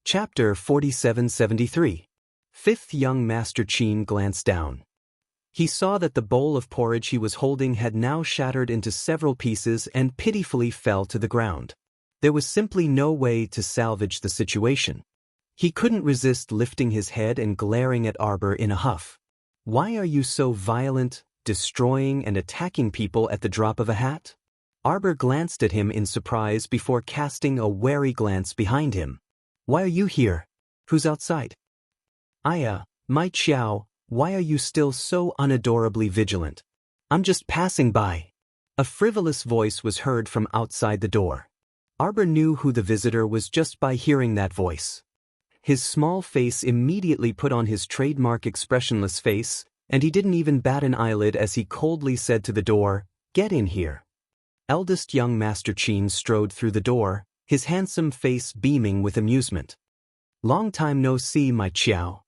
Chapter 4773. Fifth young Master Qin glanced down. He saw that the bowl of porridge he was holding had now shattered into several pieces and pitifully fell to the ground. There was simply no way to salvage the situation. He couldn't resist lifting his head and glaring at Arbor in a huff. "Why are you so violent, destroying and attacking people at the drop of a hat?" Arbor glanced at him in surprise before casting a wary glance behind him. "Why are you here? Who's outside?" My Qiao, why are you still so unadorably vigilant?" "I'm just passing by." A frivolous voice was heard from outside the door. Arbor knew who the visitor was just by hearing that voice. His small face immediately put on his trademark expressionless face, and he didn't even bat an eyelid as he coldly said to the door, "Get in here." Eldest young Master Qin strode through the door, his handsome face beaming with amusement. "Long time no see, my Qiao."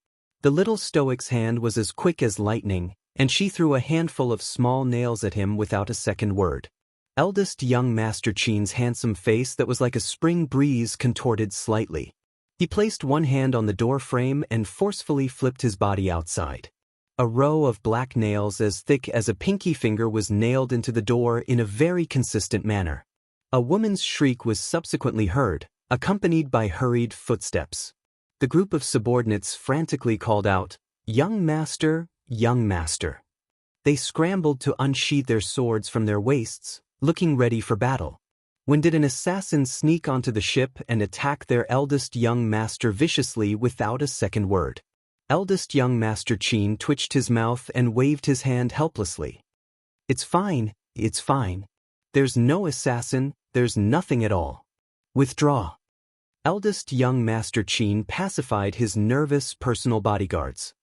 The little stoic's hand was as quick as lightning, and she threw a handful of small nails at him without a second word. Eldest young Master Qin's handsome face that was like a spring breeze contorted slightly. He placed one hand on the door frame and forcefully flipped his body outside. A row of black nails as thick as a pinky finger was nailed into the door in a very consistent manner. A woman's shriek was subsequently heard, accompanied by hurried footsteps. The group of subordinates frantically called out, "Young master, young master." They scrambled to unsheath their swords from their waists, looking ready for battle. When did an assassin sneak onto the ship and attack their eldest young master viciously without a second word? Eldest young Master Qin twitched his mouth and waved his hand helplessly. It's fine. There's no assassin, there's nothing at all. Withdraw." Eldest young Master Qin pacified his nervous personal bodyguards.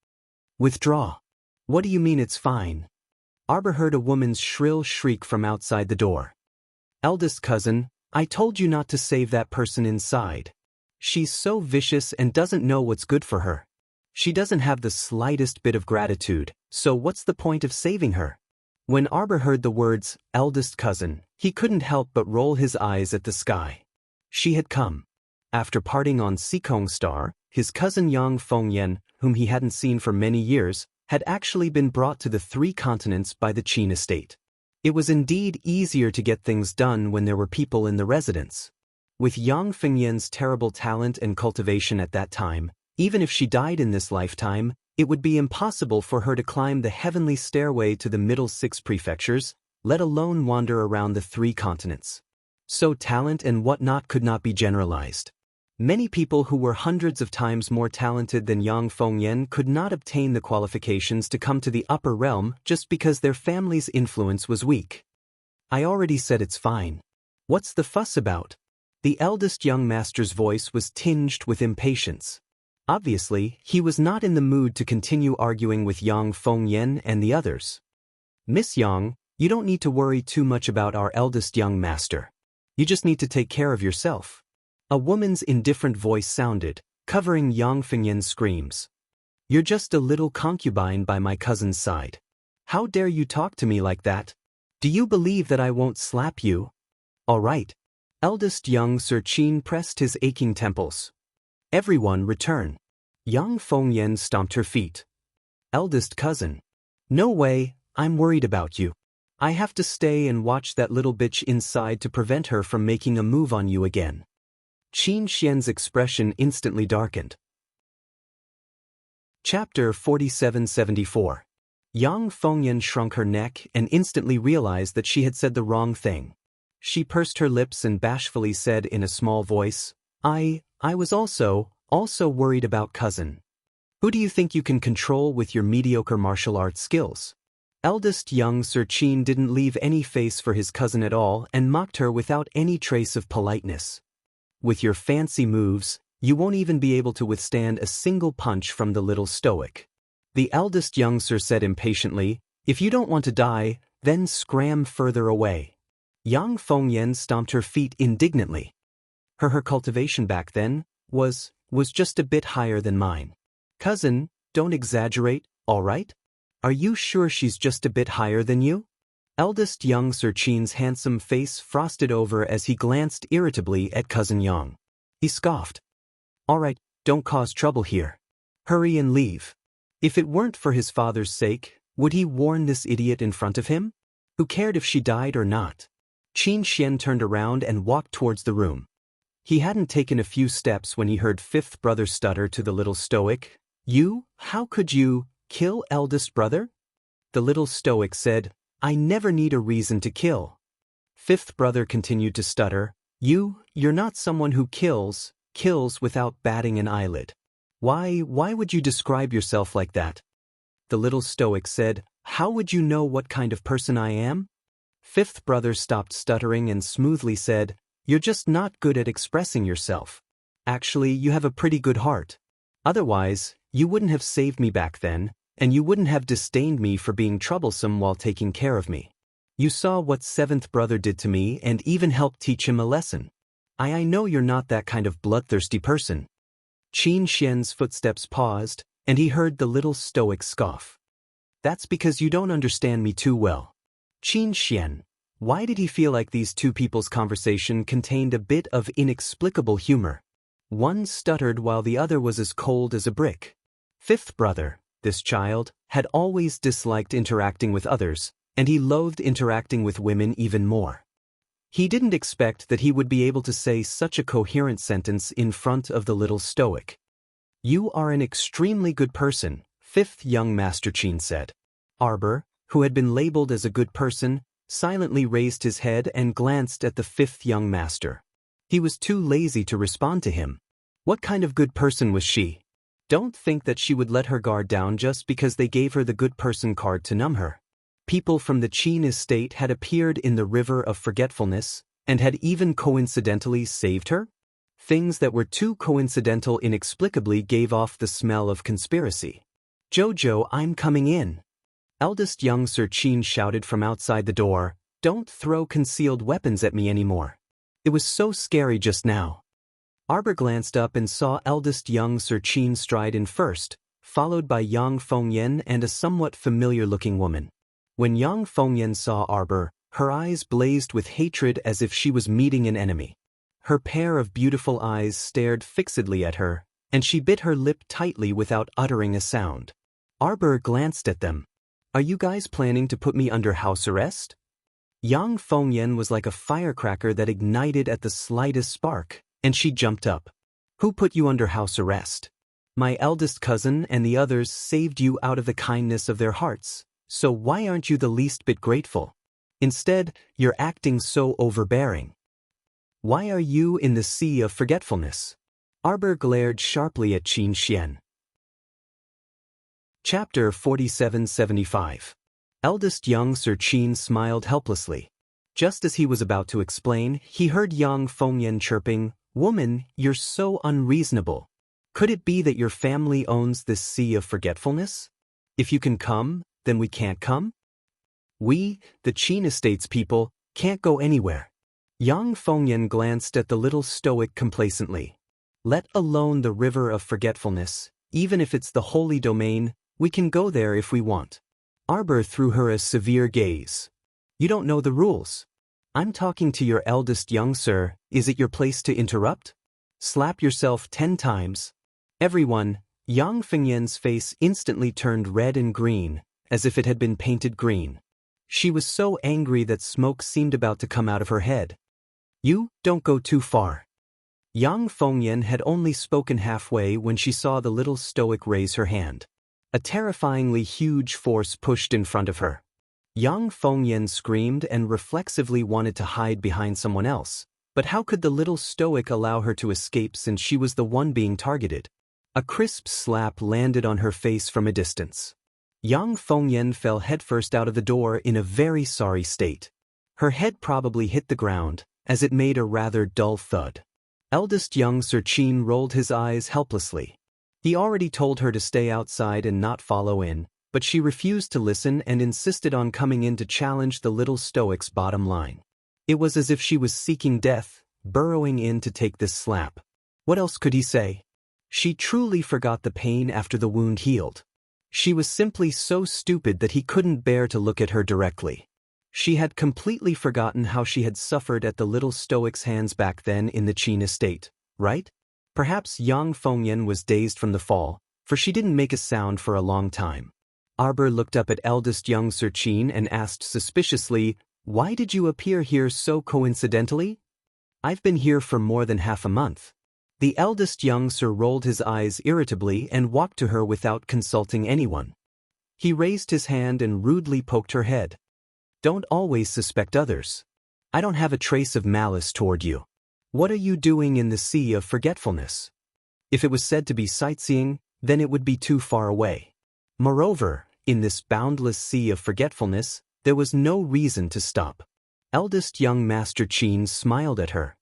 "Withdraw? What do you mean it's fine?" Arbor heard a woman's shrill shriek from outside the door. "Eldest cousin, I told you not to save that person inside. She's so vicious and doesn't know what's good for her. She doesn't have the slightest bit of gratitude, so what's the point of saving her?" When Arbor heard the words, "eldest cousin," he couldn't help but roll his eyes at the sky. She had come. After parting on Sikong Star, his cousin Yang Fengyan, whom he hadn't seen for many years, had actually been brought to the 3 continents by the Qin estate. It was indeed easier to get things done when there were people in the residence. With Yang Fengyan's terrible talent and cultivation at that time, even if she died in this lifetime, it would be impossible for her to climb the heavenly stairway to the middle 6 prefectures, let alone wander around the 3 continents. So talent and whatnot could not be generalized. Many people who were hundreds of times more talented than Yang Fengyan could not obtain the qualifications to come to the upper realm just because their family's influence was weak. "I already said it's fine. What's the fuss about?" The eldest young master's voice was tinged with impatience. Obviously, he was not in the mood to continue arguing with Yang Fengyan and the others. "Miss Yang, you don't need to worry too much about our eldest young master. You just need to take care of yourself." A woman's indifferent voice sounded, covering Yang Fengyan's screams. "You're just a little concubine by my cousin's side. How dare you talk to me like that? Do you believe that I won't slap you?" "All right." Eldest young Sir Qin pressed his aching temples. "Everyone return." Yang Fengyan stomped her feet. "Eldest cousin. No way, I'm worried about you. I have to stay and watch that little bitch inside to prevent her from making a move on you again." Qin Xian's expression instantly darkened. Chapter 4774. Yang Fengyan shrunk her neck and instantly realized that she had said the wrong thing. She pursed her lips and bashfully said in a small voice, I was also worried about cousin. Who do you think you can control with your mediocre martial arts skills?" Eldest young Sir Qin didn't leave any face for his cousin at all and mocked her without any trace of politeness. "With your fancy moves, you won't even be able to withstand a single punch from the little stoic." The eldest young Sir said impatiently, "If you don't want to die, then scram further away." Yang Fengyan stomped her feet indignantly. Her cultivation back then was just a bit higher than mine. "Cousin, don't exaggerate, all right? Are you sure she's just a bit higher than you?" Eldest young Sir Qin's handsome face frosted over as he glanced irritably at cousin Yang. He scoffed. "All right, don't cause trouble here. Hurry and leave. If it weren't for his father's sake, would he warn this idiot in front of him? Who cared if she died or not? Qin Xian turned around and walked towards the room. He hadn't taken a few steps when he heard fifth brother stutter to the little stoic, "You, how could you, kill eldest brother?" The little stoic said, "I never need a reason to kill." Fifth brother continued to stutter, You're not someone who kills without batting an eyelid. Why would you describe yourself like that?" The little stoic said, "How would you know what kind of person I am?" Fifth brother stopped stuttering and smoothly said, "You're just not good at expressing yourself. Actually, you have a pretty good heart. Otherwise, you wouldn't have saved me back then, and you wouldn't have disdained me for being troublesome while taking care of me. You saw what seventh brother did to me and even helped teach him a lesson. I know you're not that kind of bloodthirsty person." Qin Xian's footsteps paused, and he heard the little stoic scoff. "That's because you don't understand me too well." Qin Xian. Why did he feel like these two people's conversation contained a bit of inexplicable humor? One stuttered while the other was as cold as a brick. Fifth brother, this child, had always disliked interacting with others, and he loathed interacting with women even more. He didn't expect that he would be able to say such a coherent sentence in front of the little stoic. "You are an extremely good person," fifth young Master Qin said. Arbor, who had been labeled as a good person, silently raised his head and glanced at the fifth young master. He was too lazy to respond to him. What kind of good person was she? Don't think that she would let her guard down just because they gave her the good person card to numb her. People from the Qin estate had appeared in the river of forgetfulness, and had even coincidentally saved her? Things that were too coincidental inexplicably gave off the smell of conspiracy. "Jojo, I'm coming in." Eldest young Sir Qin shouted from outside the door, "Don't throw concealed weapons at me anymore. It was so scary just now." Arbor glanced up and saw eldest young Sir Qin stride in first, followed by Yang Fengyan and a somewhat familiar-looking woman. When Yang Fengyan saw Arbor, her eyes blazed with hatred as if she was meeting an enemy. Her pair of beautiful eyes stared fixedly at her, and she bit her lip tightly without uttering a sound. Arbor glanced at them. "Are you guys planning to put me under house arrest?" Yang Fengyan was like a firecracker that ignited at the slightest spark, and she jumped up. "Who put you under house arrest? My eldest cousin and the others saved you out of the kindness of their hearts. So why aren't you the least bit grateful? Instead, you're acting so overbearing. Why are you in the sea of forgetfulness?" Arbor glared sharply at Qin Xian. Chapter 4775. Eldest young Sir Qin smiled helplessly. Just as he was about to explain, he heard Yang Fengyan chirping, "Woman, you're so unreasonable. Could it be that your family owns this sea of forgetfulness? If you can come, then we can't come? We, the Qin estate's people, can't go anywhere." Yang Fengyan glanced at the little stoic complacently. "Let alone the river of forgetfulness, even if it's the holy domain, we can go there if we want." Arbor threw her a severe gaze. "You don't know the rules. I'm talking to your eldest young sir, is it your place to interrupt? Slap yourself 10 times. Everyone." Yang Fengyan's face instantly turned red and green, as if it had been painted green. She was so angry that smoke seemed about to come out of her head. "You, don't go too far." Yang Fengyan had only spoken halfway when she saw the little stoic raise her hand. A terrifyingly huge force pushed in front of her. Yang Fengyan screamed and reflexively wanted to hide behind someone else, but how could the little stoic allow her to escape since she was the one being targeted? A crisp slap landed on her face from a distance. Yang Fengyan fell headfirst out of the door in a very sorry state. Her head probably hit the ground, as it made a rather dull thud. Eldest young Sir Qin rolled his eyes helplessly. He already told her to stay outside and not follow in, but she refused to listen and insisted on coming in to challenge the little stoic's bottom line. It was as if she was seeking death, burrowing in to take this slap. What else could he say? She truly forgot the pain after the wound healed. She was simply so stupid that he couldn't bear to look at her directly. She had completely forgotten how she had suffered at the little stoic's hands back then in the Qin estate, right? Perhaps Yang Fengyan was dazed from the fall, for she didn't make a sound for a long time. Arbor looked up at eldest young Sir Qin and asked suspiciously, "Why did you appear here so coincidentally?" "I've been here for more than half a month." The eldest young Sir rolled his eyes irritably and walked to her without consulting anyone. He raised his hand and rudely poked her head. "Don't always suspect others. I don't have a trace of malice toward you. What are you doing in the Sea of Forgetfulness? If it was said to be sightseeing, then it would be too far away. Moreover, in this boundless Sea of Forgetfulness, there was no reason to stop." Eldest young Master Qin smiled at her.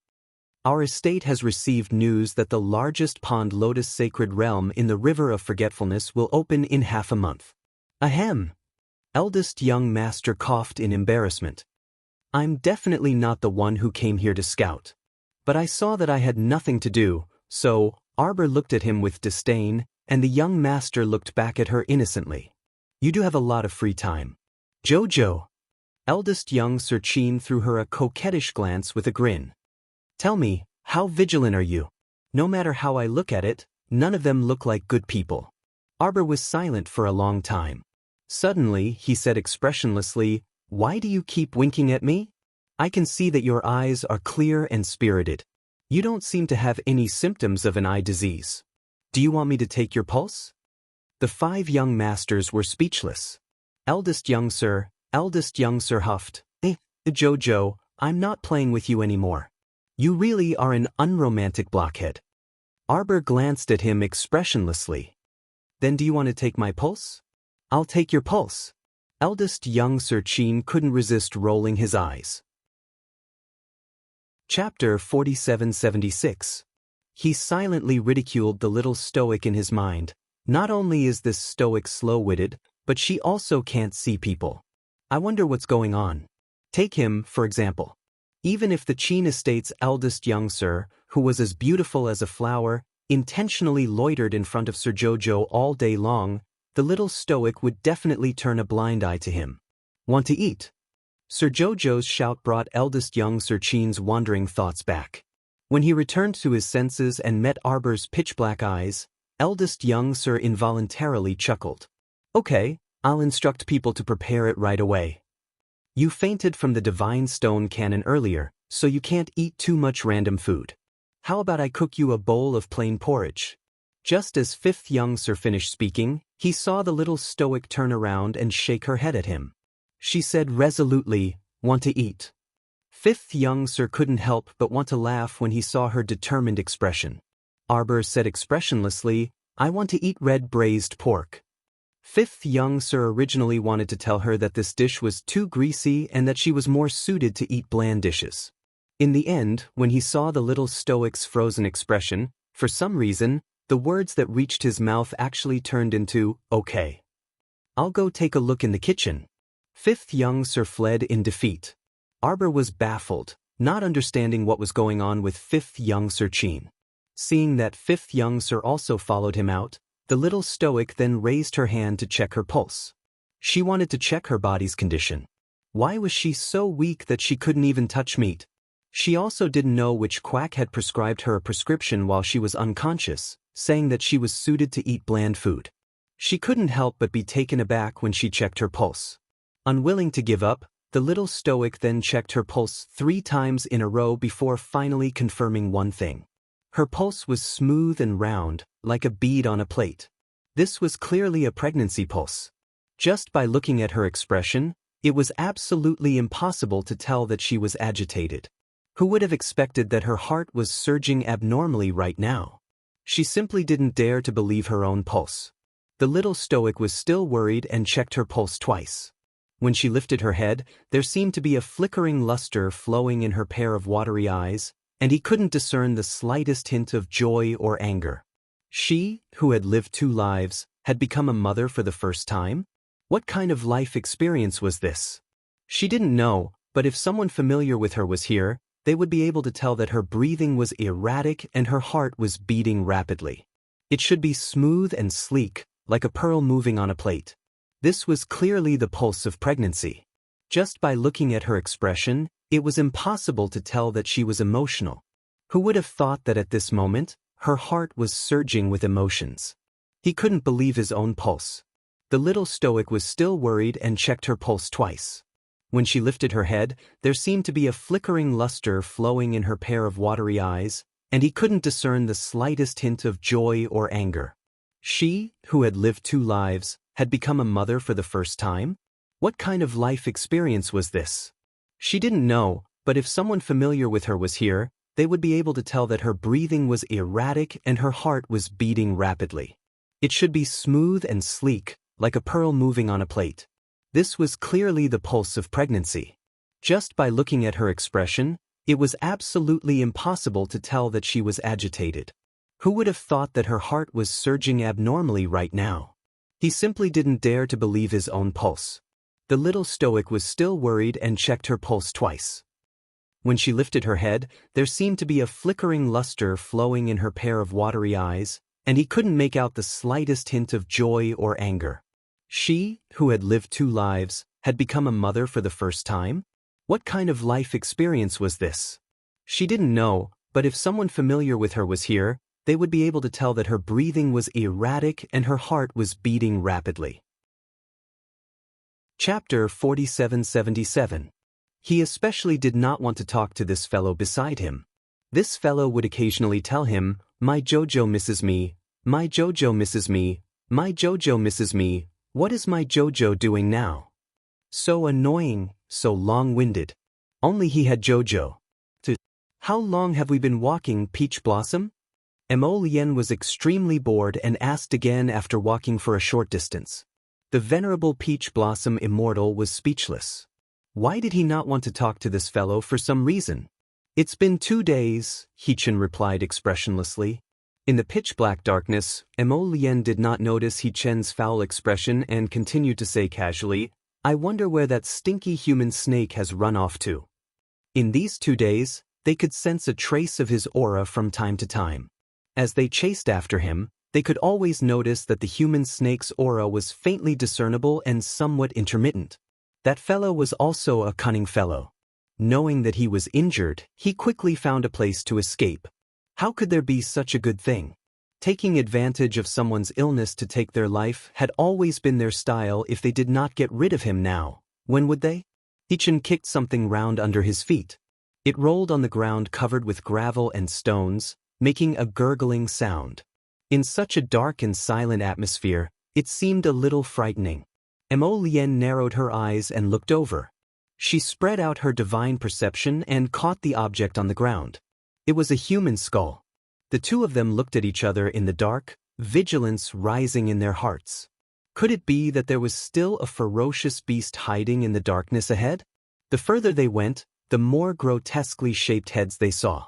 "Our estate has received news that the largest pond lotus sacred realm in the River of Forgetfulness will open in half a month." "Ahem." Eldest young Master coughed in embarrassment. "I'm definitely not the one who came here to scout. But I saw that I had nothing to do, so..." Arbor looked at him with disdain, and the young Master looked back at her innocently. "You do have a lot of free time." "Jojo." Eldest young Sir Qin threw her a coquettish glance with a grin. "Tell me, how vigilant are you? No matter how I look at it, none of them look like good people." Arbor was silent for a long time. Suddenly, he said expressionlessly, "Why do you keep winking at me? I can see that your eyes are clear and spirited. You don't seem to have any symptoms of an eye disease. Do you want me to take your pulse?" The 5 young masters were speechless. Eldest young Sir huffed, Jojo, I'm not playing with you anymore. You really are an unromantic blockhead." Arbor glanced at him expressionlessly. "Then do you want to take my pulse?" "I'll take your pulse." Eldest young Sir Qin couldn't resist rolling his eyes. Chapter 4776. He silently ridiculed the little stoic in his mind. Not only is this stoic slow-witted, but she also can't see people. I wonder what's going on. Take him, for example. Even if the Qin estate's eldest young Sir, who was as beautiful as a flower, intentionally loitered in front of Sir Jojo all day long, the little stoic would definitely turn a blind eye to him. "Want to eat?" Sir Jojo's shout brought eldest young Sir Qin's wandering thoughts back. When he returned to his senses and met Arbor's pitch-black eyes, eldest young Sir involuntarily chuckled. "Okay, I'll instruct people to prepare it right away. You fainted from the divine stone cannon earlier, so you can't eat too much random food. How about I cook you a bowl of plain porridge?" Just as 5th young Sir finished speaking, he saw the little stoic turn around and shake her head at him. She said resolutely, "Want to eat." 5th young Sir couldn't help but want to laugh when he saw her determined expression. Arbor said expressionlessly, "I want to eat red braised pork." 5th young Sir originally wanted to tell her that this dish was too greasy and that she was more suited to eat bland dishes. In the end, when he saw the little stoic's frozen expression, for some reason, the words that reached his mouth actually turned into, "Okay. I'll go take a look in the kitchen." 5th young Sir fled in defeat. Arbor was baffled, not understanding what was going on with 5th young Sir Qin. Seeing that 5th young Sir also followed him out, the little stoic then raised her hand to check her pulse. She wanted to check her body's condition. Why was she so weak that she couldn't even touch meat? She also didn't know which quack had prescribed her a prescription while she was unconscious, saying that she was suited to eat bland food. She couldn't help but be taken aback when she checked her pulse. Unwilling to give up, the little stoic then checked her pulse 3 times in a row before finally confirming one thing. Her pulse was smooth and round, like a bead on a plate. This was clearly a pregnancy pulse. Just by looking at her expression, it was absolutely impossible to tell that she was agitated. Who would have expected that her heart was surging abnormally right now? She simply didn't dare to believe her own pulse. The little stoic was still worried and checked her pulse twice. When she lifted her head, there seemed to be a flickering luster flowing in her pair of watery eyes, and he couldn't discern the slightest hint of joy or anger. She, who had lived 2 lives, had become a mother for the first time? What kind of life experience was this? She didn't know, but if someone familiar with her was here, they would be able to tell that her breathing was erratic and her heart was beating rapidly. It should be smooth and sleek, like a pearl moving on a plate. This was clearly the pulse of pregnancy. Just by looking at her expression, it was impossible to tell that she was emotional. Who would have thought that at this moment, Her heart was surging with emotions. He couldn't believe his own pulse. The little stoic was still worried and checked her pulse twice. When she lifted her head, there seemed to be a flickering luster flowing in her pair of watery eyes, and he couldn't discern the slightest hint of joy or anger. She, who had lived 2 lives, had become a mother for the first time? What kind of life experience was this? She didn't know, but if someone familiar with her was here, they would be able to tell that her breathing was erratic and her heart was beating rapidly. It should be smooth and sleek, like a pearl moving on a plate. This was clearly the pulse of pregnancy. Just by looking at her expression, it was absolutely impossible to tell that she was agitated. Who would have thought that her heart was surging abnormally right now? He simply didn't dare to believe his own pulse. The little stoic was still worried and checked her pulse twice. When she lifted her head, there seemed to be a flickering luster flowing in her pair of watery eyes, and he couldn't make out the slightest hint of joy or anger. She, who had lived 2 lives, had become a mother for the first time? What kind of life experience was this? She didn't know, but if someone familiar with her was here, they would be able to tell that her breathing was erratic and her heart was beating rapidly. Chapter 4777. He especially did not want to talk to this fellow beside him. This fellow would occasionally tell him, "My Jojo misses me, my Jojo misses me, my Jojo misses me, what is my Jojo doing now?" So annoying, so long-winded. Only he had Jojo. How long have we been walking, Peach Blossom? Emolien was extremely bored and asked again after walking for a short distance. The venerable Peach Blossom immortal was speechless. Why did he not want to talk to this fellow for some reason? "It's been 2 days, Heechin replied expressionlessly. In the pitch-black darkness, Emolien did not notice Heechen's foul expression and continued to say casually, "I wonder where that stinky human snake has run off to." In these 2 days, they could sense a trace of his aura from time to time. As they chased after him, they could always notice that the human snake's aura was faintly discernible and somewhat intermittent. That fellow was also a cunning fellow. Knowing that he was injured, he quickly found a place to escape. How could there be such a good thing? Taking advantage of someone's illness to take their life had always been their style. If they did not get rid of him now, when would they? Heechin kicked something round under his feet. It rolled on the ground covered with gravel and stones, making a gurgling sound. In such a dark and silent atmosphere, it seemed a little frightening. Emolien narrowed her eyes and looked over. She spread out her divine perception and caught the object on the ground. It was a human skull. The 2 of them looked at each other in the dark, vigilance rising in their hearts. Could it be that there was still a ferocious beast hiding in the darkness ahead? The further they went, the more grotesquely shaped heads they saw.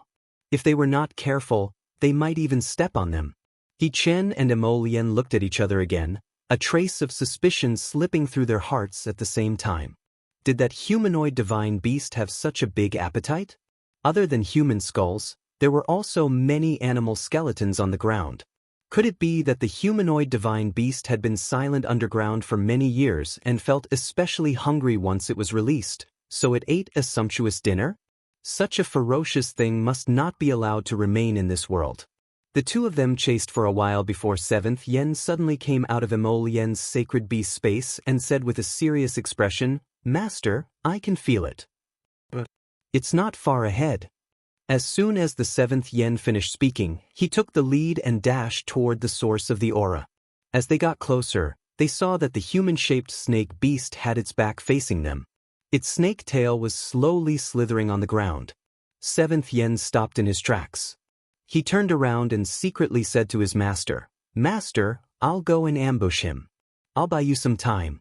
If they were not careful, they might even step on them. Heechin and Emolien looked at each other again, a trace of suspicion slipping through their hearts at the same time. Did that humanoid divine beast have such a big appetite? Other than human skulls, there were also many animal skeletons on the ground. Could it be that the humanoid divine beast had been silent underground for many years and felt especially hungry once it was released, so it ate a sumptuous dinner? Such a ferocious thing must not be allowed to remain in this world. The 2 of them chased for a while before 7th Yen suddenly came out of Emolien's sacred beast space and said with a serious expression, "Master, I can feel it. But it's not far ahead." As soon as the 7th Yen finished speaking, he took the lead and dashed toward the source of the aura. As they got closer, they saw that the human-shaped snake beast had its back facing them. Its snake tail was slowly slithering on the ground. 7th Yen stopped in his tracks. He turned around and secretly said to his master, "Master, I'll go and ambush him. I'll buy you some time."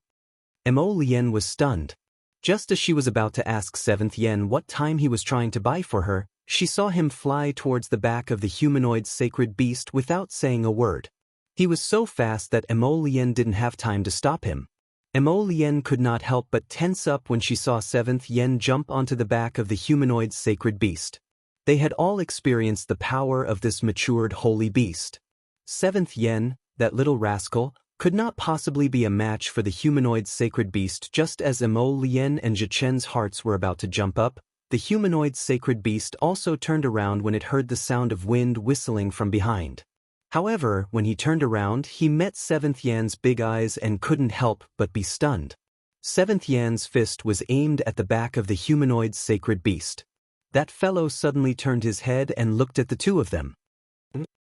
Emolien was stunned. Just as she was about to ask 7th Yen what time he was trying to buy for her, she saw him fly towards the back of the humanoid sacred beast without saying a word. He was so fast that Emolien didn't have time to stop him. Emolien could not help but tense up when she saw 7th Yen jump onto the back of the humanoid sacred beast. They had all experienced the power of this matured holy beast. 7th Yen, that little rascal, could not possibly be a match for the humanoid sacred beast. Just as Emolien and Jichen's hearts were about to jump up, The humanoid sacred beast also turned around when it heard the sound of wind whistling from behind. However, when he turned around, he met Seventh Yan's big eyes and couldn't help but be stunned. Seventh Yan's fist was aimed at the back of the humanoid sacred beast. That fellow suddenly turned his head and looked at the two of them.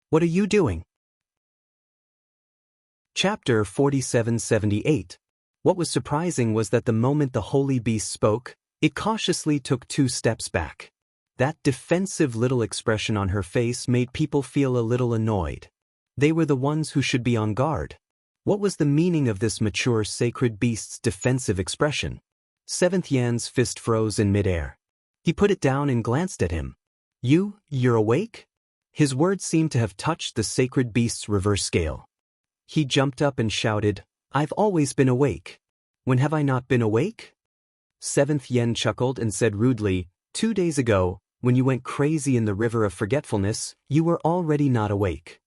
"What are you doing?" Chapter 4778. What was surprising was that the moment the holy beast spoke, it cautiously took 2 steps back. That defensive little expression on her face made people feel a little annoyed. They were the ones who should be on guard. What was the meaning of this mature sacred beast's defensive expression? Seventh Yan's fist froze in midair. He put it down and glanced at him. You're awake?" His words seemed to have touched the sacred beast's reverse scale. He jumped up and shouted, "I've always been awake. When have I not been awake?" Seventh Yen chuckled and said rudely, 2 days ago, when you went crazy in the river of forgetfulness, you were already not awake.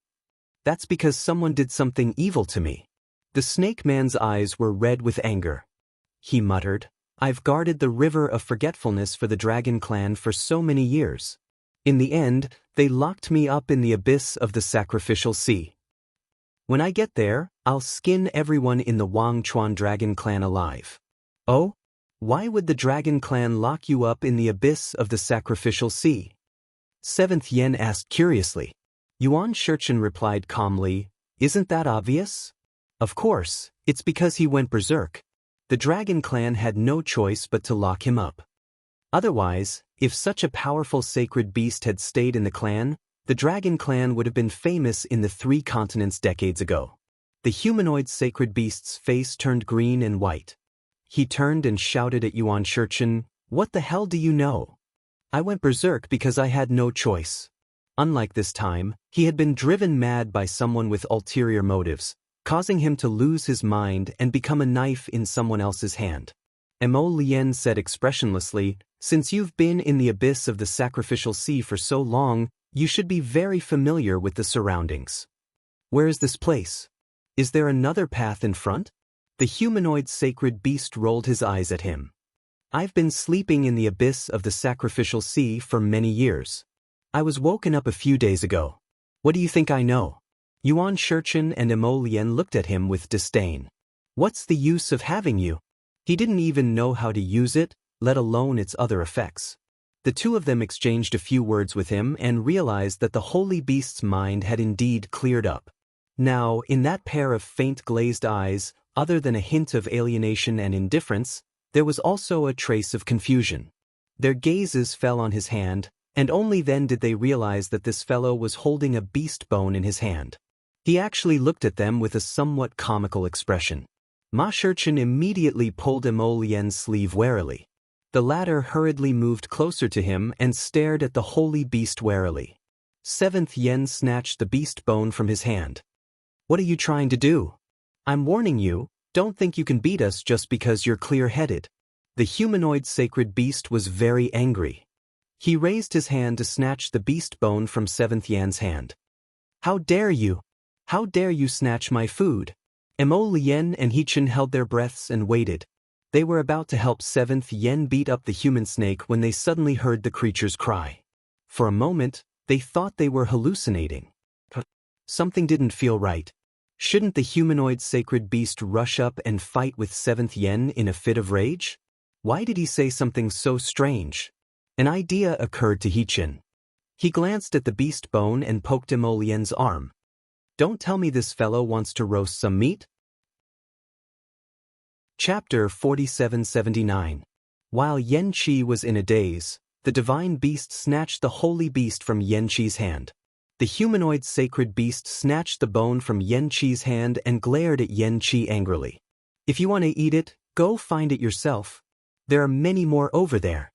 That's because someone did something evil to me." The snake man's eyes were red with anger. He muttered, "I've guarded the river of forgetfulness for the dragon clan for so many years. In the end, they locked me up in the abyss of the sacrificial sea. When I get there, I'll skin everyone in the Wang Chuan dragon clan alive." "Oh? Why would the dragon clan lock you up in the abyss of the sacrificial sea?" Seventh Yen asked curiously. Yuan Shurchen replied calmly, "Isn't that obvious? Of course, it's because he went berserk. The dragon clan had no choice but to lock him up. Otherwise, if such a powerful sacred beast had stayed in the clan, the dragon clan would have been famous in the 3 continents decades ago." The humanoid sacred beast's face turned green and white. He turned and shouted at Yuan Shurchen, "What the hell do you know? I went berserk because I had no choice." Unlike this time, he had been driven mad by someone with ulterior motives, causing him to lose his mind and become a knife in someone else's hand. Mo Lien said expressionlessly, "Since you've been in the abyss of the sacrificial sea for so long, you should be very familiar with the surroundings. Where is this place? Is there another path in front?" The humanoid sacred beast rolled his eyes at him. "I've been sleeping in the abyss of the sacrificial sea for many years. I was woken up a few days ago. What do you think I know?" Yuan Shurchen and Mo Lien looked at him with disdain. "What's the use of having you?" He didn't even know how to use it, let alone its other effects. The two of them exchanged a few words with him and realized that the holy beast's mind had indeed cleared up. Now, in that pair of faint glazed eyes, other than a hint of alienation and indifference, there was also a trace of confusion. Their gazes fell on his hand, and only then did they realize that this fellow was holding a beast bone in his hand. He actually looked at them with a somewhat comical expression. Ma Shurchen immediately pulled Mo Lien's sleeve warily. The latter hurriedly moved closer to him and stared at the holy beast warily. Seventh Yen snatched the beast bone from his hand. "What are you trying to do? I'm warning you, don't think you can beat us just because you're clear-headed." The humanoid sacred beast was very angry. He raised his hand to snatch the beast bone from Seventh Yan's hand. "How dare you? How dare you snatch my food?" Mo Lien and Hechen held their breaths and waited. They were about to help Seventh Yen beat up the human snake when they suddenly heard the creature's cry. For a moment, they thought they were hallucinating. Something didn't feel right. Shouldn't the humanoid sacred beast rush up and fight with Seventh Yen in a fit of rage? Why did he say something so strange? An idea occurred to Hechen. He glanced at the beast bone and poked Mo Lien's arm. "Don't tell me this fellow wants to roast some meat?" Chapter 4779. While Yen Qi was in a daze, the divine beast snatched the holy beast from Yen Qi's hand. The humanoid sacred beast snatched the bone from Yen Qi's hand and glared at Yen Qi angrily. "If you want to eat it, go find it yourself. There are many more over there."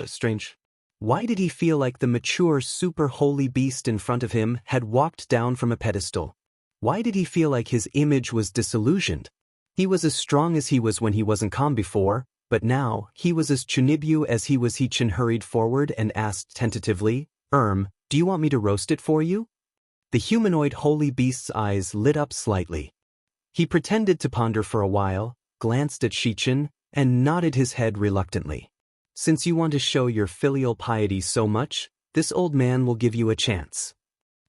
Strange. Why did he feel like the mature super holy beast in front of him had walked down from a pedestal? Why did he feel like his image was disillusioned? He was as strong as he was when he wasn't calm before, but now he was as Chunibyu as he was. Hechen hurried forward and asked tentatively, "Do you want me to roast it for you?" The humanoid holy beast's eyes lit up slightly. He pretended to ponder for a while, glanced at Shichen, and nodded his head reluctantly. Since you want to show your filial piety so much, this old man will give you a chance.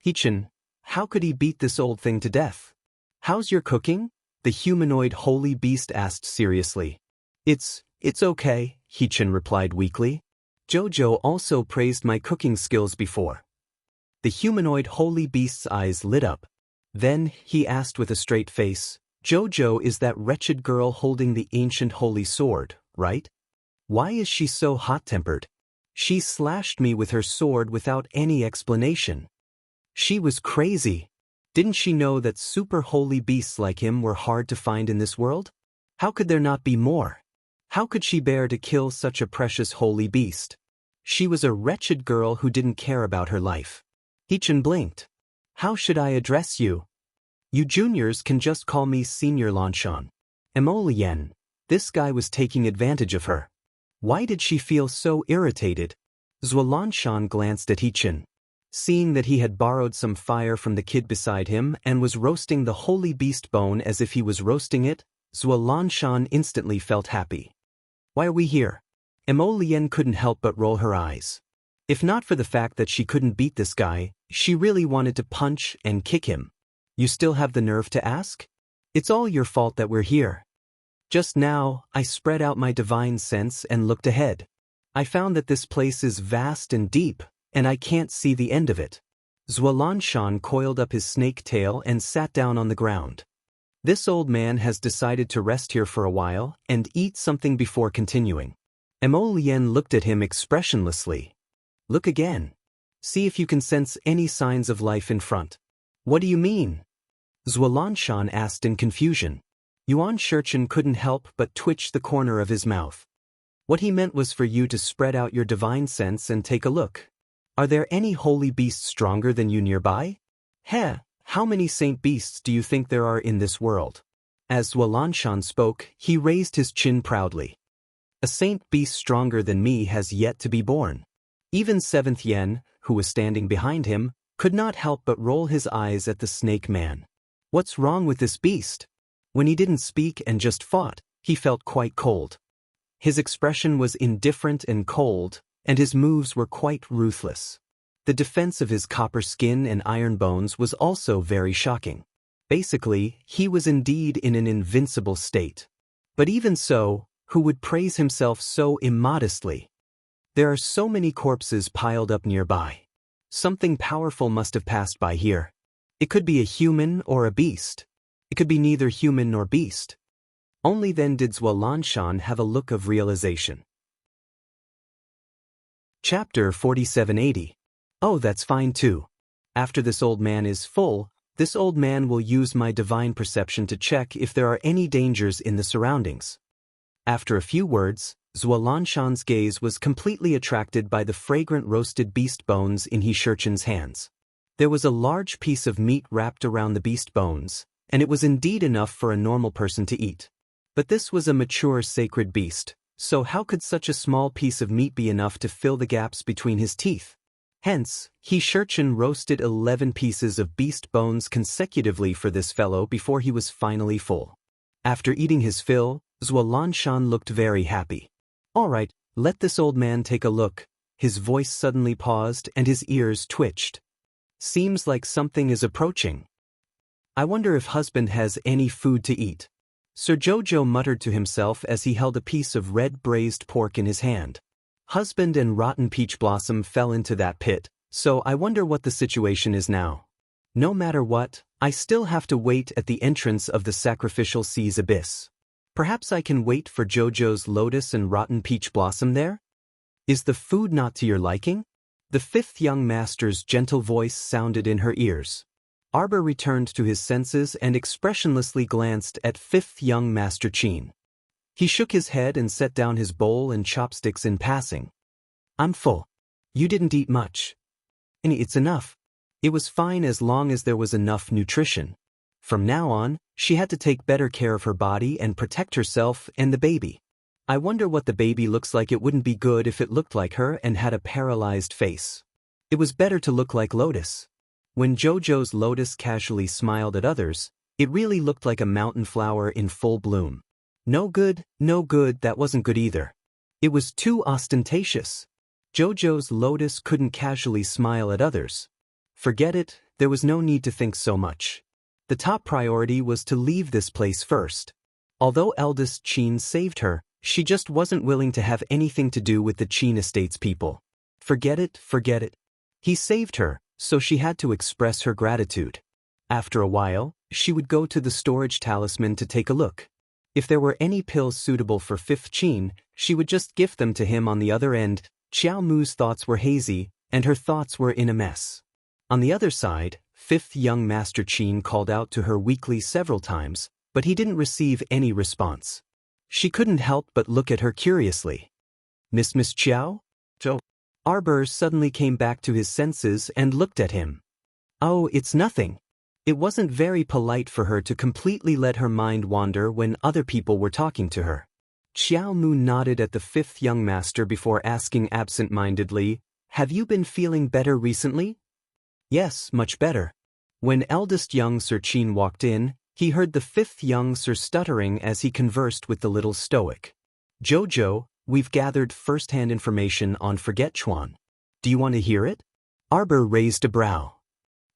Hichin, how could he beat this old thing to death? How's your cooking? The humanoid holy beast asked seriously. It's okay, Hichin replied weakly. Jojo also praised my cooking skills before. The humanoid holy beast's eyes lit up. Then, he asked with a straight face, Jojo is that wretched girl holding the ancient holy sword, right? Why is she so hot-tempered? She slashed me with her sword without any explanation. She was crazy. Didn't she know that super holy beasts like him were hard to find in this world? How could there not be more? How could she bear to kill such a precious holy beast? She was a wretched girl who didn't care about her life. Hichin blinked. How should I address you? You juniors can just call me Senior Lanshan. Emolien. This guy was taking advantage of her. Why did she feel so irritated? Zhualanshan glanced at Hichin. Seeing that he had borrowed some fire from the kid beside him and was roasting the holy beast bone as if he was roasting it, Zhualanshan instantly felt happy. Why are we here? Emolien couldn't help but roll her eyes. If not for the fact that she couldn't beat this guy, she really wanted to punch and kick him. You still have the nerve to ask? It's all your fault that we're here. Just now, I spread out my divine sense and looked ahead. I found that this place is vast and deep, and I can't see the end of it. Zhualanshan coiled up his snake tail and sat down on the ground. This old man has decided to rest here for a while and eat something before continuing. Emolien looked at him expressionlessly. Look again. See if you can sense any signs of life in front. What do you mean? Zhualanshan asked in confusion. Yuan Shurchen couldn't help but twitch the corner of his mouth. What he meant was for you to spread out your divine sense and take a look. Are there any holy beasts stronger than you nearby? Heh, how many saint beasts do you think there are in this world? As Zhualanshan spoke, he raised his chin proudly. A saint beast stronger than me has yet to be born. Even 7th Yen, who was standing behind him, could not help but roll his eyes at the snake man. What's wrong with this beast? When he didn't speak and just fought, he felt quite cold. His expression was indifferent and cold, and his moves were quite ruthless. The defense of his copper skin and iron bones was also very shocking. Basically, he was indeed in an invincible state. But even so, who would praise himself so immodestly? There are so many corpses piled up nearby. Something powerful must have passed by here. It could be a human or a beast. It could be neither human nor beast. Only then did Zhualanshan have a look of realization. Chapter 4780. Oh, that's fine too. After this old man is full, this old man will use my divine perception to check if there are any dangers in the surroundings. After a few words, Zhualanshan's gaze was completely attracted by the fragrant roasted beast bones in Shurchen's hands. There was a large piece of meat wrapped around the beast bones, and it was indeed enough for a normal person to eat. But this was a mature sacred beast, so how could such a small piece of meat be enough to fill the gaps between his teeth? Hence, Shurchen roasted 11 pieces of beast bones consecutively for this fellow before he was finally full. After eating his fill, Zhualanshan looked very happy. All right, let this old man take a look. His voice suddenly paused and his ears twitched. Seems like something is approaching. I wonder if husband has any food to eat. Sir Jojo muttered to himself as he held a piece of red braised pork in his hand. Husband and rotten peach blossom fell into that pit, so I wonder what the situation is now. No matter what, I still have to wait at the entrance of the sacrificial sea's abyss. Perhaps I can wait for Jojo's lotus and rotten peach blossom there? Is the food not to your liking? The 5th young master's gentle voice sounded in her ears. Arbor returned to his senses and expressionlessly glanced at 5th young Master Qin. He shook his head and set down his bowl and chopsticks in passing. I'm full. You didn't eat much. And it's enough. It was fine as long as there was enough nutrition. From now on, she had to take better care of her body and protect herself and the baby. I wonder what the baby looks like. It wouldn't be good if it looked like her and had a paralyzed face. It was better to look like Lotus. When Jojo's Lotus casually smiled at others, it really looked like a mountain flower in full bloom. No good, that wasn't good either. It was too ostentatious. Jojo's lotus couldn't casually smile at others. Forget it, there was no need to think so much. The top priority was to leave this place first. Although eldest Qin saved her, she just wasn't willing to have anything to do with the Qin estate's people. Forget it, forget it. He saved her, so she had to express her gratitude. After a while, she would go to the storage talisman to take a look. If there were any pills suitable for fifth Qin, she would just gift them to him on the other end. Xiao Mu's thoughts were hazy, and her thoughts were in a mess. On the other side, fifth young Master Qin called out to her weakly several times, but he didn't receive any response. She couldn't help but look at her curiously. Miss Qiao? Zhou. Arbor suddenly came back to his senses and looked at him. Oh, it's nothing. It wasn't very polite for her to completely let her mind wander when other people were talking to her. Xiao Mu nodded at the fifth young master before asking absent-mindedly, "Have you been feeling better recently?" "Yes, much better." When eldest young Sir Qin walked in, he heard the fifth young Sir stuttering as he conversed with the little stoic. "Jojo, we've gathered first-hand information on Forgetchuan. Do you want to hear it?" Arbor raised a brow.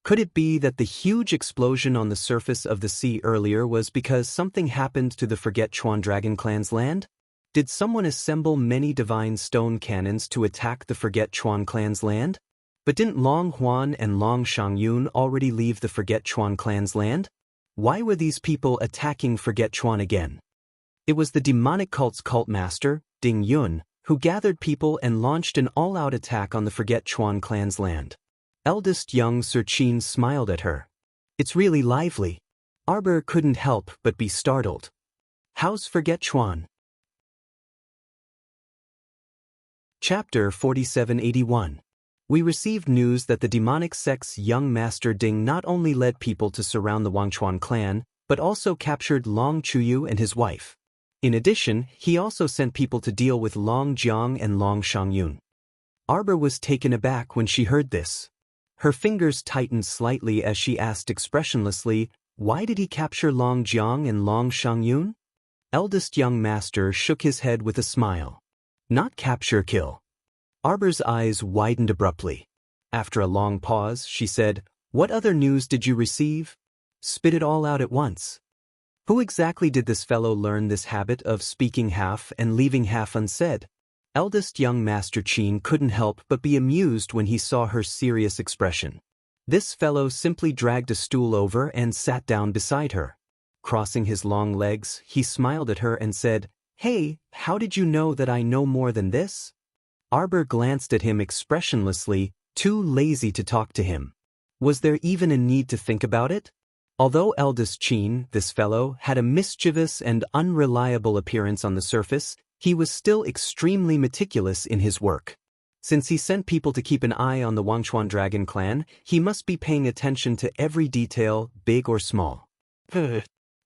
Could it be that the huge explosion on the surface of the sea earlier was because something happened to the Forgetchuan Dragon Clan's land? Did someone assemble many divine stone cannons to attack the Forgetchuan Clan's land? But didn't Long Huan and Long Shangyun already leave the Forgetchuan Clan's land? Why were these people attacking Forgetchuan again? It was the demonic cult's cult master, Ding Yun, who gathered people and launched an all-out attack on the Forgetchuan Clan's land. Eldest young Sir Qin smiled at her. "It's really lively." Arbor couldn't help but be startled. "How's Forgetchuan?" Chapter 4781. We received news that the demonic sect's young master Ding not only led people to surround the Wangchuan clan, but also captured Long Chuyu and his wife. In addition, he also sent people to deal with Long Jiang and Long Shangyun. Arbor was taken aback when she heard this. Her fingers tightened slightly as she asked expressionlessly, "Why did he capture Long Jiang and Long Shangyun?" Eldest young master shook his head with a smile. "Not capture, kill." Arbor's eyes widened abruptly. After a long pause, she said, "What other news did you receive? Spit it all out at once." Who exactly did this fellow learn this habit of speaking half and leaving half unsaid? Eldest young Master Qin couldn't help but be amused when he saw her serious expression. This fellow simply dragged a stool over and sat down beside her. Crossing his long legs, he smiled at her and said, "Hey, how did you know that I know more than this?" Arbor glanced at him expressionlessly, too lazy to talk to him. Was there even a need to think about it? Although eldest Qin, this fellow, had a mischievous and unreliable appearance on the surface, he was still extremely meticulous in his work. Since he sent people to keep an eye on the Wangchuan Dragon Clan, he must be paying attention to every detail, big or small.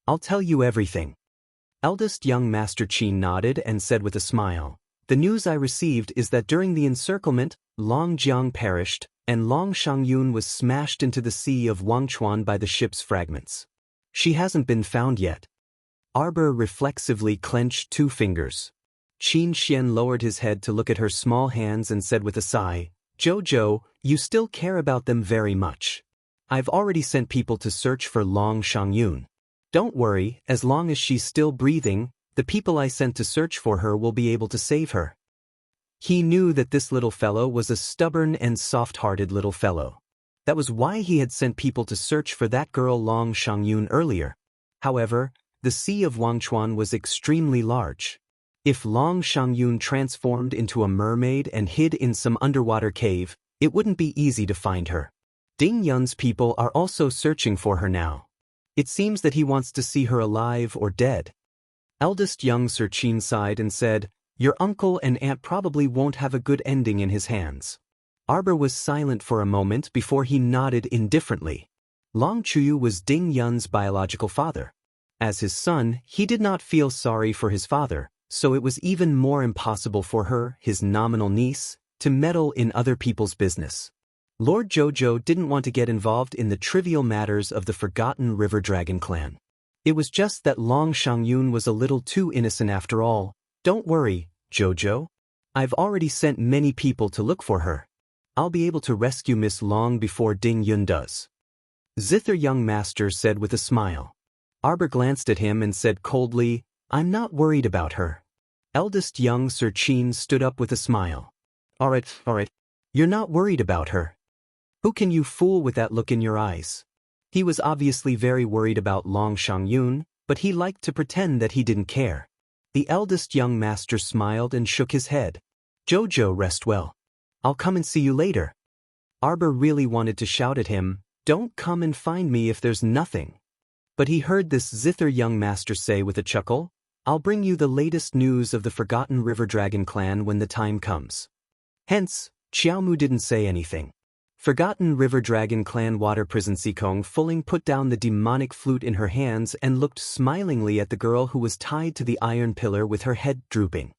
"I'll tell you everything." Eldest young Master Qin nodded and said with a smile, "The news I received is that during the encirclement, Long Jiang perished, and Long Shangyun was smashed into the sea of Wangchuan by the ship's fragments. She hasn't been found yet." Arbor reflexively clenched two fingers. Qin Xian lowered his head to look at her small hands and said with a sigh, "Jojo, you still care about them very much. I've already sent people to search for Long Shangyun. Don't worry, as long as she's still breathing, the people I sent to search for her will be able to save her." He knew that this little fellow was a stubborn and soft-hearted little fellow. That was why he had sent people to search for that girl Long Shangyun earlier. However, the Sea of Wangchuan was extremely large. If Long Shangyun transformed into a mermaid and hid in some underwater cave, it wouldn't be easy to find her. Ding Yun's people are also searching for her now. It seems that he wants to see her alive or dead. Eldest young Sir Qin sighed and said, "Your uncle and aunt probably won't have a good ending in his hands." Arbor was silent for a moment before he nodded indifferently. Long Chuyu was Ding Yun's biological father. As his son, he did not feel sorry for his father, so it was even more impossible for her, his nominal niece, to meddle in other people's business. Lord Jojo didn't want to get involved in the trivial matters of the Forgotten River Dragon clan. It was just that Long Shangyun was a little too innocent after all. "Don't worry, Jojo. I've already sent many people to look for her. I'll be able to rescue Miss Long before Ding Yun does. Zither young master said with a smile. Arbor glanced at him and said coldly, I'm not worried about her. Eldest young Sir Chin stood up with a smile. All right. You're not worried about her. Who can you fool with that look in your eyes? He was obviously very worried about Long Shangyun, but he liked to pretend that he didn't care. The eldest young master smiled and shook his head. Jojo, rest well. I'll come and see you later. Arbor really wanted to shout at him, don't come and find me if there's nothing. But he heard this Zither young master say with a chuckle, I'll bring you the latest news of the Forgotten River Dragon clan when the time comes. Hence, Xiaomu didn't say anything. Forgotten River Dragon clan water prison Sikong Fuling put down the demonic flute in her hands and looked smilingly at the girl who was tied to the iron pillar with her head drooping.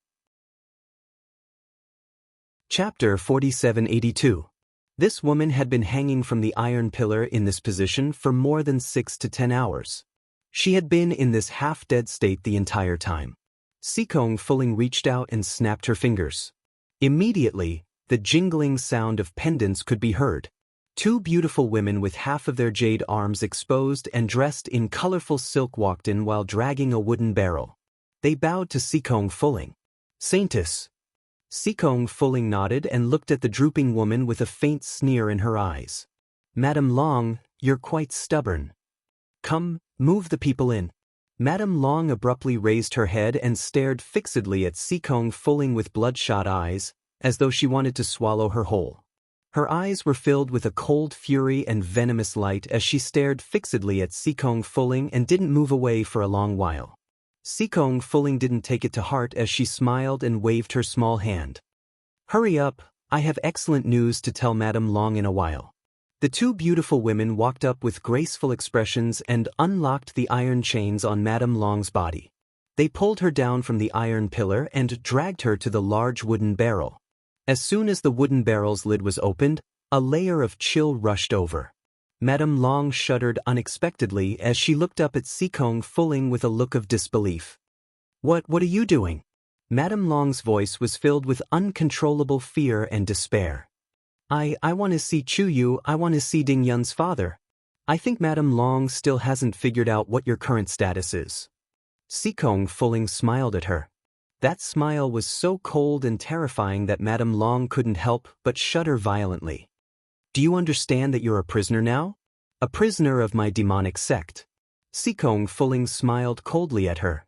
Chapter 4782. This woman had been hanging from the iron pillar in this position for more than 6 to 10 hours. She had been in this half-dead state the entire time. Sikong Fuling reached out and snapped her fingers. Immediately, the jingling sound of pendants could be heard. 2 beautiful women with half of their jade arms exposed and dressed in colorful silk walked in while dragging a wooden barrel. They bowed to Sikong Fuling. Saintess. Sikong Fuling nodded and looked at the drooping woman with a faint sneer in her eyes. Madame Long, you're quite stubborn. Come, move the people in. Madame Long abruptly raised her head and stared fixedly at Sikong Fuling with bloodshot eyes, as though she wanted to swallow her whole. Her eyes were filled with a cold fury and venomous light as she stared fixedly at Sikong Fuling and didn't move away for a long while. Sikong Fuling didn't take it to heart as she smiled and waved her small hand. Hurry up, I have excellent news to tell Madame Long in a while. The 2 beautiful women walked up with graceful expressions and unlocked the iron chains on Madame Long's body. They pulled her down from the iron pillar and dragged her to the large wooden barrel. As soon as the wooden barrel's lid was opened, a layer of chill rushed over. Madame Long shuddered unexpectedly as she looked up at Sikong Fuling with a look of disbelief. What are you doing? Madame Long's voice was filled with uncontrollable fear and despair. I want to see Chuyu, I want to see Ding Yun's father. I think Madame Long still hasn't figured out what your current status is. Sikong Fuling smiled at her. That smile was so cold and terrifying that Madame Long couldn't help but shudder violently. Do you understand that you're a prisoner now? A prisoner of my demonic sect. Sikong Fuling smiled coldly at her.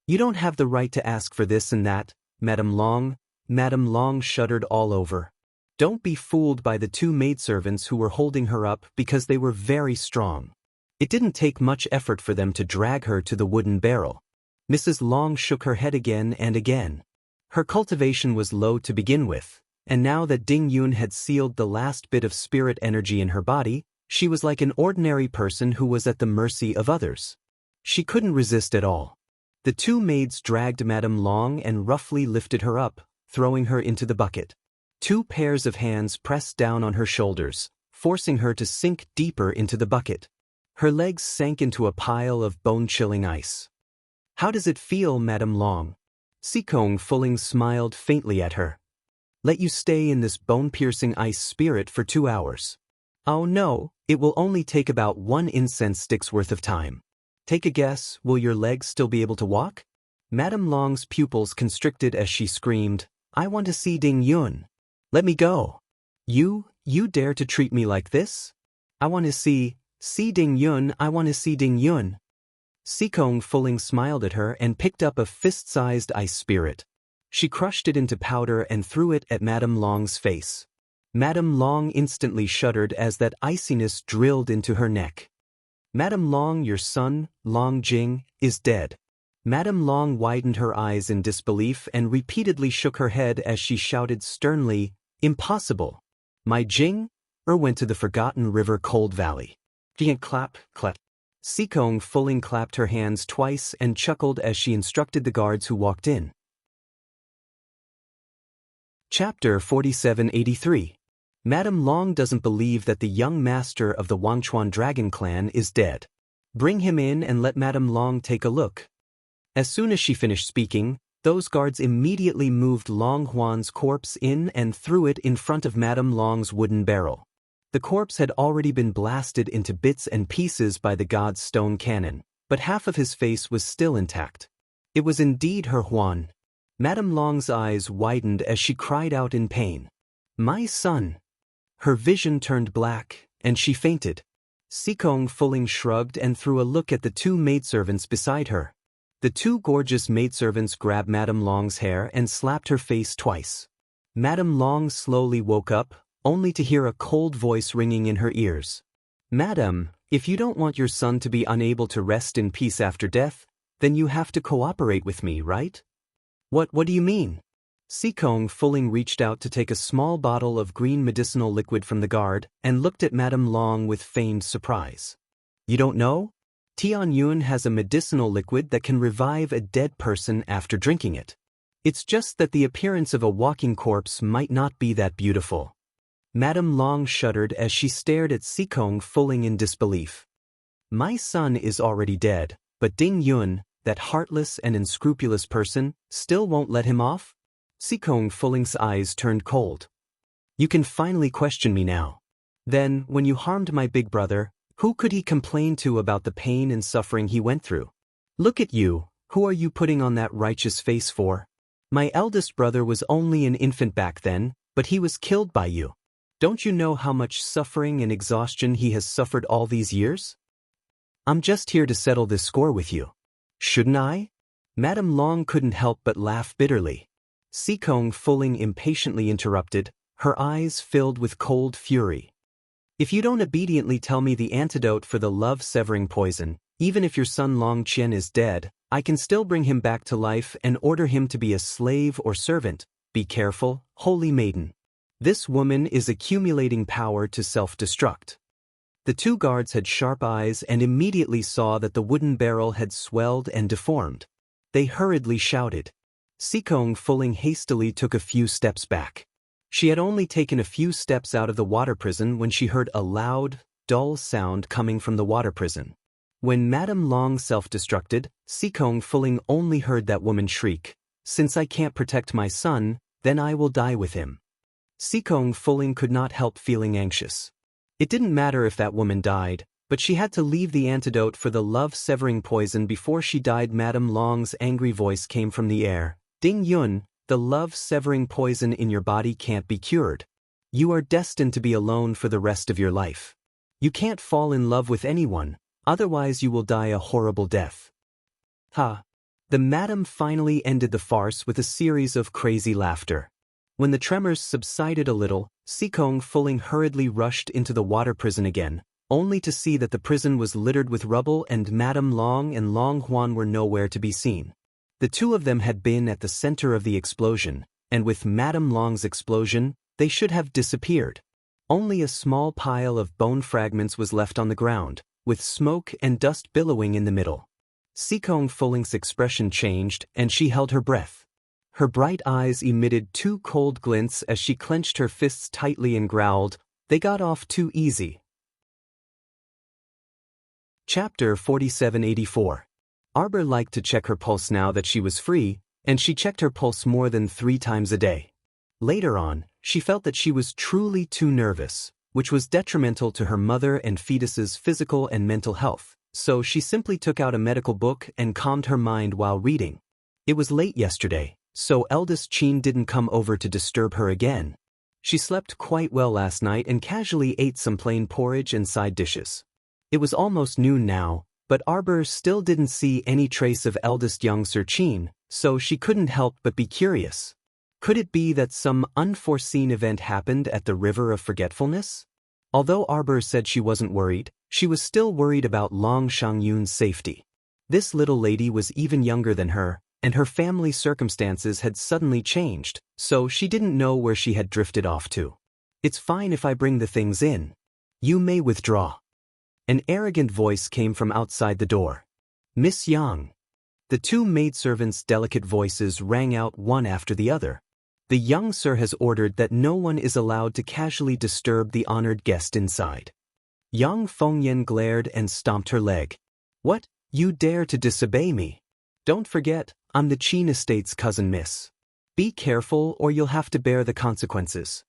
You don't have the right to ask for this and that, Madame Long. Madame Long shuddered all over. Don't be fooled by the 2 maidservants who were holding her up because they were very strong. It didn't take much effort for them to drag her to the wooden barrel. Mrs. Long shook her head again and again. Her cultivation was low to begin with, and now that Ding Yun had sealed the last bit of spirit energy in her body, she was like an ordinary person who was at the mercy of others. She couldn't resist at all. The 2 maids dragged Madame Long and roughly lifted her up, throwing her into the bucket. 2 pairs of hands pressed down on her shoulders, forcing her to sink deeper into the bucket. Her legs sank into a pile of bone-chilling ice. How does it feel, Madame Long? Sikong Fuling smiled faintly at her. Let you stay in this bone-piercing ice spirit for 2 hours. Oh no, it will only take about 1 incense stick's worth of time. Take a guess, will your legs still be able to walk? Madame Long's pupils constricted as she screamed, I want to see Ding Yun. Let me go. You dare to treat me like this? I want to see Ding Yun, I want to see Ding Yun. Sikong Fuling smiled at her and picked up a fist-sized ice spirit. She crushed it into powder and threw it at Madame Long's face. Madame Long instantly shuddered as that iciness drilled into her neck. Madame Long, your son, Long Jing, is dead. Madame Long widened her eyes in disbelief and repeatedly shook her head as she shouted sternly, Impossible! My Jing? Went to the Forgotten River Cold Valley. Clap. Sikong Fuling clapped her hands twice and chuckled as she instructed the guards who walked in. Chapter 4783. Madame Long doesn't believe that the young master of the Wangchuan Dragon Clan is dead. Bring him in and let Madame Long take a look. As soon as she finished speaking, Those guards immediately moved Long Huan's corpse in and threw it in front of Madame Long's wooden barrel. The corpse had already been blasted into bits and pieces by the god's stone cannon, but half of his face was still intact. It was indeed her Huan. Madame Long's eyes widened as she cried out in pain. "My son!" Her vision turned black, and she fainted. Sikong Fuling shrugged and threw a look at the two maidservants beside her. The two gorgeous maidservants grabbed Madame Long's hair and slapped her face twice. Madame Long slowly woke up, only to hear a cold voice ringing in her ears. "Madam, if you don't want your son to be unable to rest in peace after death, then you have to cooperate with me, right?" What do you mean?" Sikong Fuling reached out to take a small bottle of green medicinal liquid from the guard and looked at Madame Long with feigned surprise. "You don't know? Tian Yun has a medicinal liquid that can revive a dead person after drinking it. It's just that the appearance of a walking corpse might not be that beautiful." Madame Long shuddered as she stared at Sikong Fuling in disbelief. "My son is already dead, but Ding Yun, that heartless and unscrupulous person, still won't let him off?" Sikong Fuling's eyes turned cold. "You can finally question me now. Then, when you harmed my big brother, who could he complain to about the pain and suffering he went through? Look at you, who are you putting on that righteous face for? My eldest brother was only an infant back then, but he was killed by you. Don't you know how much suffering and exhaustion he has suffered all these years? I'm just here to settle this score with you. Shouldn't I?" Madame Long couldn't help but laugh bitterly. Sikong Fuling impatiently interrupted, her eyes filled with cold fury. "If you don't obediently tell me the antidote for the love-severing poison, even if your son Long Qian is dead, I can still bring him back to life and order him to be a slave or servant. Be careful, holy maiden. This woman is accumulating power to self-destruct." The two guards had sharp eyes and immediately saw that the wooden barrel had swelled and deformed. They hurriedly shouted. Sikong Fuling hastily took a few steps back. She had only taken a few steps out of the water prison when she heard a loud, dull sound coming from the water prison. When Madame Long self-destructed, Sikong Fuling only heard that woman shriek, "Since I can't protect my son, then I will die with him." Sikong Fuling could not help feeling anxious. It didn't matter if that woman died, but she had to leave the antidote for the love-severing poison before she died. Madame Long's angry voice came from the air. "Ding Yun, the love-severing poison in your body can't be cured. You are destined to be alone for the rest of your life. You can't fall in love with anyone, otherwise you will die a horrible death." Ha! The madam finally ended the farce with a series of crazy laughter. When the tremors subsided a little, Sikong Fuling hurriedly rushed into the water prison again, only to see that the prison was littered with rubble and Madame Long and Long Huan were nowhere to be seen. The two of them had been at the center of the explosion, and with Madame Long's explosion, they should have disappeared. Only a small pile of bone fragments was left on the ground, with smoke and dust billowing in the middle. Sikong Fuling's expression changed, and she held her breath. Her bright eyes emitted two cold glints as she clenched her fists tightly and growled, "They got off too easy." Chapter 4784. Arbor liked to check her pulse now that she was free, and she checked her pulse more than 3 times a day. Later on, she felt that she was truly too nervous, which was detrimental to her mother and fetus's physical and mental health, so she simply took out a medical book and calmed her mind while reading. It was late yesterday, so eldest Qin didn't come over to disturb her again. She slept quite well last night and casually ate some plain porridge and side dishes. It was almost noon now, but Arbor still didn't see any trace of eldest young Sir Qin, so she couldn't help but be curious. Could it be that some unforeseen event happened at the River of Forgetfulness? Although Arbor said she wasn't worried, she was still worried about Long Shangyun's safety. This little lady was even younger than her, and her family circumstances had suddenly changed, so she didn't know where she had drifted off to. "It's fine if I bring the things in. You may withdraw." An arrogant voice came from outside the door. "Miss Yang." The two maidservants' delicate voices rang out one after the other. "The young sir has ordered that no one is allowed to casually disturb the honored guest inside." Yang Fengyan glared and stomped her leg. "What? You dare to disobey me? Don't forget, I'm the Qin estate's cousin miss. Be careful or you'll have to bear the consequences.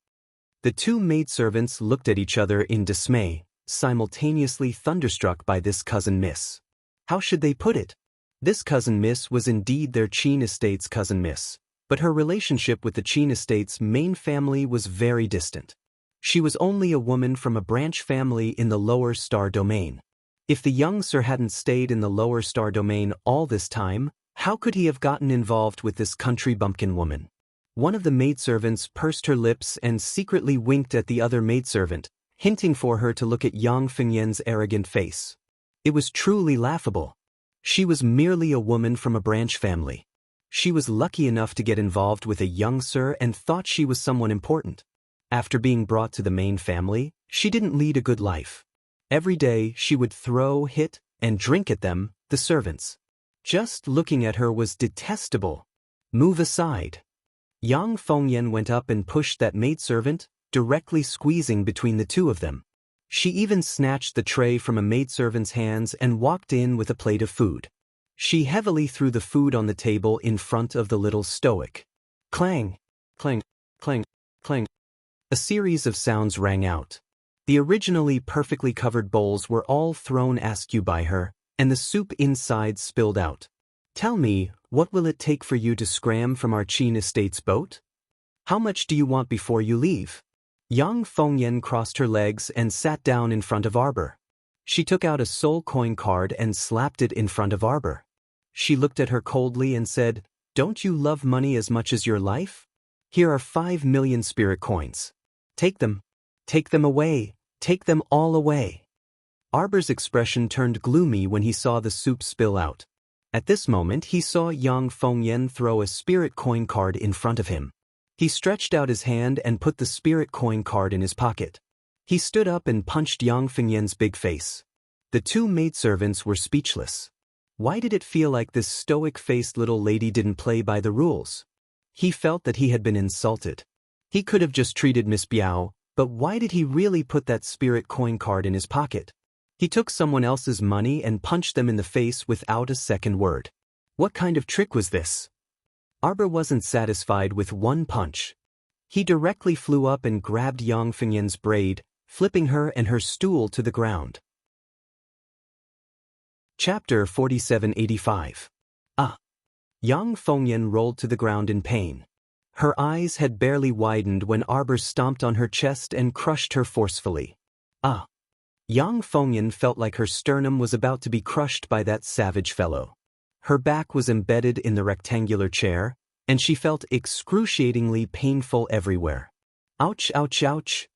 The two maidservants looked at each other in dismay, simultaneously thunderstruck by this cousin miss. How should they put it? This cousin miss was indeed their Qin estate's cousin miss, but her relationship with the Qin estate's main family was very distant. She was only a woman from a branch family in the lower star domain. If the young sir hadn't stayed in the lower star domain all this time, how could he have gotten involved with this country bumpkin woman? One of the maidservants pursed her lips and secretly winked at the other maidservant, hinting for her to look at Yang Fengyan's arrogant face. It was truly laughable. She was merely a woman from a branch family. She was lucky enough to get involved with a young sir and thought she was someone important. After being brought to the main family, she didn't lead a good life. Every day she would throw, hit, and drink at them, the servants. Just looking at her was detestable. Move aside. Yang Fengyan went up and pushed that maidservant, directly squeezing between the two of them. She even snatched the tray from a maidservant's hands and walked in with a plate of food. She heavily threw the food on the table in front of the little stoic. Clang, clang, clang, clang. A series of sounds rang out. The originally perfectly covered bowls were all thrown askew by her, and the soup inside spilled out. Tell me, what will it take for you to scram from our Qin estate's boat? How much do you want before you leave? Yang Fengyan crossed her legs and sat down in front of Arbor. She took out a soul coin card and slapped it in front of Arbor. She looked at her coldly and said, "Don't you love money as much as your life? Here are 5 million spirit coins. Take them. Take them away. Take them all away." Arbor's expression turned gloomy when he saw the soup spill out. At this moment he saw Yang Fengyan throw a spirit coin card in front of him. He stretched out his hand and put the spirit coin card in his pocket. He stood up and punched Yang Fengyan's big face. The two maidservants were speechless. Why did it feel like this stoic-faced little lady didn't play by the rules? He felt that he had been insulted. He could have just treated Miss Biao, but why did he really put that spirit coin card in his pocket? He took someone else's money and punched them in the face without a second word. What kind of trick was this? Arbor wasn't satisfied with one punch. He directly flew up and grabbed Yang Fengyan's braid, flipping her and her stool to the ground. Chapter 4785. Yang Fengyan rolled to the ground in pain. Her eyes had barely widened when Arbor stomped on her chest and crushed her forcefully. Yang Fengyan felt like her sternum was about to be crushed by that savage fellow. Her back was embedded in the rectangular chair, and she felt excruciatingly painful everywhere. Ouch, ouch, ouch.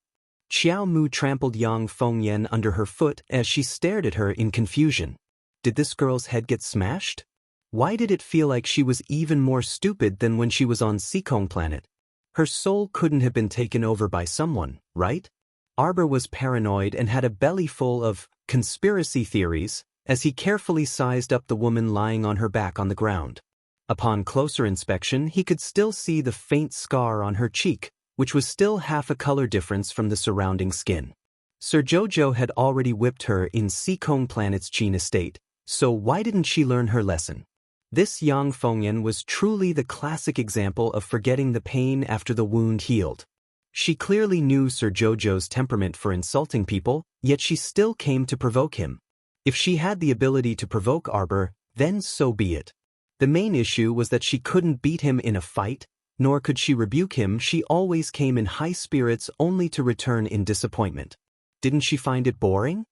Xiao Mu trampled Yang Fengyan under her foot as she stared at her in confusion. Did this girl's head get smashed? Why did it feel like she was even more stupid than when she was on Seekong planet? Her soul couldn't have been taken over by someone, right? Arbor was paranoid and had a belly full of conspiracy theories as he carefully sized up the woman lying on her back on the ground. Upon closer inspection, he could still see the faint scar on her cheek, which was still half a color difference from the surrounding skin. Sir Jojo had already whipped her in Seekong planet's Qin estate, so why didn't she learn her lesson? This Yang Fengyan was truly the classic example of forgetting the pain after the wound healed. She clearly knew Sir Jojo's temperament for insulting people, yet she still came to provoke him. If she had the ability to provoke Arbor, then so be it. The main issue was that she couldn't beat him in a fight, nor could she rebuke him. She always came in high spirits only to return in disappointment. Didn't she find it boring?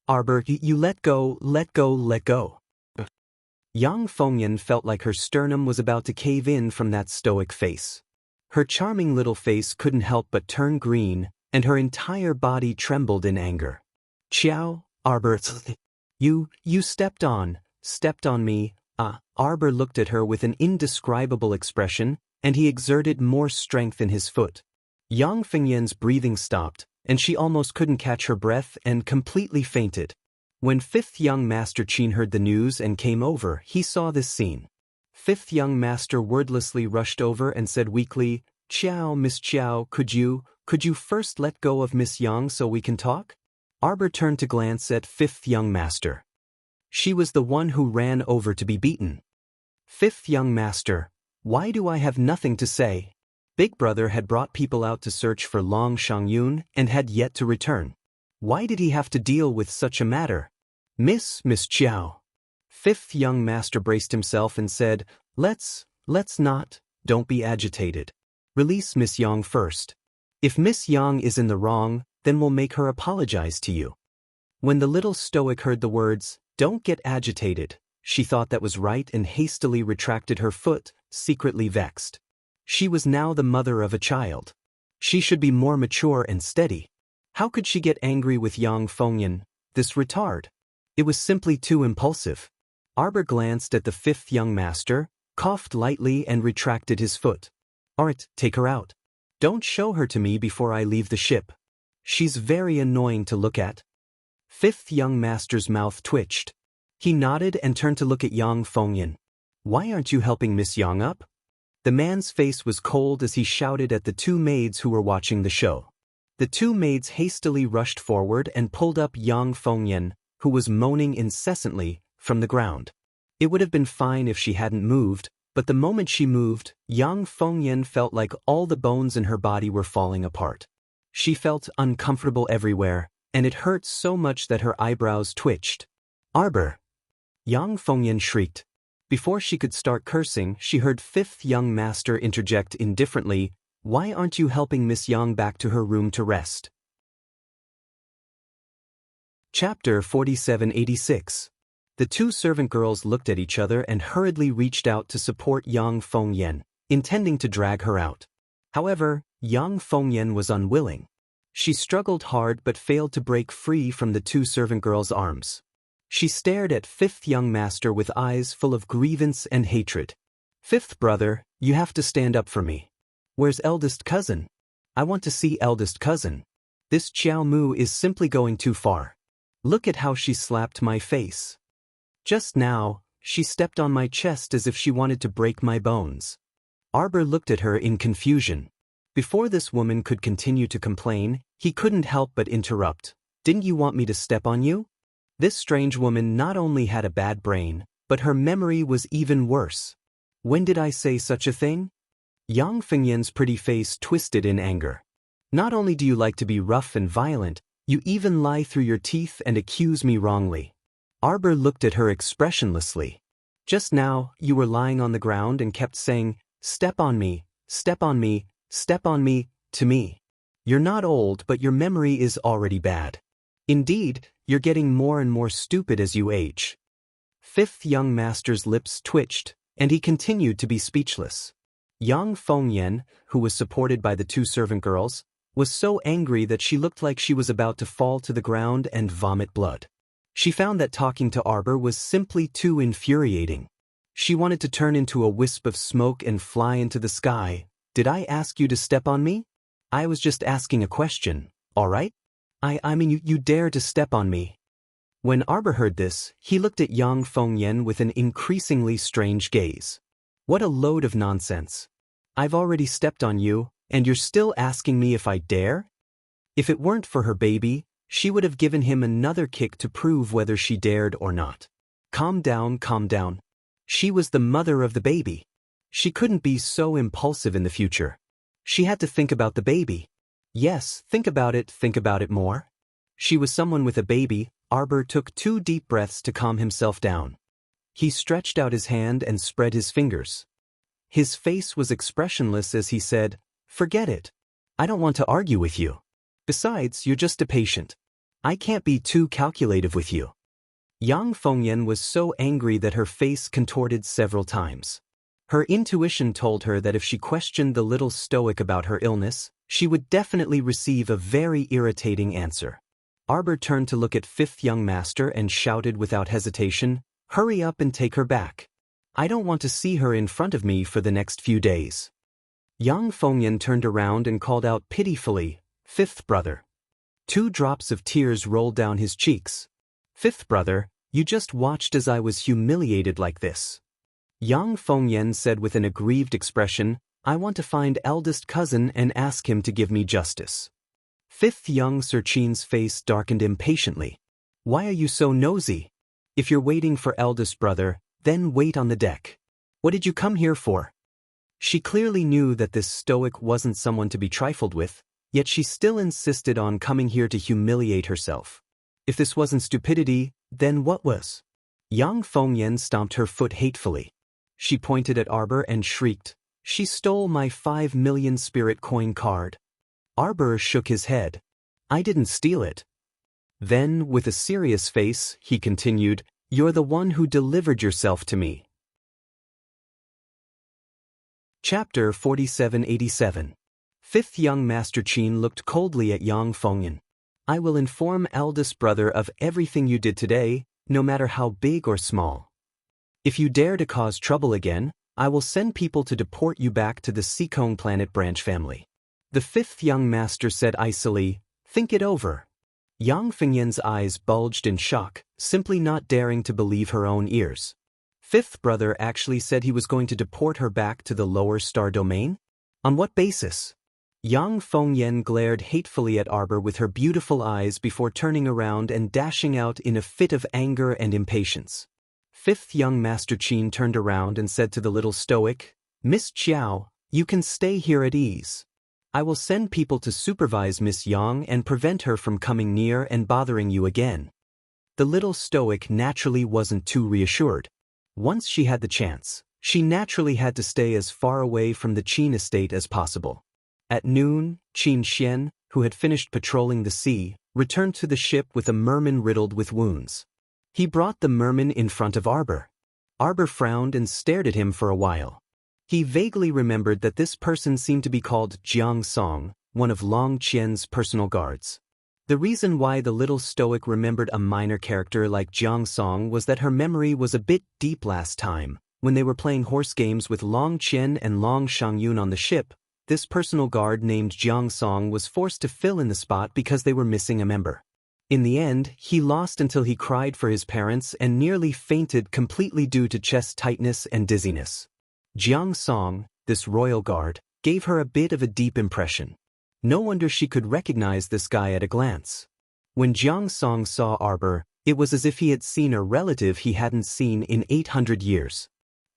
Arbor, you let go, let go, let go. Yang Fengyan felt like her sternum was about to cave in from that stoic face. Her charming little face couldn't help but turn green, and her entire body trembled in anger. Xiao, Arbor, you stepped on me. Arbor looked at her with an indescribable expression, and he exerted more strength in his foot. Yang Fengyan's breathing stopped, and she almost couldn't catch her breath and completely fainted. When Fifth Young Master Qin heard the news and came over, he saw this scene. Fifth Young Master wordlessly rushed over and said weakly, "Qiao, Miss Qiao, could you first let go of Miss Yang so we can talk?" Arbor turned to glance at Fifth Young Master. She was the one who ran over to be beaten. Fifth young master, why do I have nothing to say? Big brother had brought people out to search for Long Shangyun and had yet to return. Why did he have to deal with such a matter? Miss Chiao. Fifth young master braced himself and said, Let's not, don't be agitated. Release Miss Yang first. If Miss Yang is in the wrong, then we'll make her apologize to you. When the little stoic heard the words, don't get agitated, she thought that was right and hastily retracted her foot, secretly vexed. She was now the mother of a child. She should be more mature and steady. How could she get angry with Yang Fengyan, this retard? It was simply too impulsive. Arbor glanced at the fifth young master, coughed lightly and retracted his foot. Alright, take her out. Don't show her to me before I leave the ship. She's very annoying to look at. Fifth young master's mouth twitched. He nodded and turned to look at Yang Fengyan. Why aren't you helping Miss Yang up? The man's face was cold as he shouted at the two maids who were watching the show. The two maids hastily rushed forward and pulled up Yang Fengyan, who was moaning incessantly, from the ground. It would have been fine if she hadn't moved, but the moment she moved, Yang Fengyan felt like all the bones in her body were falling apart. She felt uncomfortable everywhere, and it hurt so much that her eyebrows twitched. Arbor! Yang Fengyan shrieked. Before she could start cursing, she heard fifth young master interject indifferently, Why aren't you helping Miss Yang back to her room to rest? Chapter 4786. The two servant girls looked at each other and hurriedly reached out to support Yang Fengyan, intending to drag her out. However, Yang Fengyan was unwilling. She struggled hard but failed to break free from the two servant girls' arms. She stared at fifth young master with eyes full of grievance and hatred. Fifth brother, you have to stand up for me. Where's eldest cousin? I want to see eldest cousin. This Chiao Mu is simply going too far. Look at how she slapped my face. Just now, she stepped on my chest as if she wanted to break my bones. Arbor looked at her in confusion. Before this woman could continue to complain, he couldn't help but interrupt. Didn't you want me to step on you? This strange woman not only had a bad brain, but her memory was even worse. When did I say such a thing? Yang Fengyan's pretty face twisted in anger. Not only do you like to be rough and violent, you even lie through your teeth and accuse me wrongly. Arbor looked at her expressionlessly. Just now, you were lying on the ground and kept saying, step on me, step on me, step on me, to me. You're not old, but your memory is already bad. Indeed, you're getting more and more stupid as you age. Fifth young master's lips twitched, and he continued to be speechless. Yang Fengyan, who was supported by the two servant girls, was so angry that she looked like she was about to fall to the ground and vomit blood. She found that talking to Arbor was simply too infuriating. She wanted to turn into a wisp of smoke and fly into the sky. Did I ask you to step on me? I was just asking a question, all right? I mean you dare to step on me. When Arbor heard this, he looked at Yang Fengyan with an increasingly strange gaze. What a load of nonsense. I've already stepped on you, and you're still asking me if I dare? If it weren't for her baby, she would have given him another kick to prove whether she dared or not. Calm down, calm down. She was the mother of the baby. She couldn't be so impulsive in the future. She had to think about the baby. Yes, think about it more. She was someone with a baby. Arbor took 2 deep breaths to calm himself down. He stretched out his hand and spread his fingers. His face was expressionless as he said, Forget it. I don't want to argue with you. Besides, you're just a patient. I can't be too calculative with you. Yang Fengyan was so angry that her face contorted several times. Her intuition told her that if she questioned the little stoic about her illness, she would definitely receive a very irritating answer. Arbor turned to look at fifth young master and shouted without hesitation, Hurry up and take her back. I don't want to see her in front of me for the next few days. Yang Fengyan turned around and called out pitifully, Fifth brother. 2 drops of tears rolled down his cheeks. Fifth brother, you just watched as I was humiliated like this. Yang Fengyan said with an aggrieved expression, I want to find eldest cousin and ask him to give me justice. Fifth young Serchin's face darkened impatiently. Why are you so nosy? If you're waiting for eldest brother, then wait on the deck. What did you come here for? She clearly knew that this stoic wasn't someone to be trifled with, yet she still insisted on coming here to humiliate herself. If this wasn't stupidity, then what was? Yang Fengyan stomped her foot hatefully. She pointed at Arbor and shrieked, "She stole my 5 million spirit coin card." Arbor shook his head. "I didn't steal it." Then, with a serious face, he continued, "You're the one who delivered yourself to me." Chapter 4787. Fifth young Master Qin looked coldly at Yang Fengyan. "I will inform eldest brother of everything you did today, no matter how big or small. If you dare to cause trouble again, I will send people to deport you back to the Seekong planet branch family." The fifth young master said icily, "Think it over." Yang Fengyan's eyes bulged in shock, simply not daring to believe her own ears. Fifth brother actually said he was going to deport her back to the lower star domain? On what basis? Yang Fengyan glared hatefully at Arbor with her beautiful eyes before turning around and dashing out in a fit of anger and impatience. Fifth young Master Qin turned around and said to the little stoic, "Miss Chiao, you can stay here at ease. I will send people to supervise Miss Yang and prevent her from coming near and bothering you again." The little stoic naturally wasn't too reassured. Once she had the chance, she naturally had to stay as far away from the Qin estate as possible. At noon, Qin Xian, who had finished patrolling the sea, returned to the ship with a merman riddled with wounds. He brought the merman in front of Arbor. Arbor frowned and stared at him for a while. He vaguely remembered that this person seemed to be called Jiang Song, one of Long Qian's personal guards. The reason why the little stoic remembered a minor character like Jiang Song was that her memory was a bit deep last time. When they were playing horse games with Long Qian and Long Shangyun on the ship, this personal guard named Jiang Song was forced to fill in the spot because they were missing a member. In the end, he lost until he cried for his parents and nearly fainted completely due to chest tightness and dizziness. Jiang Song, this royal guard, gave her a bit of a deep impression. No wonder she could recognize this guy at a glance. When Jiang Song saw Arbor, it was as if he had seen a relative he hadn't seen in 800 years.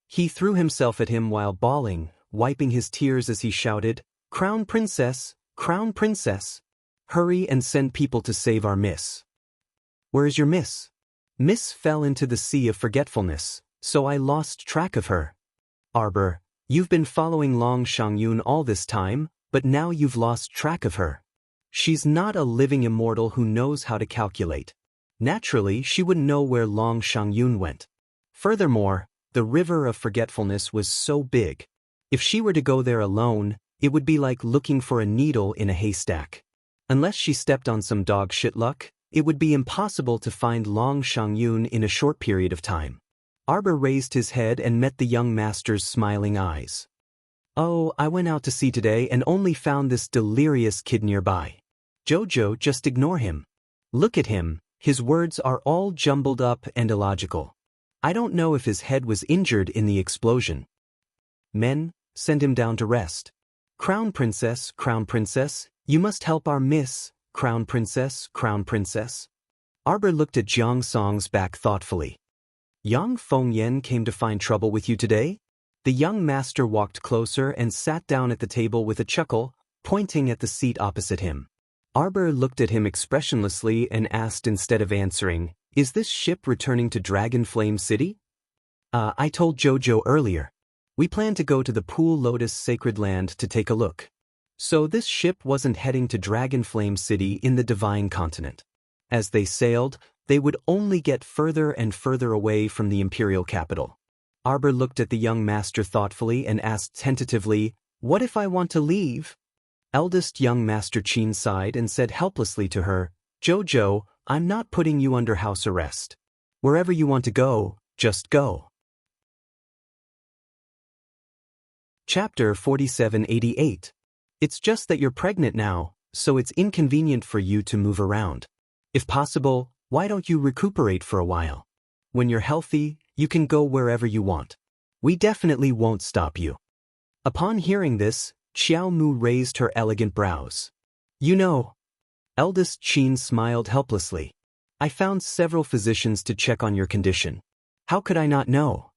He threw himself at him while bawling, wiping his tears as he shouted, "Crown Princess! Crown Princess! Hurry and send people to save our miss." "Where is your miss?" "Miss fell into the sea of forgetfulness, so I lost track of her." "Arbor, you've been following Long Shangyun all this time, but now you've lost track of her. She's not a living immortal who knows how to calculate. Naturally, she wouldn't know where Long Shangyun went. Furthermore, the river of forgetfulness was so big. If she were to go there alone, it would be like looking for a needle in a haystack. Unless she stepped on some dog shit luck, it would be impossible to find Long Shangyun in a short period of time." Arbor raised his head and met the young master's smiling eyes. "Oh, I went out to sea today and only found this delirious kid nearby. Jojo, just ignore him. Look at him, his words are all jumbled up and illogical. I don't know if his head was injured in the explosion. Men, send him down to rest. Crown Princess, you must help our miss, Crown Princess. Arbor looked at Jiang Song's back thoughtfully. "Yang Fengyan came to find trouble with you today?" The young master walked closer and sat down at the table with a chuckle, pointing at the seat opposite him. Arbor looked at him expressionlessly and asked instead of answering, "Is this ship returning to Dragon Flame City?" I told Jojo earlier. We plan to go to the Pool Lotus Sacred Land to take a look. So this ship wasn't heading to Dragon Flame City in the Divine Continent. As they sailed, they would only get further and further away from the Imperial capital. Arbor looked at the young master thoughtfully and asked tentatively, "What if I want to leave?" Eldest young Master Qin sighed and said helplessly to her, "Jojo, I'm not putting you under house arrest. Wherever you want to go, just go." Chapter 4788. It's just that you're pregnant now, so it's inconvenient for you to move around. If possible, why don't you recuperate for a while? When you're healthy, you can go wherever you want. We definitely won't stop you." Upon hearing this, Xiao Mu raised her elegant brows. "You know." Eldest Qin smiled helplessly. "I found several physicians to check on your condition. How could I not know?"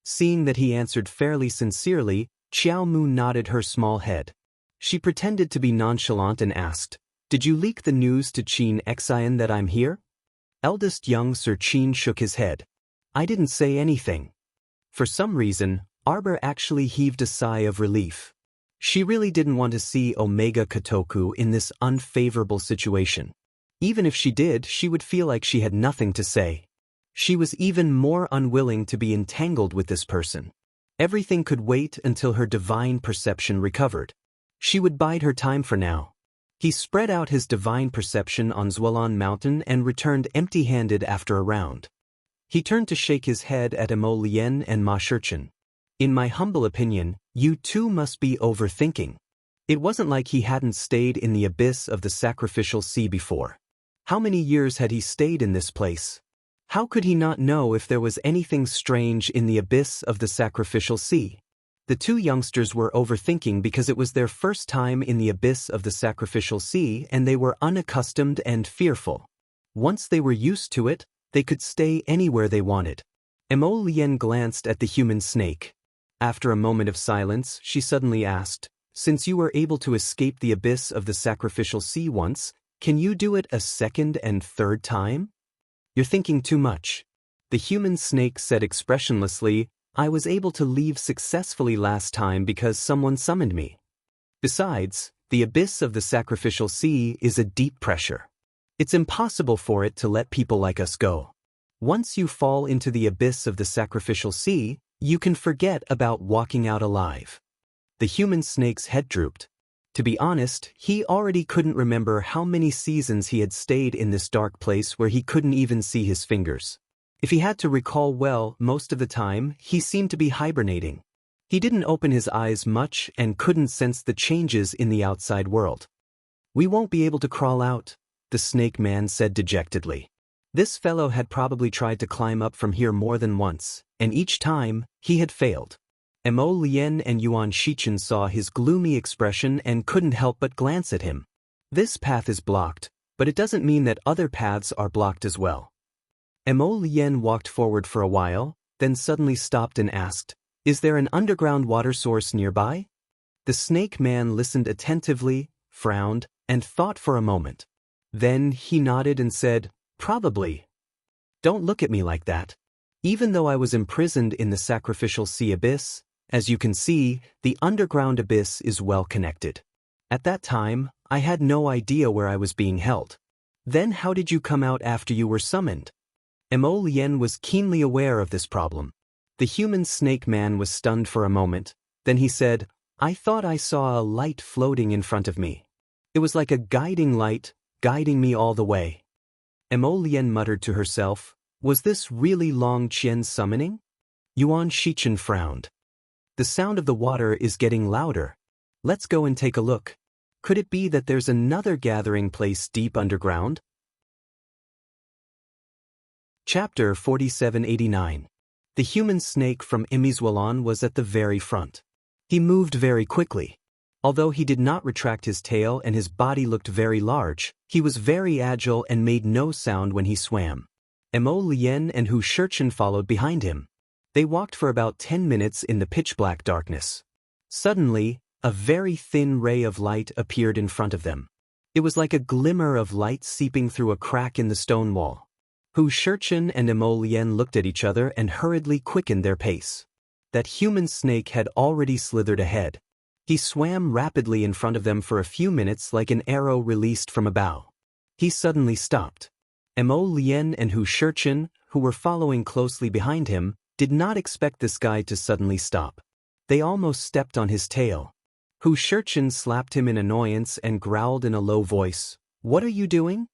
Seeing that he answered fairly sincerely, Xiao Mu nodded her small head. She pretended to be nonchalant and asked, "Did you leak the news to Qin Xian that I'm here?" Eldest young Sir Qin shook his head. "I didn't say anything." For some reason, Arbor actually heaved a sigh of relief. She really didn't want to see Omega Kotoku in this unfavorable situation. Even if she did, she would feel like she had nothing to say. She was even more unwilling to be entangled with this person. Everything could wait until her divine perception recovered. She would bide her time for now. He spread out his divine perception on Zhualan Mountain and returned empty-handed after a round. He turned to shake his head at Emo Lien and Ma Shurchen. "In my humble opinion, you two must be overthinking." It wasn't like he hadn't stayed in the abyss of the sacrificial sea before. How many years had he stayed in this place? How could he not know if there was anything strange in the abyss of the sacrificial sea? The two youngsters were overthinking because it was their first time in the abyss of the sacrificial sea and they were unaccustomed and fearful. Once they were used to it, they could stay anywhere they wanted. Emo Lien glanced at the human snake. After a moment of silence, she suddenly asked, "Since you were able to escape the abyss of the sacrificial sea once, can you do it a second and third time?" "You're thinking too much." The human snake said expressionlessly, "I was able to leave successfully last time because someone summoned me. Besides, the abyss of the sacrificial sea is a deep pressure. It's impossible for it to let people like us go. Once you fall into the abyss of the sacrificial sea, you can forget about walking out alive." The human snake's head drooped. To be honest, he already couldn't remember how many seasons he had stayed in this dark place where he couldn't even see his fingers. If he had to recall well, most of the time, he seemed to be hibernating. He didn't open his eyes much and couldn't sense the changes in the outside world. "We won't be able to crawl out," the snake man said dejectedly. This fellow had probably tried to climb up from here more than once, and each time, he had failed. Emo Lien and Yuan Shichen saw his gloomy expression and couldn't help but glance at him. "This path is blocked, but it doesn't mean that other paths are blocked as well." Emo Lien walked forward for a while, then suddenly stopped and asked, "Is there an underground water source nearby?" The snake man listened attentively, frowned, and thought for a moment. Then he nodded and said, "Probably." "Don't look at me like that. Even though I was imprisoned in the sacrificial sea abyss, as you can see, the underground abyss is well connected. At that time, I had no idea where I was being held. Then how did you come out after you were summoned?" Emo Lien was keenly aware of this problem. The human snake man was stunned for a moment, then he said, "I thought I saw a light floating in front of me. It was like a guiding light, guiding me all the way." Emo Lien muttered to herself, "Was this really Long Qian's summoning?" Yuan Shichen frowned. "The sound of the water is getting louder. Let's go and take a look. Could it be that there's another gathering place deep underground?" Chapter 4789. The human snake from Imizwalan was at the very front. He moved very quickly. Although he did not retract his tail and his body looked very large, he was very agile and made no sound when he swam. Emo Lien and Hu Shurchen followed behind him. They walked for about 10 minutes in the pitch-black darkness. Suddenly, a very thin ray of light appeared in front of them. It was like a glimmer of light seeping through a crack in the stone wall. Hu Shurchen and Emo Lien looked at each other and hurriedly quickened their pace. That human snake had already slithered ahead. He swam rapidly in front of them for a few minutes like an arrow released from a bow. He suddenly stopped. Emo Lien and Hu Shurchen, who were following closely behind him, did not expect this guy to suddenly stop. They almost stepped on his tail. Hu Shurchen slapped him in annoyance and growled in a low voice, "What are you doing?"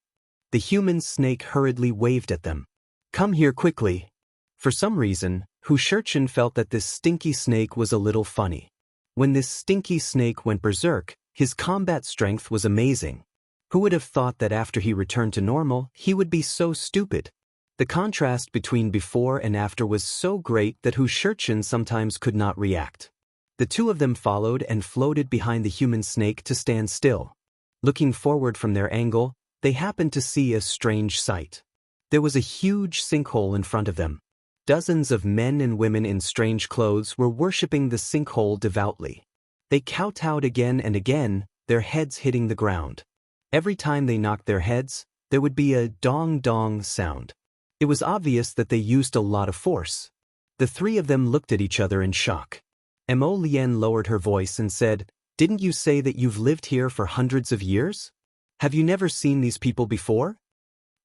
The human snake hurriedly waved at them. "Come here quickly." For some reason, Hu Shurchen felt that this stinky snake was a little funny. When this stinky snake went berserk, his combat strength was amazing. Who would have thought that after he returned to normal, he would be so stupid? The contrast between before and after was so great that Hu Shurchen sometimes could not react. The two of them followed and floated behind the human snake to stand still. Looking forward from their angle, they happened to see a strange sight. There was a huge sinkhole in front of them. Dozens of men and women in strange clothes were worshipping the sinkhole devoutly. They kowtowed again and again, their heads hitting the ground. Every time they knocked their heads, there would be a dong-dong sound. It was obvious that they used a lot of force. The three of them looked at each other in shock. Mo Lien lowered her voice and said, "Didn't you say that you've lived here for hundreds of years? Have you never seen these people before?"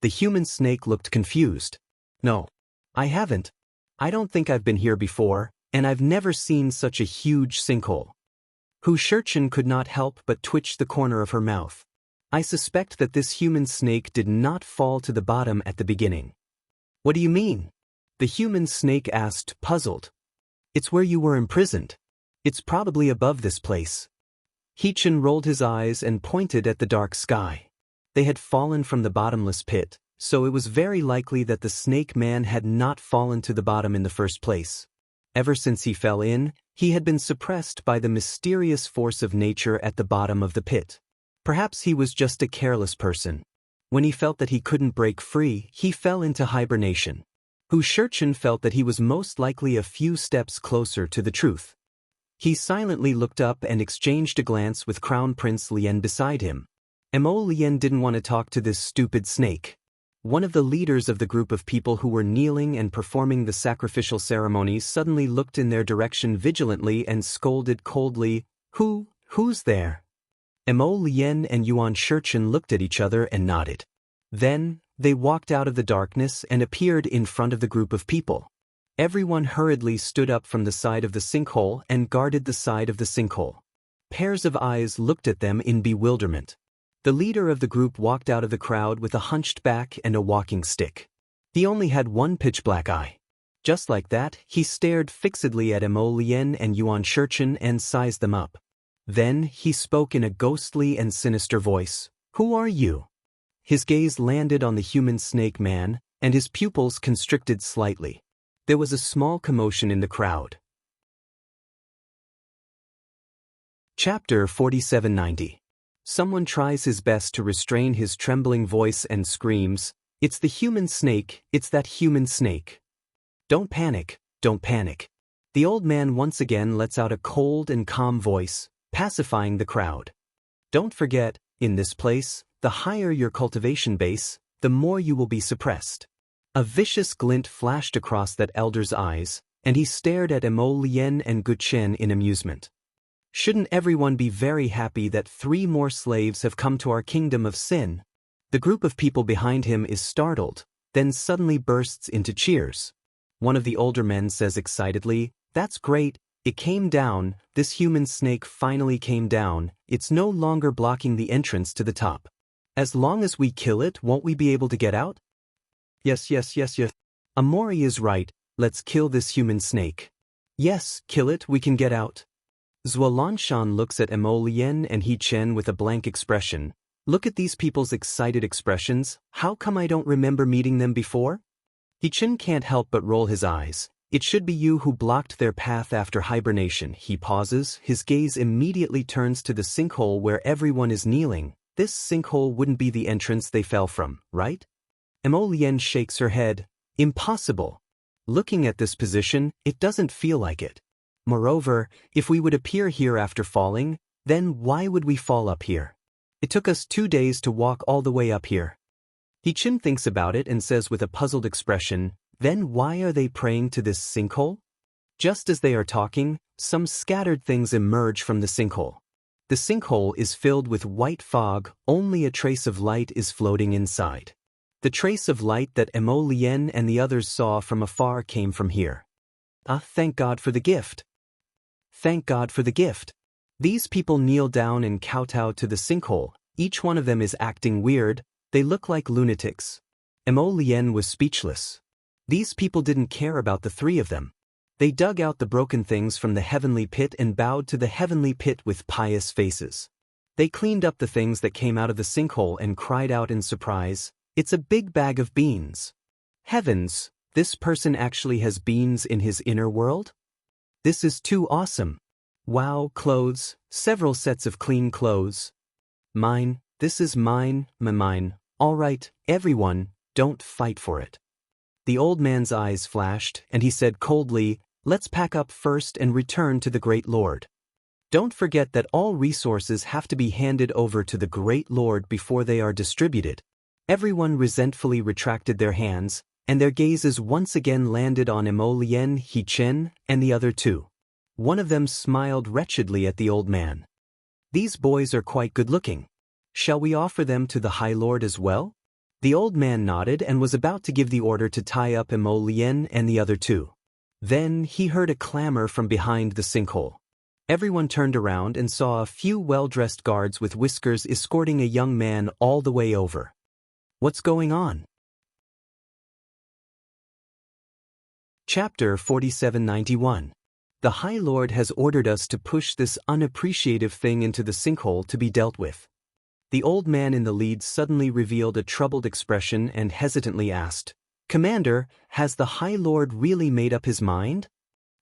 The human snake looked confused. "No, I haven't. I don't think I've been here before, and I've never seen such a huge sinkhole." Hu Shurchen could not help but twitch the corner of her mouth. "I suspect that this human snake did not fall to the bottom at the beginning." "What do you mean?" the human snake asked, puzzled. "It's where you were imprisoned. It's probably above this place." Heechin rolled his eyes and pointed at the dark sky. They had fallen from the bottomless pit, so it was very likely that the snake man had not fallen to the bottom in the first place. Ever since he fell in, he had been suppressed by the mysterious force of nature at the bottom of the pit. Perhaps he was just a careless person. When he felt that he couldn't break free, he fell into hibernation. Hu Shurchen felt that he was most likely a few steps closer to the truth. He silently looked up and exchanged a glance with Crown Prince Lien beside him. Mo Lien didn't want to talk to this stupid snake. One of the leaders of the group of people who were kneeling and performing the sacrificial ceremonies suddenly looked in their direction vigilantly and scolded coldly, Who's there?" Mo Lien and Yuan Shurchen looked at each other and nodded. Then, they walked out of the darkness and appeared in front of the group of people. Everyone hurriedly stood up from the side of the sinkhole and guarded the side of the sinkhole. Pairs of eyes looked at them in bewilderment. The leader of the group walked out of the crowd with a hunched back and a walking stick. He only had one pitch-black eye. Just like that, he stared fixedly at Mo Lien and Yuan Shurchen and sized them up. Then, he spoke in a ghostly and sinister voice. "Who are you?" His gaze landed on the human snake man, and his pupils constricted slightly. There was a small commotion in the crowd. Chapter 4790. Someone tries his best to restrain his trembling voice and screams, "It's the human snake, it's that human snake." Don't panic, don't panic. The old man once again lets out a cold and calm voice, pacifying the crowd. Don't forget, in this place, the higher your cultivation base, the more you will be suppressed. A vicious glint flashed across that elder's eyes, and he stared at Mo Lien and Guchen in amusement. Shouldn't everyone be very happy that 3 more slaves have come to our kingdom of sin? The group of people behind him is startled, then suddenly bursts into cheers. One of the older men says excitedly, "That's great, it came down, this human snake finally came down, it's no longer blocking the entrance to the top. As long as we kill it, won't we be able to get out?" Yes. Amori is right, let's kill this human snake. Yes, kill it, we can get out. Zualanshan looks at Mo Lien and He Chen with a blank expression. Look at these people's excited expressions, how come I don't remember meeting them before? He Chen can't help but roll his eyes. It should be you who blocked their path after hibernation. He pauses, his gaze immediately turns to the sinkhole where everyone is kneeling. This sinkhole wouldn't be the entrance they fell from, right? Mo Lien shakes her head. Impossible. Looking at this position, it doesn't feel like it. Moreover, if we would appear here after falling, then why would we fall up here? It took us 2 days to walk all the way up here. He Chin thinks about it and says with a puzzled expression, then why are they praying to this sinkhole? Just as they are talking, some scattered things emerge from the sinkhole. The sinkhole is filled with white fog, only a trace of light is floating inside. The trace of light that Mo Lien and the others saw from afar came from here. Thank God for the gift. Thank God for the gift. These people kneel down and kowtow to the sinkhole. Each one of them is acting weird. They look like lunatics. Mo Lien was speechless. These people didn't care about the 3 of them. They dug out the broken things from the heavenly pit and bowed to the heavenly pit with pious faces. They cleaned up the things that came out of the sinkhole and cried out in surprise, "It's a big bag of beans." Heavens, this person actually has beans in his inner world? This is too awesome. Wow, clothes, several sets of clean clothes. Mine, this is mine, mine. All right, everyone, don't fight for it. The old man's eyes flashed, and he said coldly, "Let's pack up first and return to the Great Lord. Don't forget that all resources have to be handed over to the Great Lord before they are distributed." Everyone resentfully retracted their hands, and their gazes once again landed on Emolien, He-Chen, and the other two. One of them smiled wretchedly at the old man. "These boys are quite good-looking. Shall we offer them to the High Lord as well?" The old man nodded and was about to give the order to tie up Emolien and the other two. Then he heard a clamor from behind the sinkhole. Everyone turned around and saw a few well-dressed guards with whiskers escorting a young man all the way over. What's going on? Chapter 4791. The High Lord has ordered us to push this unappreciative thing into the sinkhole to be dealt with. The old man in the lead suddenly revealed a troubled expression and hesitantly asked, "Commander, has the High Lord really made up his mind?"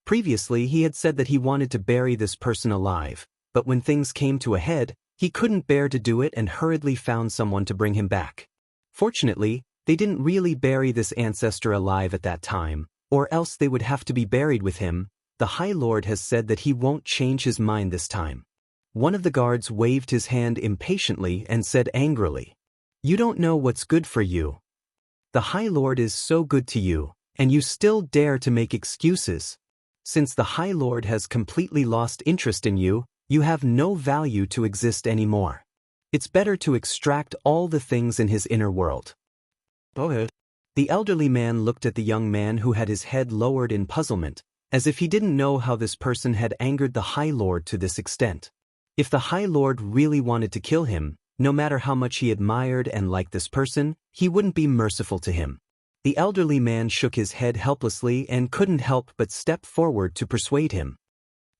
Previously he had said that he wanted to bury this person alive, but when things came to a head, he couldn't bear to do it and hurriedly found someone to bring him back. Fortunately, they didn't really bury this ancestor alive at that time, or else they would have to be buried with him. The High Lord has said that he won't change his mind this time. One of the guards waved his hand impatiently and said angrily, "You don't know what's good for you. The High Lord is so good to you, and you still dare to make excuses. Since the High Lord has completely lost interest in you, you have no value to exist anymore. It's better to extract all the things in his inner world." Go ahead. The elderly man looked at the young man who had his head lowered in puzzlement, as if he didn't know how this person had angered the High Lord to this extent. If the High Lord really wanted to kill him, no matter how much he admired and liked this person, he wouldn't be merciful to him. The elderly man shook his head helplessly and couldn't help but step forward to persuade him.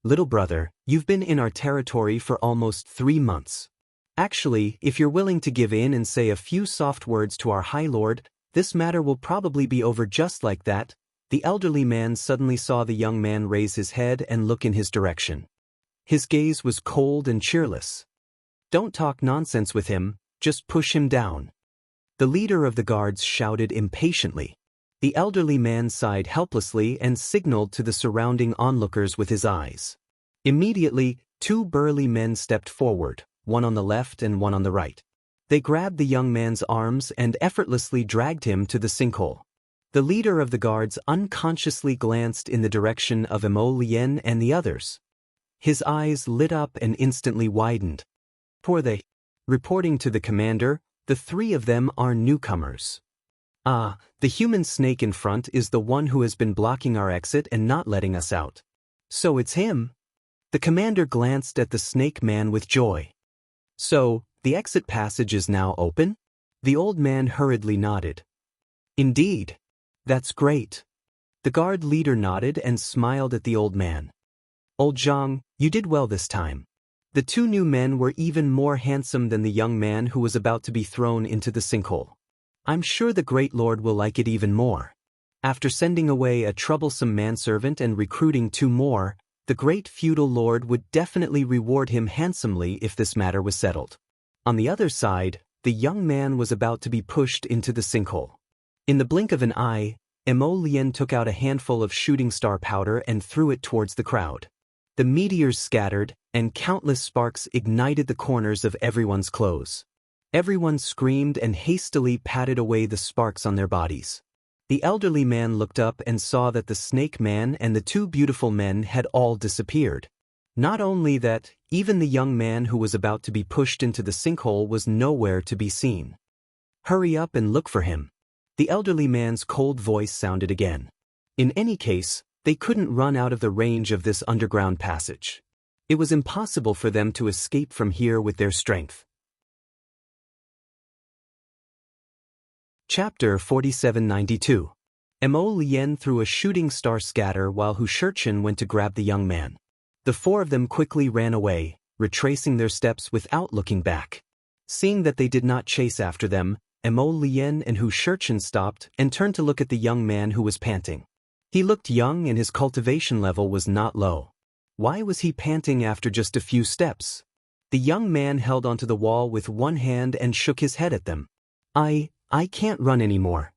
"Little brother, you've been in our territory for almost 3 months. Actually, if you're willing to give in and say a few soft words to our High Lord, this matter will probably be over just like that." The elderly man suddenly saw the young man raise his head and look in his direction. His gaze was cold and cheerless. "Don't talk nonsense with him, just push him down." The leader of the guards shouted impatiently. The elderly man sighed helplessly and signaled to the surrounding onlookers with his eyes. Immediately, 2 burly men stepped forward, one on the left and one on the right. They grabbed the young man's arms and effortlessly dragged him to the sinkhole. The leader of the guards unconsciously glanced in the direction of Emolien and the others. His eyes lit up and instantly widened. "Who are they?" Reporting to the commander, "The 3 of them are newcomers." "Ah, the human snake in front is the one who has been blocking our exit and not letting us out. So it's him." The commander glanced at the snake man with joy. "So, the exit passage is now open?" The old man hurriedly nodded. "Indeed. That's great." The guard leader nodded and smiled at the old man. "Old Zhang, you did well this time." The 2 new men were even more handsome than the young man who was about to be thrown into the sinkhole. "I'm sure the Great Lord will like it even more. After sending away a troublesome manservant and recruiting 2 more, the great feudal lord would definitely reward him handsomely if this matter was settled." On the other side, the young man was about to be pushed into the sinkhole. In the blink of an eye, Emolien took out a handful of shooting star powder and threw it towards the crowd. The meteors scattered, and countless sparks ignited the corners of everyone's clothes. Everyone screamed and hastily patted away the sparks on their bodies. The elderly man looked up and saw that the snake man and the 2 beautiful men had all disappeared. Not only that, even the young man who was about to be pushed into the sinkhole was nowhere to be seen. "Hurry up and look for him." The elderly man's cold voice sounded again. In any case, they couldn't run out of the range of this underground passage. It was impossible for them to escape from here with their strength. Chapter 4792. Emolien threw a shooting star scatter while Hu Shurchen went to grab the young man. The 4 of them quickly ran away, retracing their steps without looking back. Seeing that they did not chase after them, Emolien and Hu Shurchen stopped and turned to look at the young man who was panting. He looked young and his cultivation level was not low. Why was he panting after just a few steps? The young man held onto the wall with one hand and shook his head at them. I can't run anymore."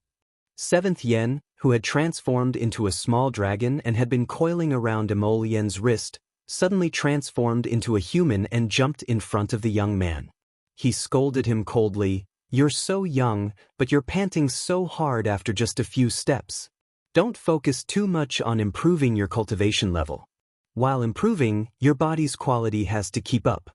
7th Yen, who had transformed into a small dragon and had been coiling around Emollien's wrist, suddenly transformed into a human and jumped in front of the young man. He scolded him coldly, "You're so young, but you're panting so hard after just a few steps. Don't focus too much on improving your cultivation level. While improving, your body's quality has to keep up."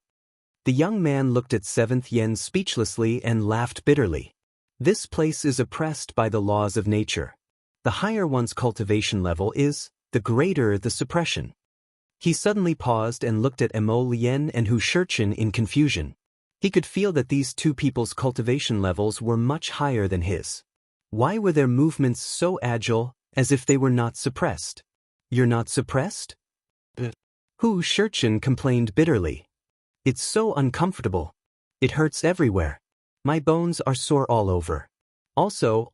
The young man looked at 7th Yen speechlessly and laughed bitterly. This place is oppressed by the laws of nature. The higher one's cultivation level is, the greater the suppression. He suddenly paused and looked at Emollien and Hu Shurchen in confusion. He could feel that these two people's cultivation levels were much higher than his. Why were their movements so agile, as if they were not suppressed? "You're not suppressed?" Hu Shurchen complained bitterly. "It's so uncomfortable. It hurts everywhere. My bones are sore all over. Also,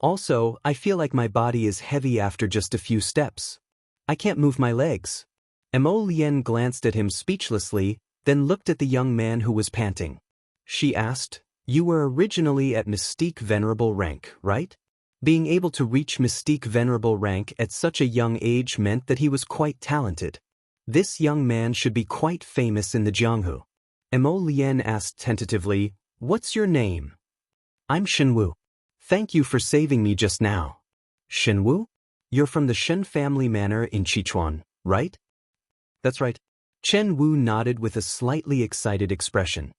I feel like my body is heavy after just a few steps. I can't move my legs." Emollien glanced at him speechlessly, then looked at the young man who was panting. She asked, "You were originally at Mystique Venerable rank, right?" Being able to reach Mystique Venerable rank at such a young age meant that he was quite talented. This young man should be quite famous in the Jianghu. Emollien asked tentatively, "What's your name?" "I'm Shenwu. Thank you for saving me just now." "Shenwu? You're from the Shen family manor in Sichuan, right?" "That's right." Chen Wu nodded with a slightly excited expression.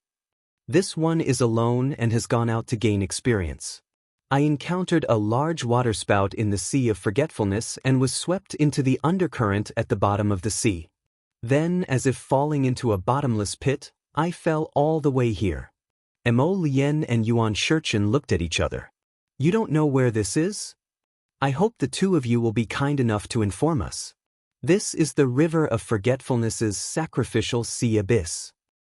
"This one is alone and has gone out to gain experience. I encountered a large waterspout in the Sea of Forgetfulness and was swept into the undercurrent at the bottom of the sea. Then, as if falling into a bottomless pit, I fell all the way here." Emollien and Yuan Shurchen looked at each other. "You don't know where this is? I hope the two of you will be kind enough to inform us." "This is the River of Forgetfulness's sacrificial sea abyss."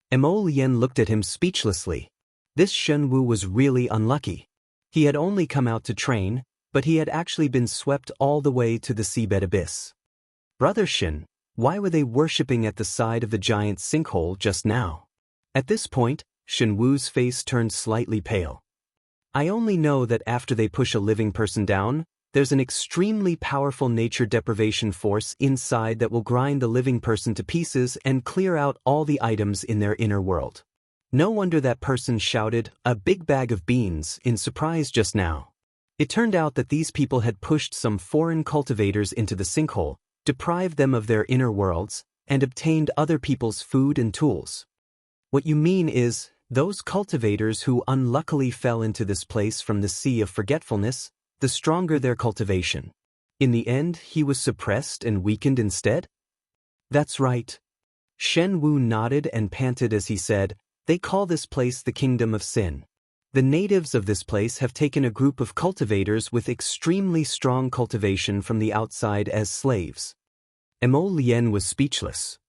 Emollien looked at him speechlessly. This Shenwu was really unlucky. He had only come out to train, but he had actually been swept all the way to the seabed abyss. "Brother Shen, why were they worshipping at the side of the giant sinkhole just now?" At this point, Shenwu's face turned slightly pale. "I only know that after they push a living person down, there's an extremely powerful nature deprivation force inside that will grind the living person to pieces and clear out all the items in their inner world. No wonder that person shouted, 'A big bag of beans,' in surprise just now. It turned out that these people had pushed some foreign cultivators into the sinkhole, deprived them of their inner worlds, and obtained other people's food and tools. What you mean is, those cultivators who unluckily fell into this place from the Sea of Forgetfulness, the stronger their cultivation. In the end, he was suppressed and weakened instead?" "That's right." Shen Wu nodded and panted as he said, "They call this place the Kingdom of Sin. The natives of this place have taken a group of cultivators with extremely strong cultivation from the outside as slaves." Emollien was speechless.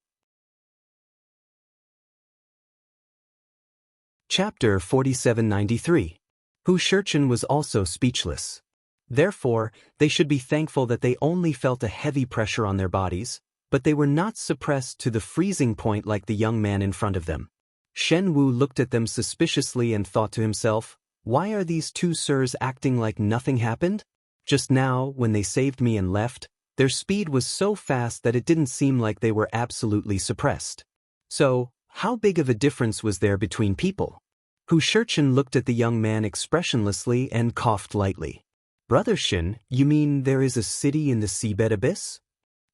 Chapter 4793. Hu Shurchen was also speechless. Therefore, they should be thankful that they only felt a heavy pressure on their bodies, but they were not suppressed to the freezing point like the young man in front of them. Shen Wu looked at them suspiciously and thought to himself, "Why are these two sirs acting like nothing happened? Just now, when they saved me and left, their speed was so fast that it didn't seem like they were absolutely suppressed. So, how big of a difference was there between people?" Hu Shurchen looked at the young man expressionlessly and coughed lightly. "Brother Shen, you mean there is a city in the seabed abyss?"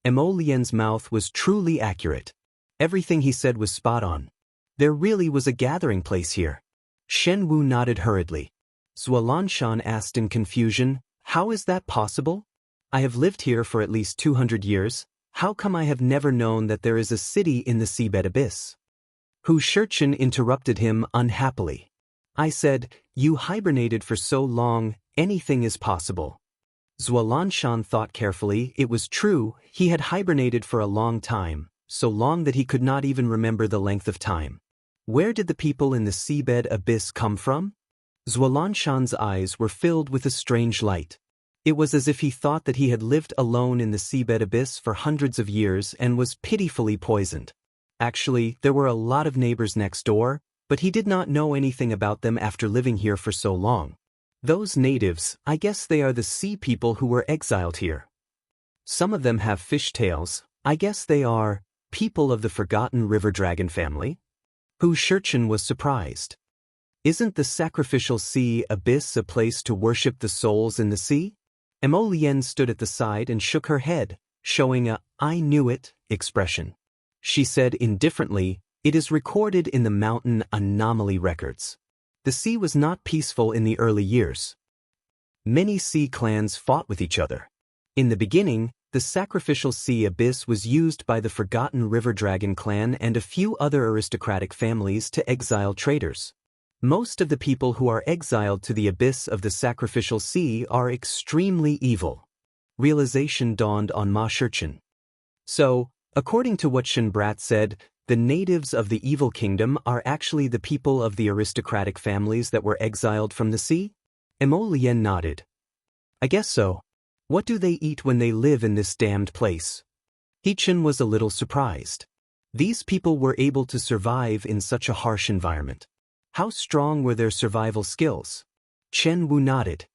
Emollien's mouth was truly accurate. Everything he said was spot on. There really was a gathering place here. Shen Wu nodded hurriedly. Zualanshan asked in confusion, "How is that possible? I have lived here for at least 200 years. How come I have never known that there is a city in the seabed abyss?" Hu Shurchen interrupted him unhappily. "I said, you hibernated for so long, anything is possible." Zualanshan thought carefully. It was true, he had hibernated for a long time, so long that he could not even remember the length of time. Where did the people in the seabed abyss come from? Zualanshan's eyes were filled with a strange light. It was as if he thought that he had lived alone in the seabed abyss for hundreds of years and was pitifully poisoned. Actually, there were a lot of neighbors next door, but he did not know anything about them after living here for so long. Those natives, I guess they are the sea people who were exiled here. Some of them have fish tails, I guess they are people of the forgotten river dragon family? Hu Shurchen was surprised. Isn't the sacrificial sea abyss a place to worship the souls in the sea? Emolien stood at the side and shook her head, showing a "I knew it" expression. She said indifferently, "It is recorded in the mountain anomaly records. The sea was not peaceful in the early years. Many sea clans fought with each other. In the beginning, the sacrificial sea abyss was used by the forgotten river dragon clan and a few other aristocratic families to exile traders. Most of the people who are exiled to the abyss of the sacrificial sea are extremely evil." Realization dawned on Ma Shurchen. So, according to what Shinbrat said, the natives of the evil kingdom are actually the people of the aristocratic families that were exiled from the sea? Emolien nodded. "I guess so. What do they eat when they live in this damned place?" Hechen was a little surprised. These people were able to survive in such a harsh environment. How strong were their survival skills? Chen Wu nodded.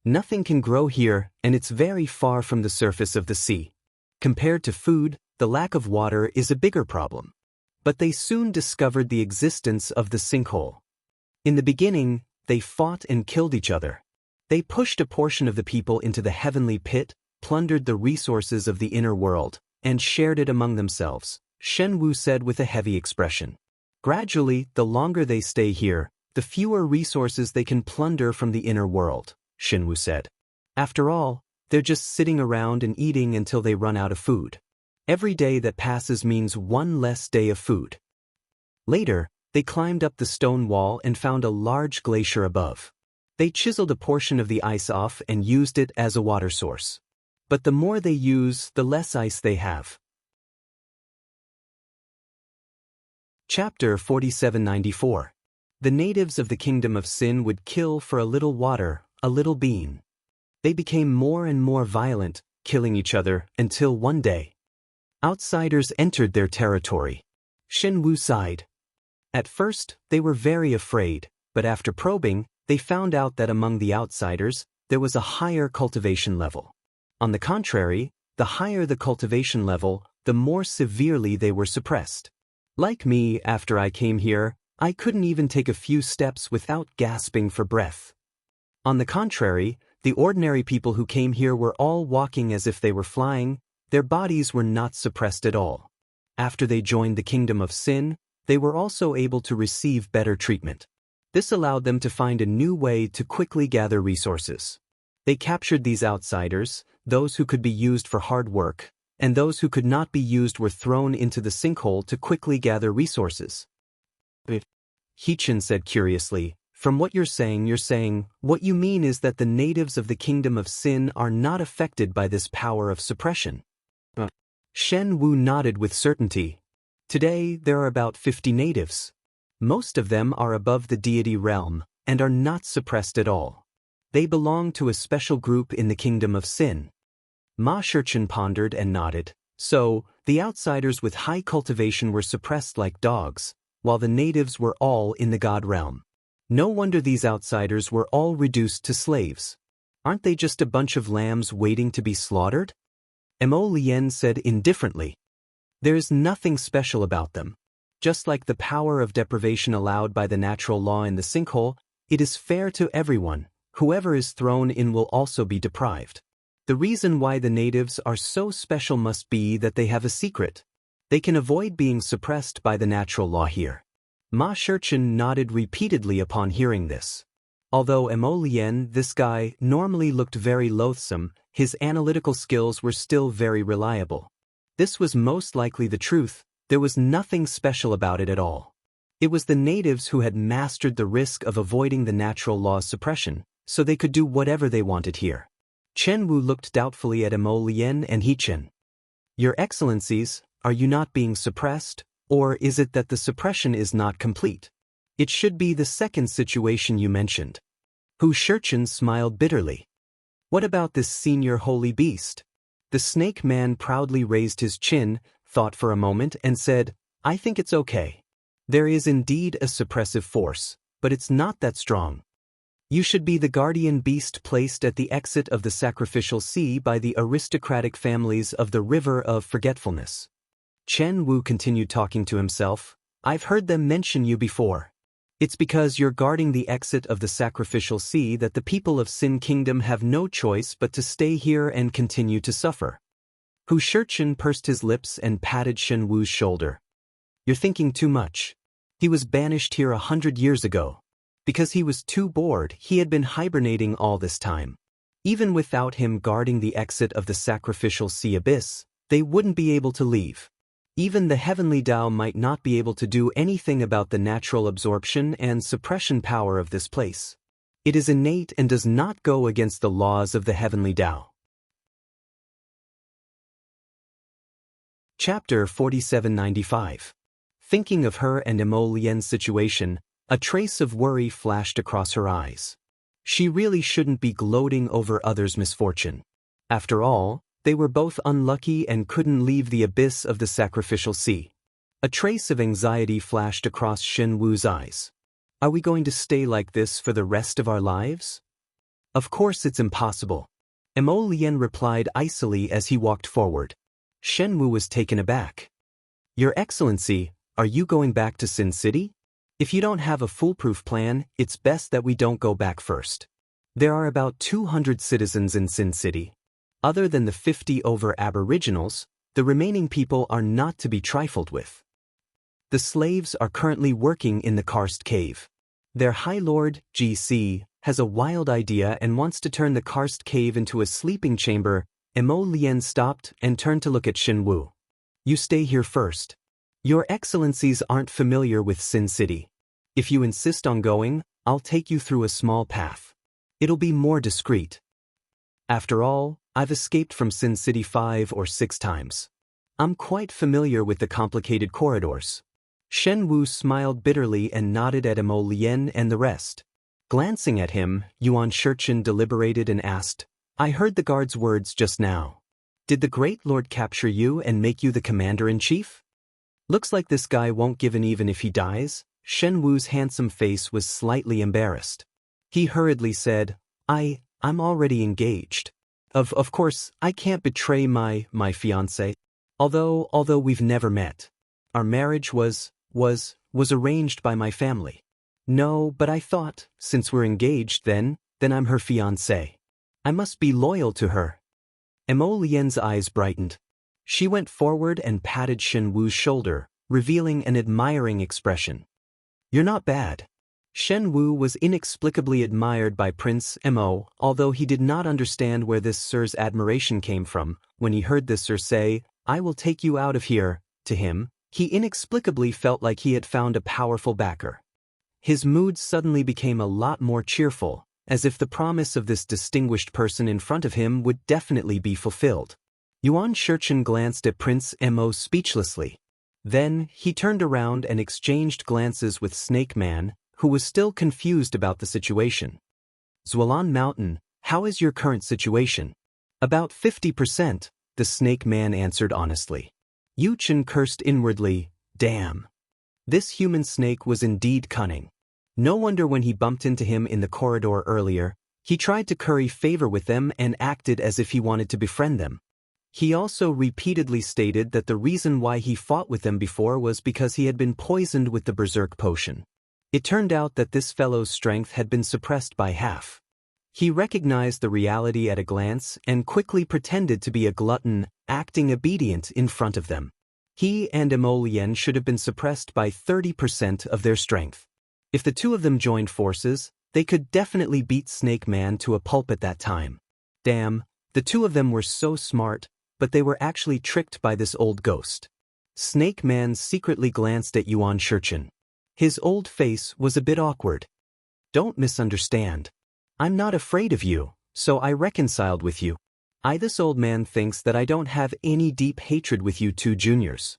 "Nothing can grow here, and it's very far from the surface of the sea. Compared to food, the lack of water is a bigger problem." But they soon discovered the existence of the sinkhole. In the beginning, they fought and killed each other. They pushed a portion of the people into the heavenly pit, plundered the resources of the inner world, and shared it among themselves, Shen Wu said with a heavy expression. Gradually, the longer they stay here, the fewer resources they can plunder from the inner world, Shen Wu said. After all, they're just sitting around and eating until they run out of food. Every day that passes means one less day of food. Later, they climbed up the stone wall and found a large glacier above. They chiseled a portion of the ice off and used it as a water source. But the more they use, the less ice they have. Chapter 4794. The natives of the Kingdom of Sin would kill for a little water, a little bean. They became more and more violent, killing each other, until one day outsiders entered their territory. Shen Wu sighed. At first, they were very afraid, but after probing, they found out that among the outsiders, there was a higher cultivation level. On the contrary, the higher the cultivation level, the more severely they were suppressed. Like me, after I came here, I couldn't even take a few steps without gasping for breath. On the contrary, the ordinary people who came here were all walking as if they were flying. Their bodies were not suppressed at all. After they joined the Kingdom of Sin, they were also able to receive better treatment. This allowed them to find a new way to quickly gather resources. They captured these outsiders, those who could be used for hard work, and those who could not be used were thrown into the sinkhole to quickly gather resources. Hechen said curiously, "From what you're saying, what you mean is that the natives of the Kingdom of Sin are not affected by this power of suppression." Shen Wu nodded with certainty. "Today, there are about 50 natives. Most of them are above the deity realm, and are not suppressed at all. They belong to a special group in the Kingdom of Sin." Ma Shurchen pondered and nodded. So, the outsiders with high cultivation were suppressed like dogs, while the natives were all in the god realm. No wonder these outsiders were all reduced to slaves. Aren't they just a bunch of lambs waiting to be slaughtered? Emolien said indifferently. There is nothing special about them. Just like the power of deprivation allowed by the natural law in the sinkhole, it is fair to everyone. Whoever is thrown in will also be deprived. The reason why the natives are so special must be that they have a secret. They can avoid being suppressed by the natural law here. Ma Shurchen nodded repeatedly upon hearing this. Although Emolien, this guy, normally looked very loathsome, his analytical skills were still very reliable. This was most likely the truth. There was nothing special about it at all. It was the natives who had mastered the risk of avoiding the natural law's suppression, so they could do whatever they wanted here. Chen Wu looked doubtfully at Emolien and Hechen. "Your Excellencies, are you not being suppressed, or is it that the suppression is not complete? It should be the second situation you mentioned." Hu Shurchen smiled bitterly. "What about this senior holy beast?" The snake man proudly raised his chin, thought for a moment, and said, "I think it's okay. There is indeed a suppressive force, but it's not that strong. You should be the guardian beast placed at the exit of the sacrificial sea by the aristocratic families of the River of Forgetfulness. Chen Wu continued talking to himself. I've heard them mention you before. It's because you're guarding the exit of the sacrificial sea that the people of Sin Kingdom have no choice but to stay here and continue to suffer. Hu Shurchen pursed his lips and patted Shen Wu's shoulder. You're thinking too much. He was banished here 100 years ago. Because he was too bored, he had been hibernating all this time. Even without him guarding the exit of the sacrificial sea abyss, they wouldn't be able to leave. Even the heavenly Tao might not be able to do anything about the natural absorption and suppression power of this place. It is innate and does not go against the laws of the heavenly Tao. Chapter 4795. Thinking of her and Emo Lien's situation, a trace of worry flashed across her eyes. She really shouldn't be gloating over others' misfortune. After all, they were both unlucky and couldn't leave the abyss of the sacrificial sea. A trace of anxiety flashed across Shen Wu's eyes. Are we going to stay like this for the rest of our lives? Of course it's impossible. Emo Lien replied icily as he walked forward. Shen Wu was taken aback. Your Excellency, are you going back to Sin City? If you don't have a foolproof plan, it's best that we don't go back first. There are about 200 citizens in Sin City. Other than the 50 over aboriginals, the remaining people are not to be trifled with. The slaves are currently working in the Karst Cave. Their High Lord, GC, has a wild idea and wants to turn the Karst Cave into a sleeping chamber. Emo Lien stopped and turned to look at Shen Wu. You stay here first. Your Excellencies aren't familiar with Sin City. If you insist on going, I'll take you through a small path. It'll be more discreet. After all, I've escaped from Sin City 5 or 6 times. I'm quite familiar with the complicated corridors. Shen Wu smiled bitterly and nodded at Emo Lien and the rest. Glancing at him, Yuan Shurchen deliberated and asked, I heard the guard's words just now. Did the Great Lord capture you and make you the commander-in-chief? Looks like this guy won't give in even if he dies. Shen Wu's handsome face was slightly embarrassed. He hurriedly said, I'm already engaged. Of course, I can't betray my fiancé. Although we've never met. Our marriage was arranged by my family. No, but I thought, since we're engaged then I'm her fiancé. I must be loyal to her. Emo Lien's eyes brightened. She went forward and patted Shen Wu's shoulder, revealing an admiring expression. You're not bad. Shen Wu was inexplicably admired by Prince Emo, although he did not understand where this sir's admiration came from. When he heard this sir say, I will take you out of here, to him, he inexplicably felt like he had found a powerful backer. His mood suddenly became a lot more cheerful, as if the promise of this distinguished person in front of him would definitely be fulfilled. Yuan Shurchen glanced at Prince Emo speechlessly. Then, he turned around and exchanged glances with Snake Man, who was still confused about the situation. Zhualan Mountain, how is your current situation? About 50%, the Snake Man answered honestly. Yu Chen cursed inwardly, damn. This human snake was indeed cunning. No wonder when he bumped into him in the corridor earlier, he tried to curry favor with them and acted as if he wanted to befriend them. He also repeatedly stated that the reason why he fought with them before was because he had been poisoned with the berserk potion. It turned out that this fellow's strength had been suppressed by half. He recognized the reality at a glance and quickly pretended to be a glutton, acting obedient in front of them. He and Emo Lien should have been suppressed by 30% of their strength. If the two of them joined forces, they could definitely beat Snake Man to a pulp at that time. Damn, the two of them were so smart, but they were actually tricked by this old ghost. Snake Man secretly glanced at Yuan Shurchen. His old face was a bit awkward. Don't misunderstand. I'm not afraid of you, so I reconciled with you. This old man thinks that I don't have any deep hatred with you two juniors.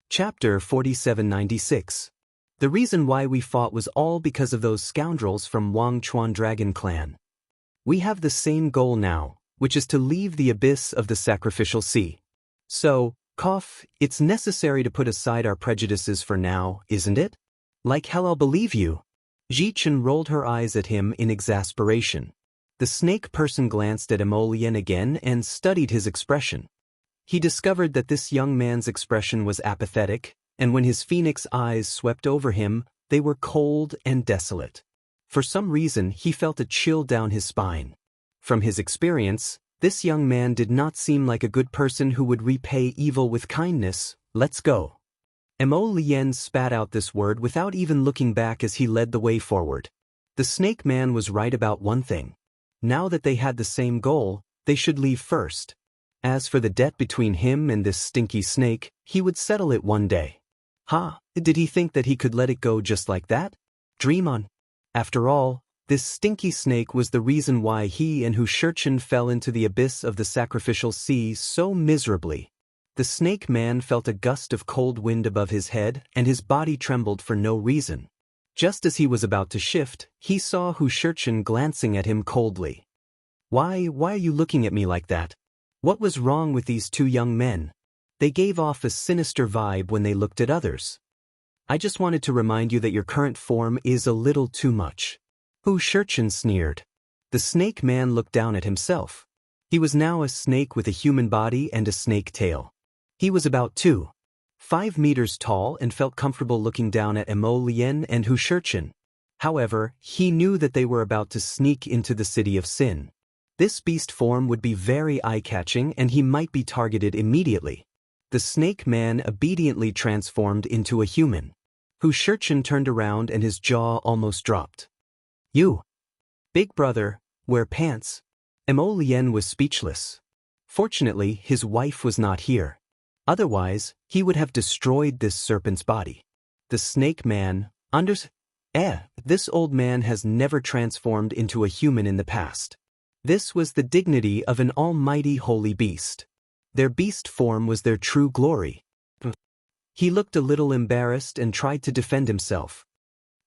Chapter 4796. The reason why we fought was all because of those scoundrels from Wang Chuan Dragon Clan. We have the same goal now, which is to leave the abyss of the sacrificial sea. So, it's necessary to put aside our prejudices for now, isn't it? Like hell I'll believe you. Ji-Chen rolled her eyes at him in exasperation. The snake person glanced at Emolien again and studied his expression. He discovered that this young man's expression was apathetic, and when his phoenix eyes swept over him, they were cold and desolate. For some reason, he felt a chill down his spine. From his experience, this young man did not seem like a good person who would repay evil with kindness. Let's go. Emolien spat out this word without even looking back as he led the way forward. The snake man was right about one thing. Now that they had the same goal, they should leave first. As for the debt between him and this stinky snake, he would settle it one day. Did he think that he could let it go just like that? Dream on. After all, this stinky snake was the reason why he and Hu Shurchen fell into the abyss of the sacrificial sea so miserably. The snake man felt a gust of cold wind above his head, and his body trembled for no reason. Just as he was about to shift, he saw Hu Shurchen glancing at him coldly. Why are you looking at me like that? What was wrong with these two young men? They gave off a sinister vibe when they looked at others. I just wanted to remind you that your current form is a little too much. Hu Shurchen sneered. The snake man looked down at himself. He was now a snake with a human body and a snake tail. He was about 2.5 meters tall and felt comfortable looking down at Emolien and Hu Shurchen. However, he knew that they were about to sneak into the city of Sin. This beast form would be very eye-catching and he might be targeted immediately. The snake man obediently transformed into a human. Hu Shurchen turned around and his jaw almost dropped. You, big brother, wear pants. Emolien was speechless. Fortunately, his wife was not here. Otherwise, he would have destroyed this serpent's body. The snake man, this old man has never transformed into a human in the past. This was the dignity of an almighty holy beast. Their beast form was their true glory. He looked a little embarrassed and tried to defend himself.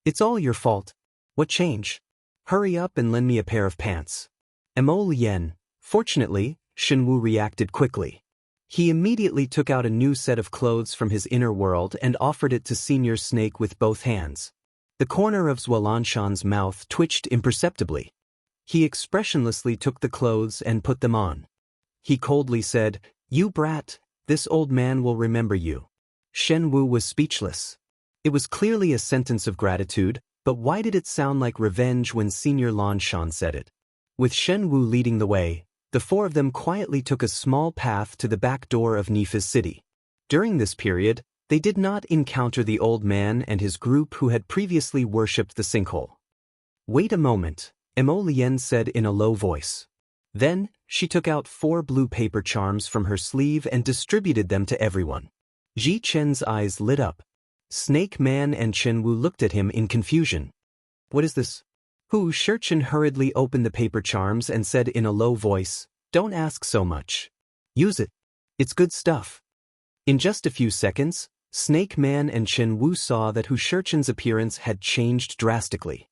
It's all your fault. What change? Hurry up and lend me a pair of pants. Emolien. Fortunately, Shenwu reacted quickly. He immediately took out a new set of clothes from his inner world and offered it to Senior Snake with both hands. The corner of Zhualanshan's mouth twitched imperceptibly. He expressionlessly took the clothes and put them on. He coldly said, "You brat, this old man will remember you." Shenwu was speechless. It was clearly a sentence of gratitude, but why did it sound like revenge when Senior Lanshan said it? With Shenwu leading the way, the four of them quietly took a small path to the back door of Nifa's city. During this period, they did not encounter the old man and his group who had previously worshipped the sinkhole. Wait a moment, Emolien said in a low voice. Then, she took out 4 blue paper charms from her sleeve and distributed them to everyone. Ji-Chen's eyes lit up. Snake Man and Shenwu looked at him in confusion. What is this? Hu Shurchen hurriedly opened the paper charms and said in a low voice, "Don't ask so much. Use it. It's good stuff." In just a few seconds, Snake Man and Shenwu saw that Hu Shurchen's appearance had changed drastically.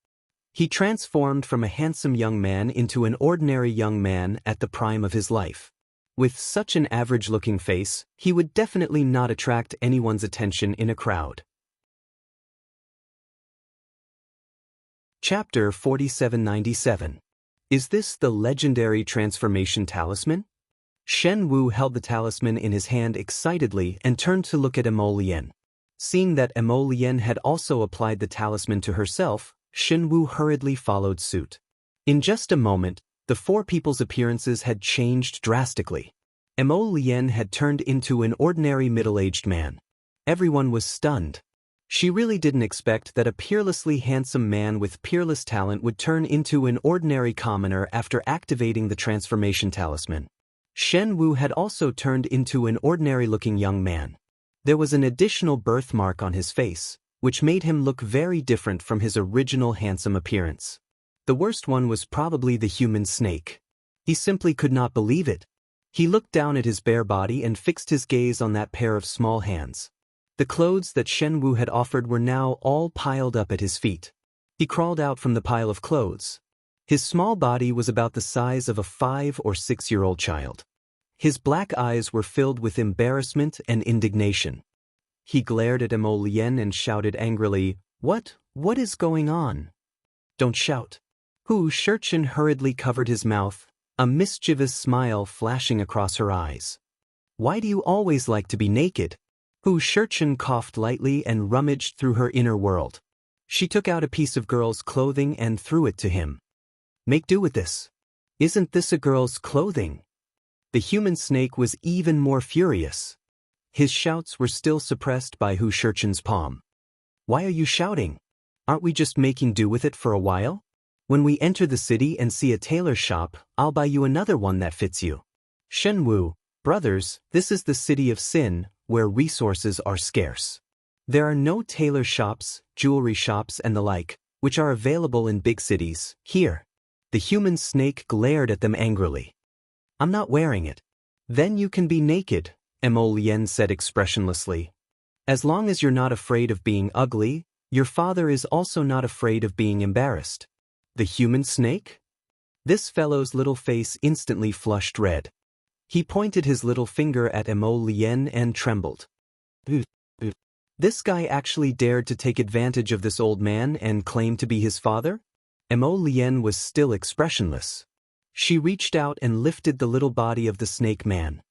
He transformed from a handsome young man into an ordinary young man at the prime of his life. With such an average-looking face, he would definitely not attract anyone's attention in a crowd. Chapter 4797. Is this the legendary transformation talisman? Shenwu held the talisman in his hand excitedly and turned to look at Emolien. Seeing that Emolien had also applied the talisman to herself, Shenwu hurriedly followed suit. In just a moment, the 4 people's appearances had changed drastically. Emolien had turned into an ordinary middle-aged man. Everyone was stunned. She really didn't expect that a peerlessly handsome man with peerless talent would turn into an ordinary commoner after activating the transformation talisman. Shenwu had also turned into an ordinary-looking young man. There was an additional birthmark on his face, which made him look very different from his original handsome appearance. The worst one was probably the human snake. He simply could not believe it. He looked down at his bare body and fixed his gaze on that pair of small hands. The clothes that Shenwu had offered were now all piled up at his feet. He crawled out from the pile of clothes. His small body was about the size of a 5 or 6-year-old child. His black eyes were filled with embarrassment and indignation. He glared at Emolien and shouted angrily, What is going on? Don't shout. Hu Shurchen hurriedly covered his mouth, a mischievous smile flashing across her eyes. Why do you always like to be naked? Hu Shurchen coughed lightly and rummaged through her inner world. She took out a piece of girl's clothing and threw it to him. Make do with this. Isn't this a girl's clothing? The human snake was even more furious. His shouts were still suppressed by Hu Shurchen's palm. Why are you shouting? Aren't we just making do with it for a while? When we enter the city and see a tailor shop, I'll buy you another one that fits you. Shenwu, brothers, this is the city of sin, where resources are scarce. There are no tailor shops, jewelry shops and the like, which are available in big cities. Here. The human snake glared at them angrily. I'm not wearing it. Then you can be naked, Mo Lien said expressionlessly. As long as you're not afraid of being ugly, your father is also not afraid of being embarrassed. The human snake? This fellow's little face instantly flushed red. He pointed his little finger at Mo Lien and trembled. This guy actually dared to take advantage of this old man and claim to be his father? Mo Lien was still expressionless. She reached out and lifted the little body of the snake man.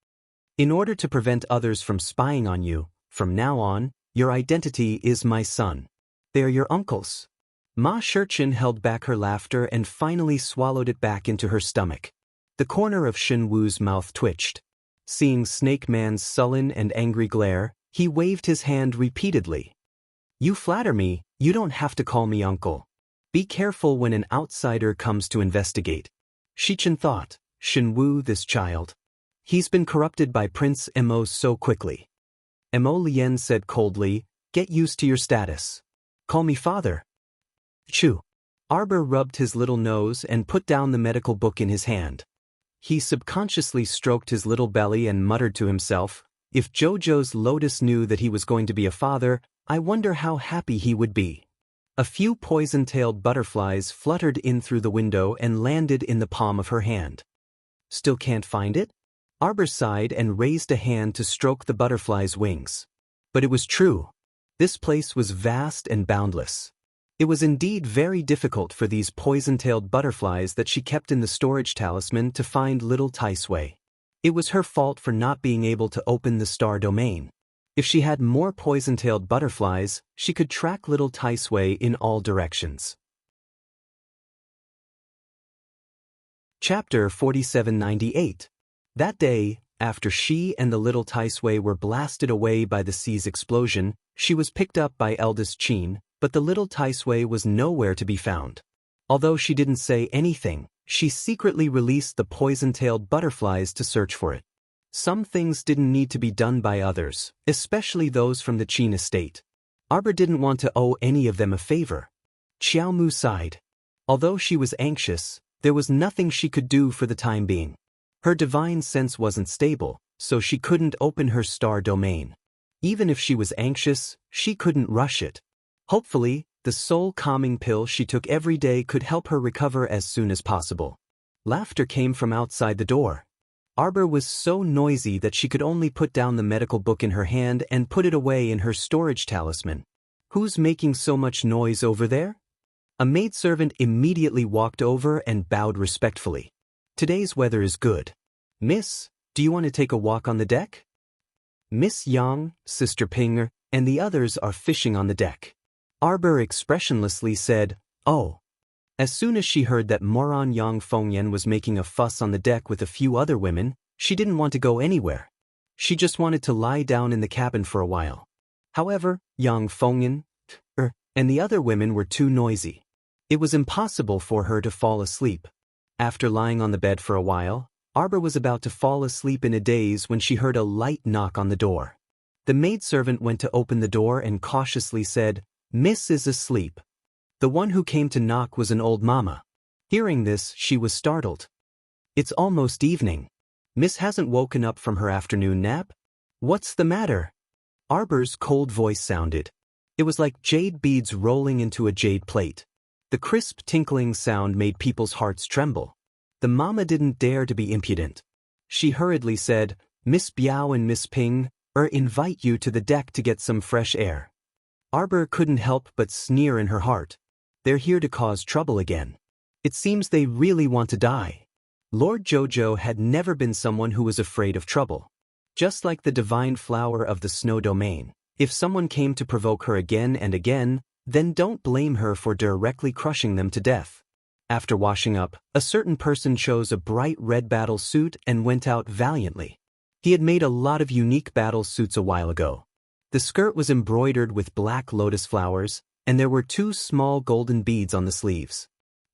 In order to prevent others from spying on you, from now on, your identity is my son. They are your uncles. Ma Shurchen held back her laughter and finally swallowed it back into her stomach. The corner of Shen Wu's mouth twitched. Seeing Snake Man's sullen and angry glare, he waved his hand repeatedly. You flatter me, you don't have to call me uncle. Be careful when an outsider comes to investigate. Shichen thought, Shen Wu, this child. He's been corrupted by Prince Mo so quickly. Mo Lien said coldly, get used to your status. Call me father. Chu. Arbor rubbed his little nose and put down the medical book in his hand. He subconsciously stroked his little belly and muttered to himself, if Jojo's Lotus knew that he was going to be a father, I wonder how happy he would be. A few poison-tailed butterflies fluttered in through the window and landed in the palm of her hand. Still can't find it? Arbor sighed and raised a hand to stroke the butterfly's wings. But it was true. This place was vast and boundless. It was indeed very difficult for these poison-tailed butterflies that she kept in the storage talisman to find little Taisui. It was her fault for not being able to open the star domain. If she had more poison-tailed butterflies, she could track little Taisui in all directions. Chapter 4798. That day, after she and the little Taisui were blasted away by the sea's explosion, she was picked up by eldest Qin, but the little Taisui was nowhere to be found. Although she didn't say anything, she secretly released the poison-tailed butterflies to search for it. Some things didn't need to be done by others, especially those from the Qin estate. Arbor didn't want to owe any of them a favor. Xiaomu sighed. Although she was anxious, there was nothing she could do for the time being. Her divine sense wasn't stable, so she couldn't open her star domain. Even if she was anxious, she couldn't rush it. Hopefully, the soul-calming pill she took every day could help her recover as soon as possible. Laughter came from outside the door. Arbor was so noisy that she could only put down the medical book in her hand and put it away in her storage talisman. Who's making so much noise over there? A maidservant immediately walked over and bowed respectfully. Today's weather is good. Miss, do you want to take a walk on the deck? Miss Yang, Sister Ping, and the others are fishing on the deck. Arbor expressionlessly said, oh. As soon as she heard that moron Yang Fengyan was making a fuss on the deck with a few other women, she didn't want to go anywhere. She just wanted to lie down in the cabin for a while. However, Yang Fengyan and the other women were too noisy. It was impossible for her to fall asleep. After lying on the bed for a while, Arbor was about to fall asleep in a daze when she heard a light knock on the door. The maidservant went to open the door and cautiously said, Miss is asleep. The one who came to knock was an old mama. Hearing this, she was startled. It's almost evening. Miss hasn't woken up from her afternoon nap? What's the matter? Arbor's cold voice sounded. It was like jade beads rolling into a jade plate. The crisp tinkling sound made people's hearts tremble. The mama didn't dare to be impudent. She hurriedly said, Miss Biao and Miss Ping invite you to the deck to get some fresh air. Arbor couldn't help but sneer in her heart. They're here to cause trouble again. It seems they really want to die. Lord Jojo had never been someone who was afraid of trouble. Just like the divine flower of the snow domain, if someone came to provoke her again and again, then don't blame her for directly crushing them to death. After washing up, a certain person chose a bright red battle suit and went out valiantly. He had made a lot of unique battle suits a while ago. The skirt was embroidered with black lotus flowers, and there were 2 small golden beads on the sleeves.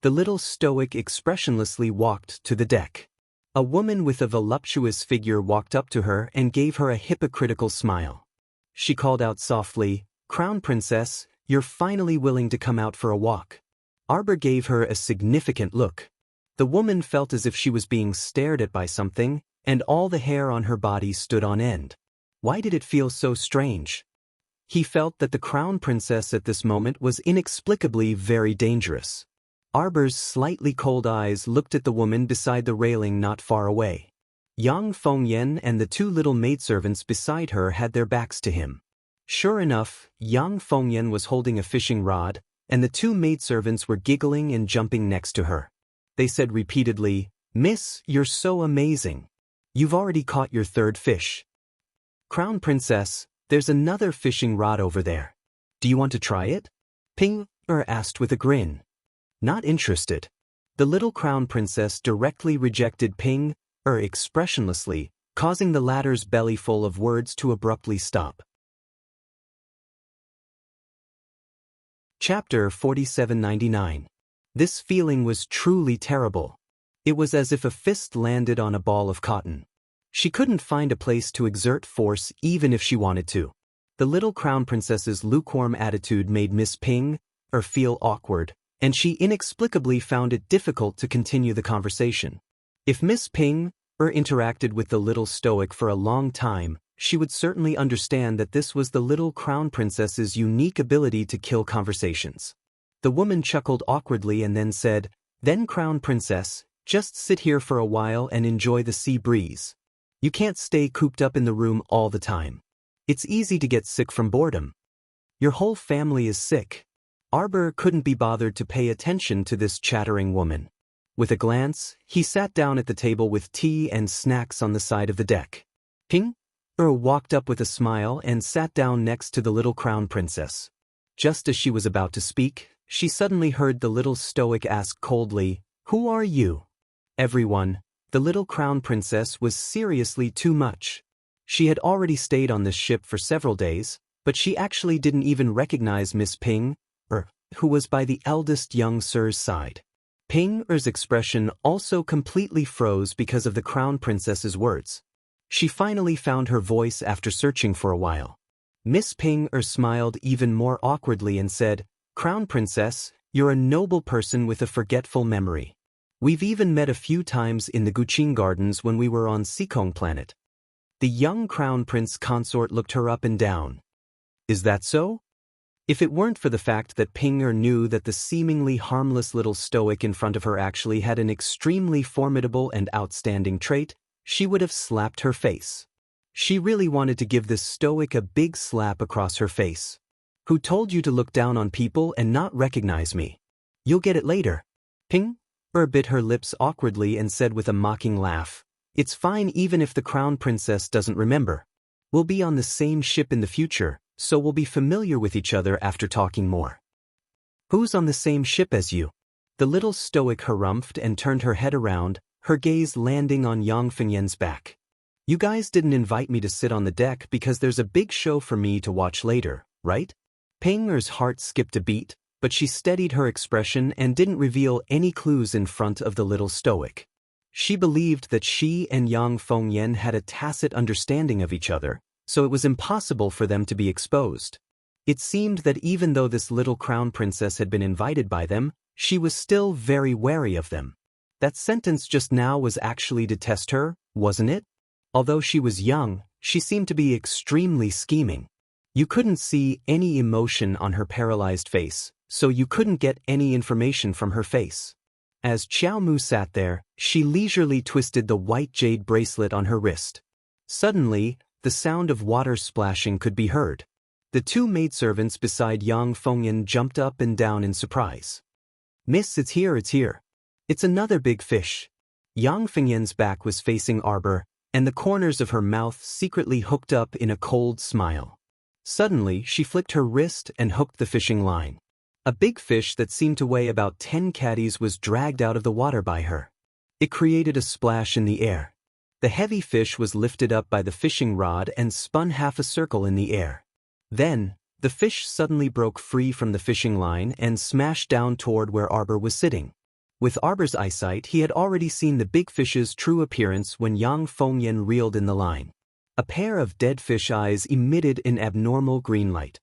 The little stoic expressionlessly walked to the deck. A woman with a voluptuous figure walked up to her and gave her a hypocritical smile. She called out softly, "Crown Princess, you're finally willing to come out for a walk." Arbor gave her a significant look. The woman felt as if she was being stared at by something, and all the hair on her body stood on end. Why did it feel so strange? He felt that the Crown Princess at this moment was inexplicably very dangerous. Arbor's slightly cold eyes looked at the woman beside the railing not far away. Yang Fengyan and the 2 little maidservants beside her had their backs to him. Sure enough, Yang Fengyan was holding a fishing rod, and the 2 maidservants were giggling and jumping next to her. They said repeatedly, "Miss, you're so amazing. You've already caught your 3rd fish. Crown Princess, there's another fishing rod over there. Do you want to try it?" Ping asked with a grin. Not interested. The little Crown Princess directly rejected Ping expressionlessly, causing the latter's belly full of words to abruptly stop. Chapter 4799. This feeling was truly terrible. It was as if a fist landed on a ball of cotton. She couldn't find a place to exert force even if she wanted to. The little Crown Princess's lukewarm attitude made Miss Ping feel awkward, and she inexplicably found it difficult to continue the conversation. If Miss Ping interacted with the little stoic for a long time, she would certainly understand that this was the little Crown Princess's unique ability to kill conversations. The woman chuckled awkwardly and then said, "Then Crown Princess, just sit here for a while and enjoy the sea breeze. You can't stay cooped up in the room all the time. It's easy to get sick from boredom. Your whole family is sick." Arbor couldn't be bothered to pay attention to this chattering woman. With a glance, he sat down at the table with tea and snacks on the side of the deck. Ping walked up with a smile and sat down next to the little Crown Princess. Just as she was about to speak, she suddenly heard the little stoic ask coldly, "Who are you?" Everyone, the little Crown Princess was seriously too much. She had already stayed on this ship for several days, but she actually didn't even recognize Miss Ping, who was by the eldest young sir's side. Ping-er's expression also completely froze because of the Crown Princess's words. She finally found her voice after searching for a while. Miss Ping-er smiled even more awkwardly and said, "Crown Princess, you're a noble person with a forgetful memory. We've even met a few times in the Guqing Gardens when we were on Sikong Planet." The young Crown Prince Consort looked her up and down. "Is that so?" If it weren't for the fact that Ping-er knew that the seemingly harmless little stoic in front of her actually had an extremely formidable and outstanding trait, she would have slapped her face. She really wanted to give this stoic a big slap across her face. "Who told you to look down on people and not recognize me? You'll get it later." Ping-er bit her lips awkwardly and said with a mocking laugh, "It's fine even if the Crown Princess doesn't remember. We'll be on the same ship in the future, so we'll be familiar with each other after talking more." "Who's on the same ship as you?" The little stoic harumphed and turned her head around, her gaze landing on Yang Fengyan's back. "You guys didn't invite me to sit on the deck because there's a big show for me to watch later, right?" Ping-er's heart skipped a beat, but she steadied her expression and didn't reveal any clues in front of the little stoic. She believed that she and Yang Fengyan had a tacit understanding of each other, so it was impossible for them to be exposed. It seemed that even though this little Crown Princess had been invited by them, she was still very wary of them. That sentence just now was actually to test her, wasn't it? Although she was young, she seemed to be extremely scheming. You couldn't see any emotion on her paralyzed face, so you couldn't get any information from her face. As Xiao Mu sat there, she leisurely twisted the white jade bracelet on her wrist. Suddenly, the sound of water splashing could be heard. The two maidservants beside Yang Fengyan jumped up and down in surprise. "Miss, it's here, it's here. It's another big fish." Yang Fengyan's back was facing Arbor, and the corners of her mouth secretly hooked up in a cold smile. Suddenly, she flicked her wrist and hooked the fishing line. A big fish that seemed to weigh about 10 caddies was dragged out of the water by her. It created a splash in the air. The heavy fish was lifted up by the fishing rod and spun half a circle in the air. Then, the fish suddenly broke free from the fishing line and smashed down toward where Arbor was sitting. With Arbor's eyesight, he had already seen the big fish's true appearance when Yang Fengyan reeled in the line. A pair of dead fish eyes emitted an abnormal green light.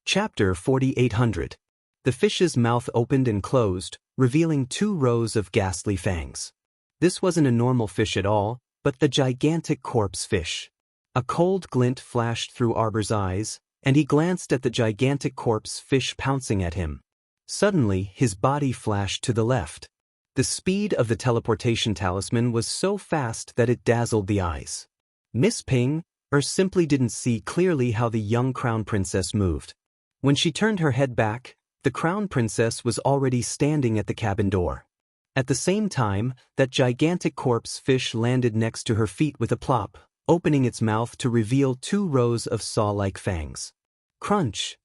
Chapter 4800. The fish's mouth opened and closed, revealing 2 rows of ghastly fangs. This wasn't a normal fish at all, but the gigantic corpse fish. A cold glint flashed through Arbor's eyes, and he glanced at the gigantic corpse fish pouncing at him. Suddenly, his body flashed to the left. The speed of the teleportation talisman was so fast that it dazzled the eyes. Miss Ping, simply didn't see clearly how the young crown princess moved. When she turned her head back, the crown princess was already standing at the cabin door. At the same time, that gigantic corpse fish landed next to her feet with a plop, opening its mouth to reveal 2 rows of saw-like fangs. Crunch!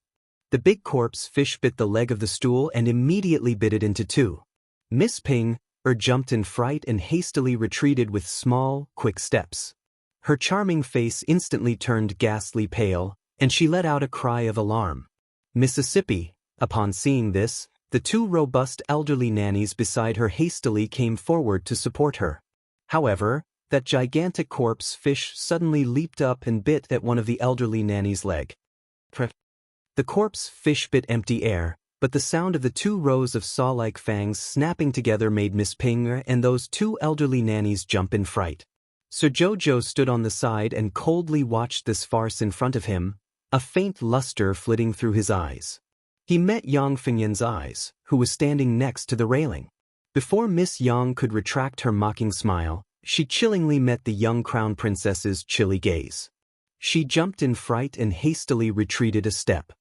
The big corpse fish bit the leg of the stool and immediately bit it into 2. Miss Ping jumped in fright and hastily retreated with small, quick steps. Her charming face instantly turned ghastly pale, and she let out a cry of alarm. Mississippi. Upon seeing this, the 2 robust elderly nannies beside her hastily came forward to support her. However, that gigantic corpse fish suddenly leaped up and bit at one of the elderly nanny's leg. The corpse fish bit empty air, but the sound of the 2 rows of saw-like fangs snapping together made Miss Ping and those 2 elderly nannies jump in fright. Sir Jojo stood on the side and coldly watched this farce in front of him, a faint luster flitting through his eyes. He met Yang Fengyan's eyes, who was standing next to the railing. Before Miss Yang could retract her mocking smile, she chillingly met the young crown princess's chilly gaze. She jumped in fright and hastily retreated a step.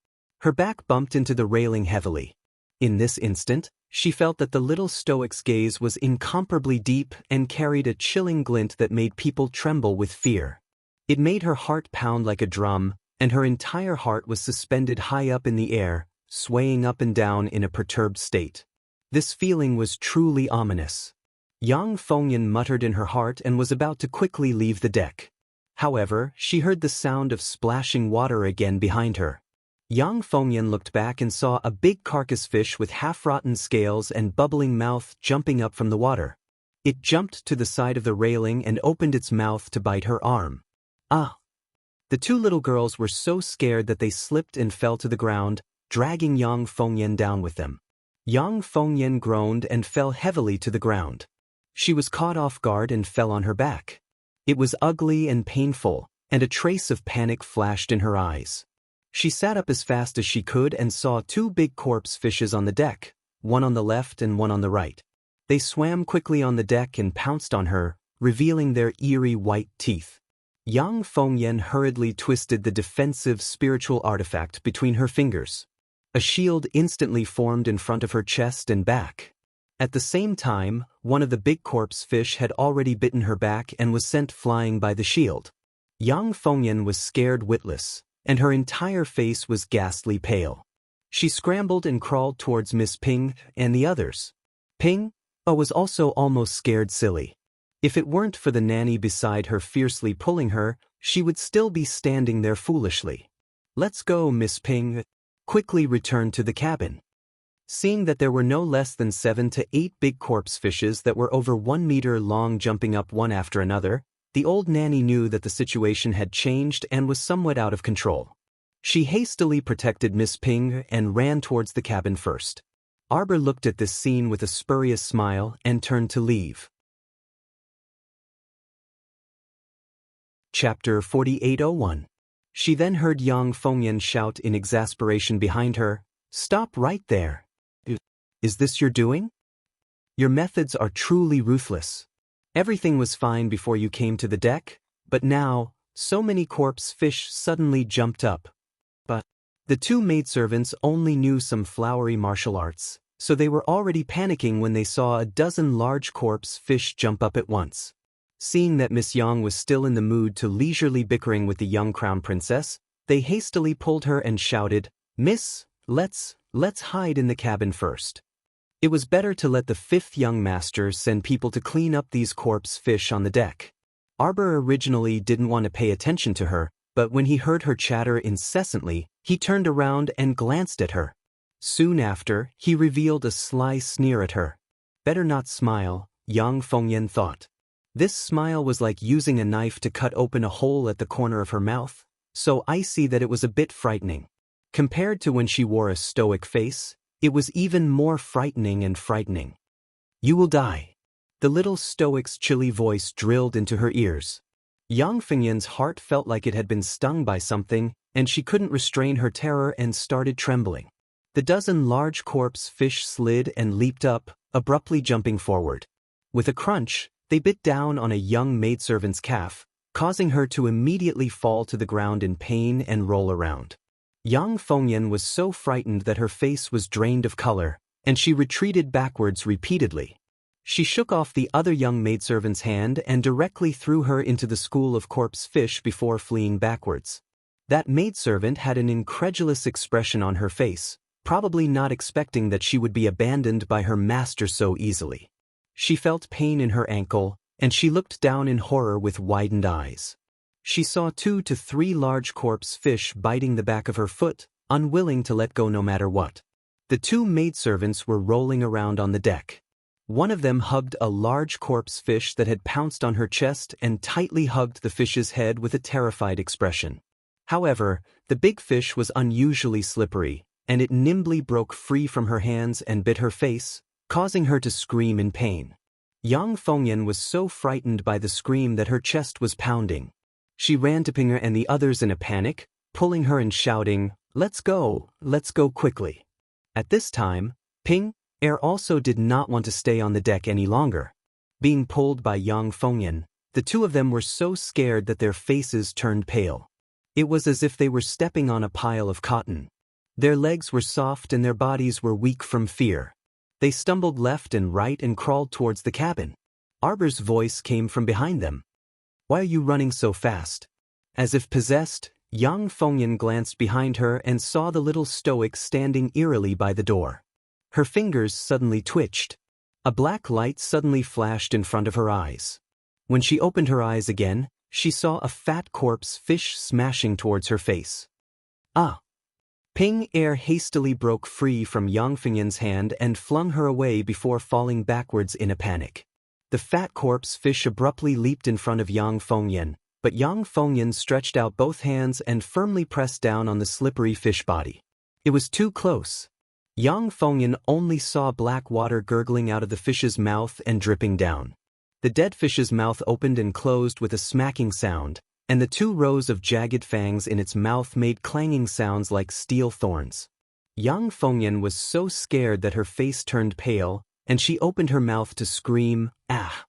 Her back bumped into the railing heavily. In this instant, she felt that the little stoic's gaze was incomparably deep and carried a chilling glint that made people tremble with fear. It made her heart pound like a drum, and her entire heart was suspended high up in the air, swaying up and down in a perturbed state. This feeling was truly ominous. Yang Fengyan muttered in her heart and was about to quickly leave the deck. However, she heard the sound of splashing water again behind her. Yang Fengyan looked back and saw a big carcass fish with half-rotten scales and bubbling mouth jumping up from the water. It jumped to the side of the railing and opened its mouth to bite her arm. Ah! The 2 little girls were so scared that they slipped and fell to the ground, dragging Yang Fengyan down with them. Yang Fengyan groaned and fell heavily to the ground. She was caught off guard and fell on her back. It was ugly and painful, and a trace of panic flashed in her eyes. She sat up as fast as she could and saw 2 big corpse fishes on the deck, one on the left and one on the right. They swam quickly on the deck and pounced on her, revealing their eerie white teeth. Yang Fengyan hurriedly twisted the defensive spiritual artifact between her fingers. A shield instantly formed in front of her chest and back. At the same time, one of the big corpse fish had already bitten her back and was sent flying by the shield. Yang Fengyan was scared witless, and her entire face was ghastly pale. She scrambled and crawled towards Miss Ping and the others. Ping was also almost scared silly. If it weren't for the nanny beside her fiercely pulling her, she would still be standing there foolishly. "Let's go," Miss Ping quickly returned to the cabin. Seeing that there were no less than 7 to 8 big corpse fishes that were over 1 meter long jumping up one after another, the old nanny knew that the situation had changed and was somewhat out of control. She hastily protected Miss Ping and ran towards the cabin first. Arbor looked at this scene with a spurious smile and turned to leave. Chapter 4801. She then heard Yang Fengyan shout in exasperation behind her, "Stop right there! Is this your doing? Your methods are truly ruthless. Everything was fine before you came to the deck, But now, so many corpse fish suddenly jumped up. But the two maidservants only knew some flowery martial arts, so they were already panicking when they saw a dozen large corpse fish jump up at once. Seeing that Miss Yang was still in the mood to leisurely bickering with the young crown princess, they hastily pulled her and shouted, "Miss, let's hide in the cabin first." It was better to let the fifth young master send people to clean up these corpse fish on the deck. Arbor originally didn't want to pay attention to her, but when he heard her chatter incessantly, he turned around and glanced at her. Soon after, he revealed a sly sneer at her. Better not smile, Yang Fengyan thought. This smile was like using a knife to cut open a hole at the corner of her mouth, so icy that it was a bit frightening. Compared to when she wore a stoic face, it was even more frightening and frightening. "You will die." The little stoic's chilly voice drilled into her ears. Yang Fengyan's heart felt like it had been stung by something, and she couldn't restrain her terror and started trembling. The dozen large corpse fish slid and leaped up, abruptly jumping forward. With a crunch, they bit down on a young maidservant's calf, causing her to immediately fall to the ground in pain and roll around. Yang Fengyan was so frightened that her face was drained of color, and she retreated backwards repeatedly. She shook off the other young maidservant's hand and directly threw her into the school of corpse fish before fleeing backwards. That maidservant had an incredulous expression on her face, probably not expecting that she would be abandoned by her master so easily. She felt pain in her ankle, and she looked down in horror with widened eyes. She saw 2 to 3 large corpse fish biting the back of her foot, unwilling to let go no matter what. The 2 maidservants were rolling around on the deck. One of them hugged a large corpse fish that had pounced on her chest and tightly hugged the fish's head with a terrified expression. However, the big fish was unusually slippery, and it nimbly broke free from her hands and bit her face, causing her to scream in pain. Yang Fengyan was so frightened by the scream that her chest was pounding. She ran to Ping and the others in a panic, pulling her and shouting, let's go quickly." At this time, Ping also did not want to stay on the deck any longer. Being pulled by Yang Fengyan, the 2 of them were so scared that their faces turned pale. It was as if they were stepping on a pile of cotton. Their legs were soft and their bodies were weak from fear. They stumbled left and right and crawled towards the cabin. Arbor's voice came from behind them. "Why are you running so fast?" As if possessed, Yang Fengyan glanced behind her and saw the little stoic standing eerily by the door. Her fingers suddenly twitched. A black light suddenly flashed in front of her eyes. When she opened her eyes again, she saw a fat corpse fish smashing towards her face. "Ah!" Ping hastily broke free from Yang Fengyan's hand and flung her away before falling backwards in a panic. The fat corpse fish abruptly leaped in front of Yang Fengyan, but Yang Fengyan stretched out both hands and firmly pressed down on the slippery fish body. It was too close. Yang Fengyan only saw black water gurgling out of the fish's mouth and dripping down. The dead fish's mouth opened and closed with a smacking sound, and the 2 rows of jagged fangs in its mouth made clanging sounds like steel thorns. Yang Fengyan was so scared that her face turned pale, and she opened her mouth to scream, "Ah!"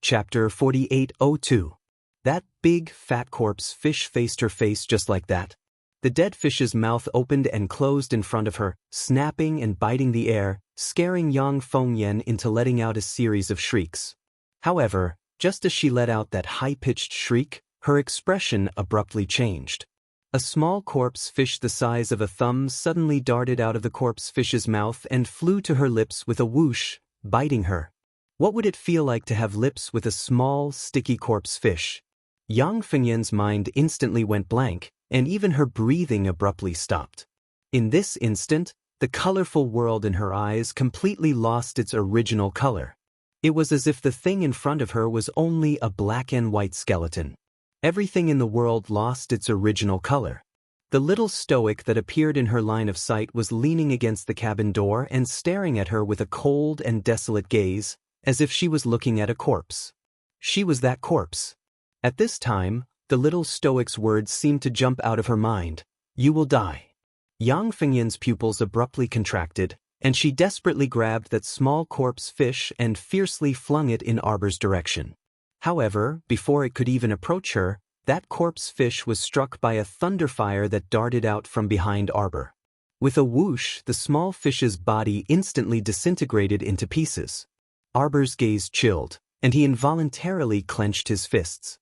Chapter 4802. That big, fat corpse fish faced her face just like that. The dead fish's mouth opened and closed in front of her, snapping and biting the air, scaring Yang Fengyan into letting out a series of shrieks. However, just as she let out that high-pitched shriek, her expression abruptly changed. A small corpse fish the size of a thumb suddenly darted out of the corpse fish's mouth and flew to her lips with a whoosh, biting her. What would it feel like to have lips with a small, sticky corpse fish? Yang Fengyan's mind instantly went blank, and even her breathing abruptly stopped. In this instant, the colorful world in her eyes completely lost its original color. It was as if the thing in front of her was only a black and white skeleton. Everything in the world lost its original color. The little stoic that appeared in her line of sight was leaning against the cabin door and staring at her with a cold and desolate gaze, as if she was looking at a corpse. She was that corpse. At this time, the little stoic's words seemed to jump out of her mind. "You will die." Yang Fengyan's pupils abruptly contracted, and she desperately grabbed that small corpse fish and fiercely flung it in Arbor's direction. However, before it could even approach her, that corpse fish was struck by a thunderfire that darted out from behind Arbor. With a whoosh, the small fish's body instantly disintegrated into pieces. Arbor's gaze chilled, and he involuntarily clenched his fists.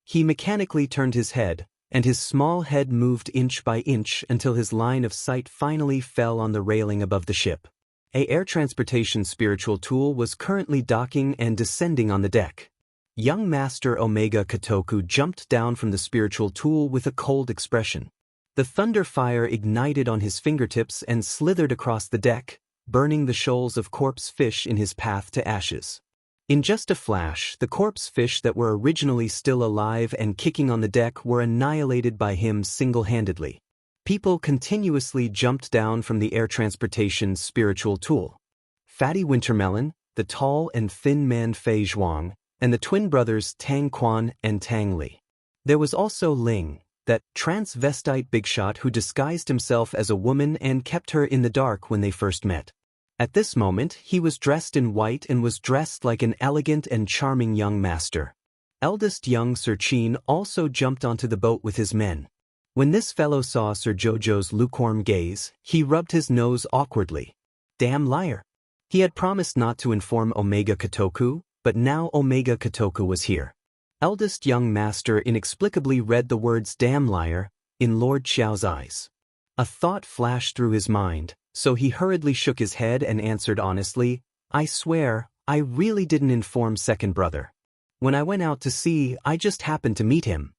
He mechanically turned his head, and his small head moved inch by inch until his line of sight finally fell on the railing above the ship. A air transportation spiritual tool was currently docking and descending on the deck. Young Master Omega Kotoku jumped down from the spiritual tool with a cold expression. The thunder fire ignited on his fingertips and slithered across the deck, burning the shoals of corpse fish in his path to ashes. In just a flash, the corpse fish that were originally still alive and kicking on the deck were annihilated by him single-handedly. People continuously jumped down from the air transportation spiritual tool. Fatty Wintermelon, the tall and thin man Fei Zhuang, and the twin brothers Tang Quan and Tang Li. There was also Ling, that transvestite bigshot who disguised himself as a woman and kept her in the dark when they first met. At this moment, he was dressed in white and was dressed like an elegant and charming young master. Eldest young Sir Qin also jumped onto the boat with his men. When this fellow saw Sir Jojo's lukewarm gaze, he rubbed his nose awkwardly. Damn liar. He had promised not to inform Omega Kotoku, but now Omega Kotoku was here. Eldest young master inexplicably read the words damn liar in Lord Xiao's eyes. A thought flashed through his mind, so he hurriedly shook his head and answered honestly, I swear, I really didn't inform second brother. When I went out to sea, I just happened to meet him.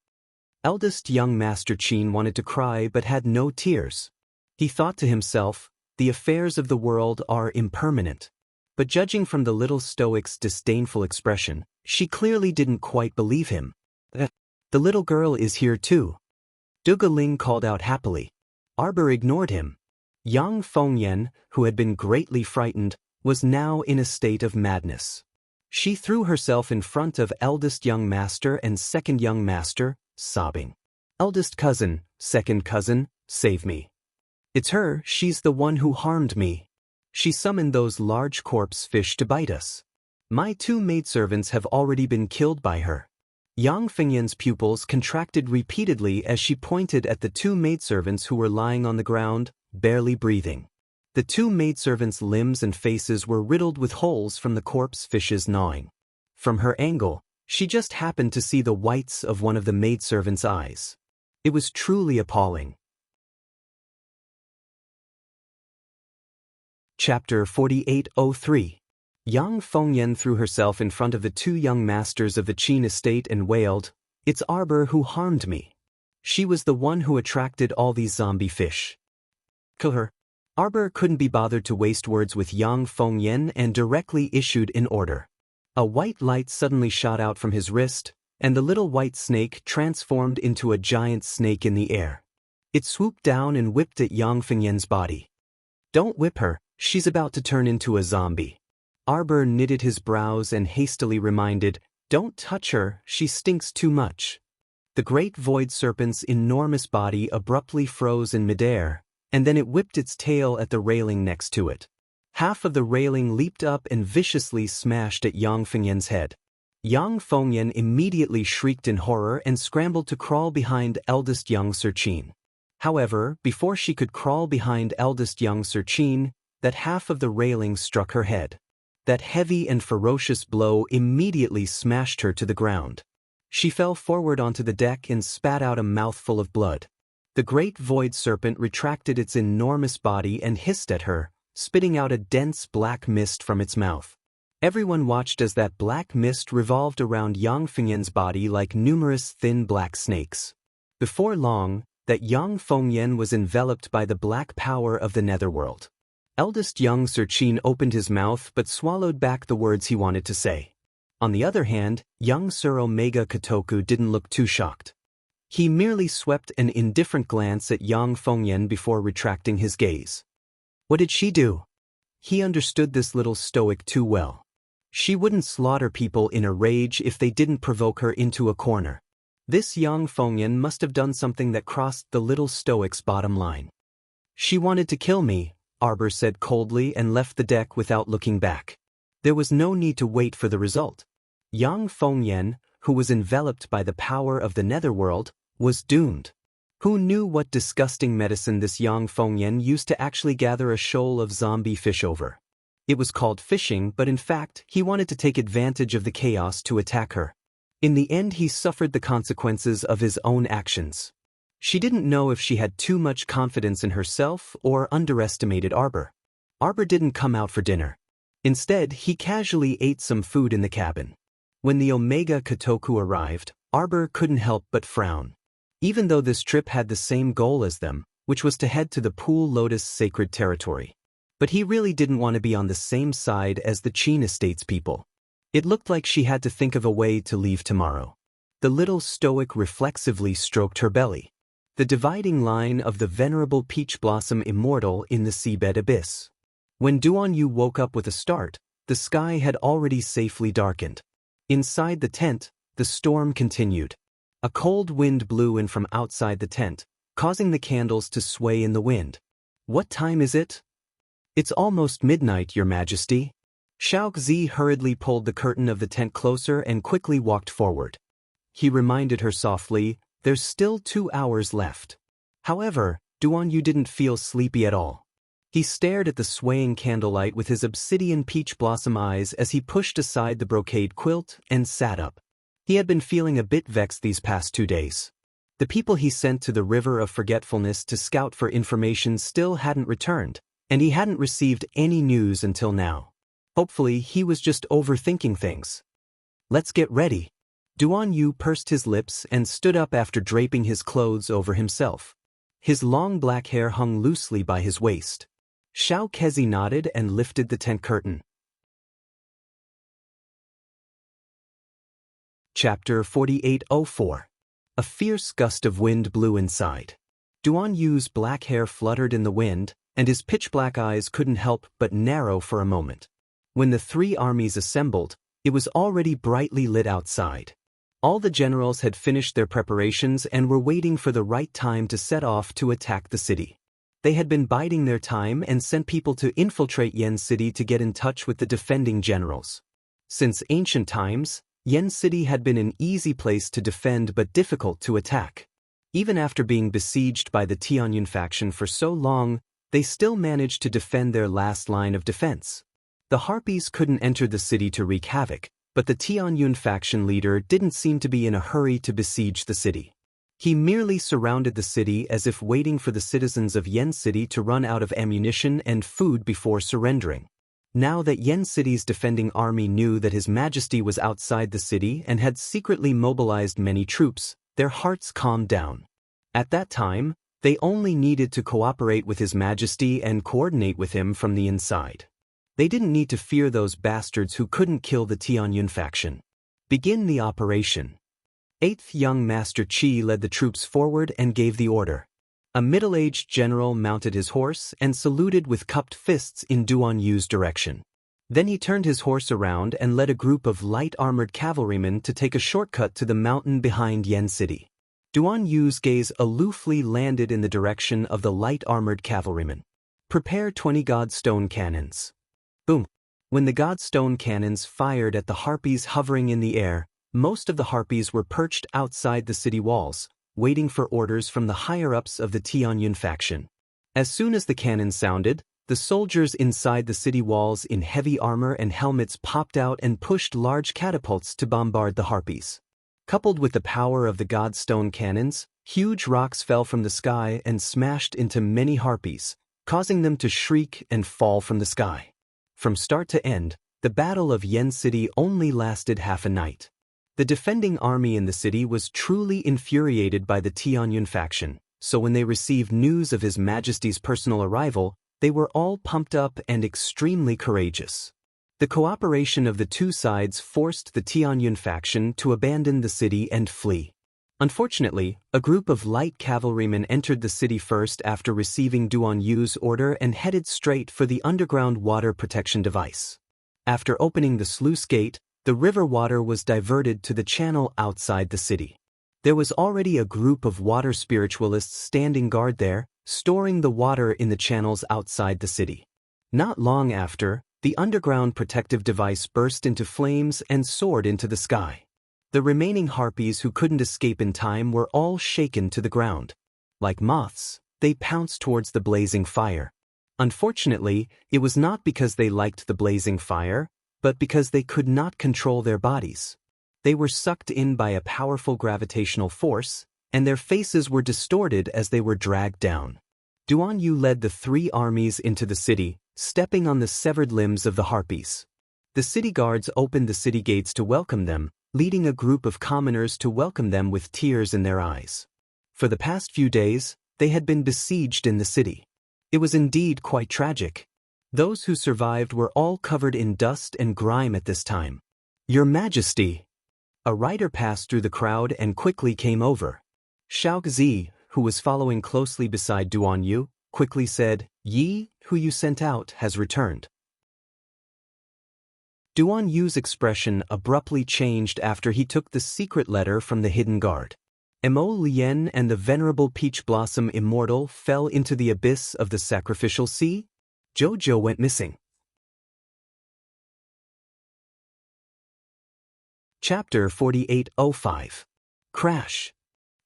Eldest young Master Qin wanted to cry but had no tears. He thought to himself, the affairs of the world are impermanent. But judging from the little stoic's disdainful expression, she clearly didn't quite believe him. The little girl is here too. Duga Ling called out happily. Arbor ignored him. Yang Fengyan, who had been greatly frightened, was now in a state of madness. She threw herself in front of eldest young master and second young master, sobbing. Eldest cousin, second cousin, save me. It's her, she's the one who harmed me. She summoned those large corpse fish to bite us. My two maidservants have already been killed by her. Yang Fengyan's pupils contracted repeatedly as she pointed at the two maidservants who were lying on the ground, barely breathing. The two maidservants' limbs and faces were riddled with holes from the corpse fish's gnawing. From her angle, she just happened to see the whites of one of the maidservants' eyes. It was truly appalling. Chapter 4803. Yang Fengyan threw herself in front of the two young masters of the Qin estate and wailed, It's Arbor who harmed me. She was the one who attracted all these zombie fish. Kill her. Arbor couldn't be bothered to waste words with Yang Fengyan and directly issued an order. A white light suddenly shot out from his wrist, and the little white snake transformed into a giant snake in the air. It swooped down and whipped at Yang Fengyan's body. Don't whip her. She's about to turn into a zombie. Arbor knitted his brows and hastily reminded, Don't touch her, she stinks too much. The great void serpent's enormous body abruptly froze in midair, and then it whipped its tail at the railing next to it. Half of the railing leaped up and viciously smashed at Yang Fengyan's head. Yang Fengyan immediately shrieked in horror and scrambled to crawl behind eldest young Sir Qin. However, before she could crawl behind eldest young Sir Qin, that half of the railing struck her head. That heavy and ferocious blow immediately smashed her to the ground. She fell forward onto the deck and spat out a mouthful of blood. The great void serpent retracted its enormous body and hissed at her, spitting out a dense black mist from its mouth. Everyone watched as that black mist revolved around Yang Fengyan's body like numerous thin black snakes. Before long, that Yang Fengyan was enveloped by the black power of the netherworld. Eldest young Sir Qin opened his mouth but swallowed back the words he wanted to say. On the other hand, young Sir Omega Kotoku didn't look too shocked. He merely swept an indifferent glance at Yang Fengyan before retracting his gaze. What did she do? He understood this little stoic too well. She wouldn't slaughter people in a rage if they didn't provoke her into a corner. This Yang Fengyan must have done something that crossed the little stoic's bottom line. She wanted to kill me, Arbor said coldly and left the deck without looking back. There was no need to wait for the result. Yang Fengyan, who was enveloped by the power of the netherworld, was doomed. Who knew what disgusting medicine this Yang Fengyan used to actually gather a shoal of zombie fish over? It was called fishing, but in fact, he wanted to take advantage of the chaos to attack her. In the end, he suffered the consequences of his own actions. She didn't know if she had too much confidence in herself or underestimated Arbor. Arbor didn't come out for dinner. Instead, he casually ate some food in the cabin. When the Omega Kotoku arrived, Arbor couldn't help but frown. Even though this trip had the same goal as them, which was to head to the Pool Lotus sacred territory. But he really didn't want to be on the same side as the Qin Estates people. It looked like she had to think of a way to leave tomorrow. The little stoic reflexively stroked her belly. The dividing line of the venerable peach blossom immortal in the seabed abyss. When Duan Yu woke up with a start, the sky had already safely darkened. Inside the tent, the storm continued. A cold wind blew in from outside the tent, causing the candles to sway in the wind. "What time is it?" "It's almost midnight, Your Majesty." Shaoxi hurriedly pulled the curtain of the tent closer and quickly walked forward. He reminded her softly, "There's still 2 hours left." However, Duan Yu didn't feel sleepy at all. He stared at the swaying candlelight with his obsidian peach blossom eyes as he pushed aside the brocade quilt and sat up. He had been feeling a bit vexed these past 2 days. The people he sent to the River of Forgetfulness to scout for information still hadn't returned, and he hadn't received any news until now. Hopefully, he was just overthinking things. "Let's get ready." Duan Yu pursed his lips and stood up after draping his clothes over himself. His long black hair hung loosely by his waist. Xiao Kezi nodded and lifted the tent curtain. Chapter 4804. A fierce gust of wind blew inside. Duan Yu's black hair fluttered in the wind, and his pitch-black eyes couldn't help but narrow for a moment. When the 3 armies assembled, it was already brightly lit outside. All the generals had finished their preparations and were waiting for the right time to set off to attack the city. They had been biding their time and sent people to infiltrate Yen City to get in touch with the defending generals. Since ancient times, Yen City had been an easy place to defend but difficult to attack. Even after being besieged by the Tianyun faction for so long, they still managed to defend their last line of defense. The Harpies couldn't enter the city to wreak havoc, but the Tianyun faction leader didn't seem to be in a hurry to besiege the city. He merely surrounded the city as if waiting for the citizens of Yen City to run out of ammunition and food before surrendering. Now that Yen City's defending army knew that His Majesty was outside the city and had secretly mobilized many troops, their hearts calmed down. At that time, they only needed to cooperate with His Majesty and coordinate with him from the inside. They didn't need to fear those bastards who couldn't kill the Tianyun faction. Begin the operation. 8th Young Master Qi led the troops forward and gave the order. A middle-aged general mounted his horse and saluted with cupped fists in Duan Yu's direction. Then he turned his horse around and led a group of light-armored cavalrymen to take a shortcut to the mountain behind Yen City. Duan Yu's gaze aloofly landed in the direction of the light-armored cavalrymen. "Prepare 20 Godstone cannons." Boom! When the Godstone cannons fired at the Harpies hovering in the air, most of the Harpies were perched outside the city walls, waiting for orders from the higher-ups of the Tianyun faction. As soon as the cannon sounded, the soldiers inside the city walls in heavy armor and helmets popped out and pushed large catapults to bombard the Harpies. Coupled with the power of the Godstone cannons, huge rocks fell from the sky and smashed into many Harpies, causing them to shriek and fall from the sky. From start to end, the Battle of Yen City only lasted half a night. The defending army in the city was truly infuriated by the Tianyun faction, so when they received news of His Majesty's personal arrival, they were all pumped up and extremely courageous. The cooperation of the two sides forced the Tianyun faction to abandon the city and flee. Unfortunately, a group of light cavalrymen entered the city first after receiving Duan Yu's order and headed straight for the underground water protection device. After opening the sluice gate, the river water was diverted to the channel outside the city. There was already a group of water spiritualists standing guard there, storing the water in the channels outside the city. Not long after, the underground protective device burst into flames and soared into the sky. The remaining harpies who couldn't escape in time were all shaken to the ground. Like moths, they pounced towards the blazing fire. Unfortunately, it was not because they liked the blazing fire, but because they could not control their bodies. They were sucked in by a powerful gravitational force, and their faces were distorted as they were dragged down. Duan Yu led the three armies into the city, stepping on the severed limbs of the harpies. The city guards opened the city gates to welcome them, leading a group of commoners to welcome them with tears in their eyes. For the past few days, they had been besieged in the city. It was indeed quite tragic. Those who survived were all covered in dust and grime at this time. "Your Majesty!" A rider passed through the crowd and quickly came over. Xiaozi, who was following closely beside Duan Yu, quickly said, "Yi, who you sent out, has returned." Duan Yu's expression abruptly changed after he took the secret letter from the hidden guard. Mo Lien and the venerable Peach Blossom Immortal fell into the abyss of the sacrificial sea. Jojo went missing. Chapter 4805. Crash.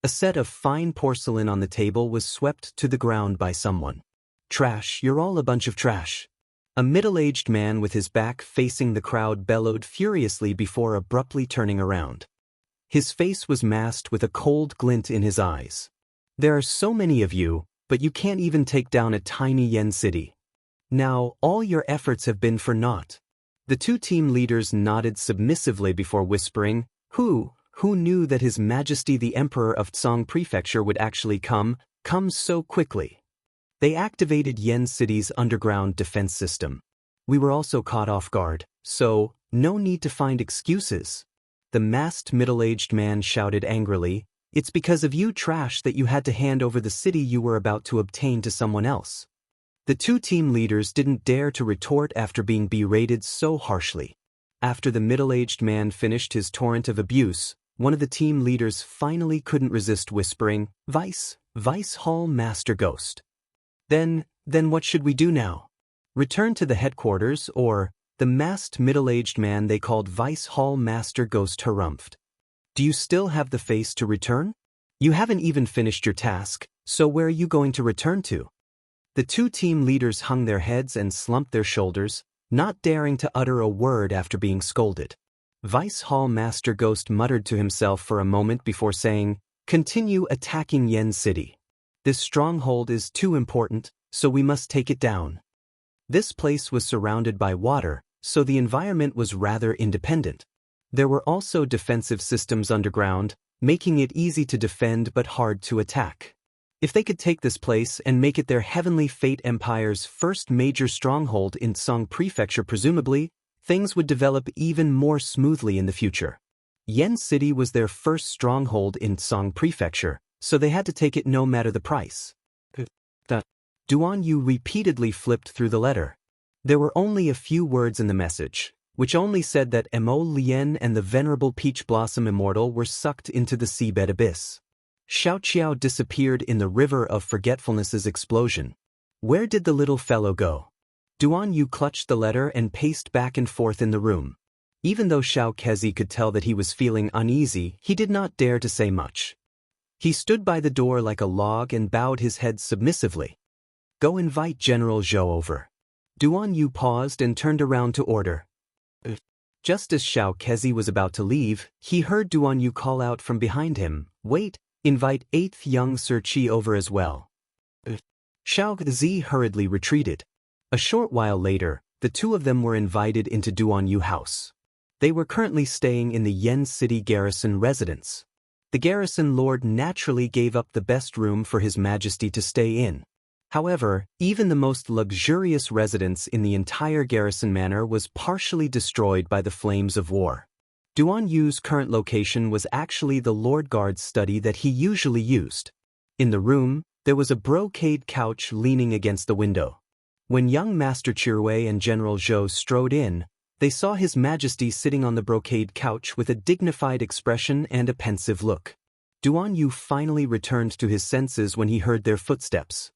A set of fine porcelain on the table was swept to the ground by someone. "Trash, you're all a bunch of trash." A middle-aged man with his back facing the crowd bellowed furiously before abruptly turning around. His face was masked with a cold glint in his eyes. "There are so many of you, but you can't even take down a tiny Yen city. Now, all your efforts have been for naught." The two team leaders nodded submissively before whispering, Who knew that His Majesty the Emperor of Tsong Prefecture would actually come so quickly? They activated Yen City's underground defense system. We were also caught off guard, so no need to find excuses. The masked middle-aged man shouted angrily, "It's because of you, trash, that you had to hand over the city you were about to obtain to someone else." The two team leaders didn't dare to retort after being berated so harshly. After the middle-aged man finished his torrent of abuse, one of the team leaders finally couldn't resist whispering, Vice Hall Master Ghost. Then what should we do now? Return to the headquarters, or? The masked middle-aged man they called Vice Hall Master Ghost harumphed. "Do you still have the face to return? You haven't even finished your task, so where are you going to return to?" The two team leaders hung their heads and slumped their shoulders, not daring to utter a word after being scolded. Vice Hall Master Ghost muttered to himself for a moment before saying, "Continue attacking Yen City. This stronghold is too important, so we must take it down." This place was surrounded by water, so the environment was rather independent. There were also defensive systems underground, making it easy to defend but hard to attack. If they could take this place and make it their Heavenly Fate Empire's first major stronghold in Tsong Prefecture presumably, things would develop even more smoothly in the future. Yen City was their first stronghold in Tsong Prefecture, so they had to take it no matter the price. Duan Yu repeatedly flipped through the letter. There were only a few words in the message, which only said that Mo Lien and the venerable Peach Blossom Immortal were sucked into the seabed abyss. Xiaoqiao disappeared in the river of forgetfulness's explosion. Where did the little fellow go? Duan Yu clutched the letter and paced back and forth in the room. Even though Xiao Kezi could tell that he was feeling uneasy, he did not dare to say much. He stood by the door like a log and bowed his head submissively. "Go invite General Zhou over." Duan Yu paused and turned around to order. Just as Xiao Kezi was about to leave, he heard Duan Yu call out from behind him, "Wait, invite 8th young Sir Qi over as well." Xiao Kezi hurriedly retreated. A short while later, the two of them were invited into Duan Yu house. They were currently staying in the Yen City garrison residence. The garrison lord naturally gave up the best room for His Majesty to stay in. However, even the most luxurious residence in the entire garrison manor was partially destroyed by the flames of war. Duan Yu's current location was actually the Lord Guard's study that he usually used. In the room, there was a brocade couch leaning against the window. When young Master Chirui and General Zhou strode in, they saw His Majesty sitting on the brocade couch with a dignified expression and a pensive look. Duan Yu finally returned to his senses when he heard their footsteps.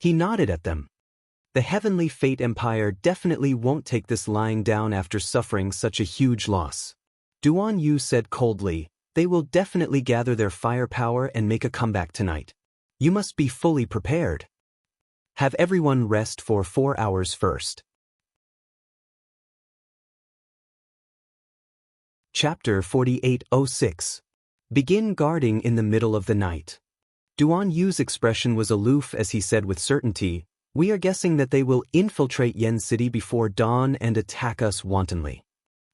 He nodded at them. The Heavenly Fate Empire definitely won't take this lying down after suffering such a huge loss. Duan Yu said coldly, they will definitely gather their firepower and make a comeback tonight. You must be fully prepared. Have everyone rest for 4 hours first. Chapter 4806. Begin guarding in the middle of the night. Duan Yu's expression was aloof as he said with certainty, we are guessing that they will infiltrate Yen City before dawn and attack us wantonly.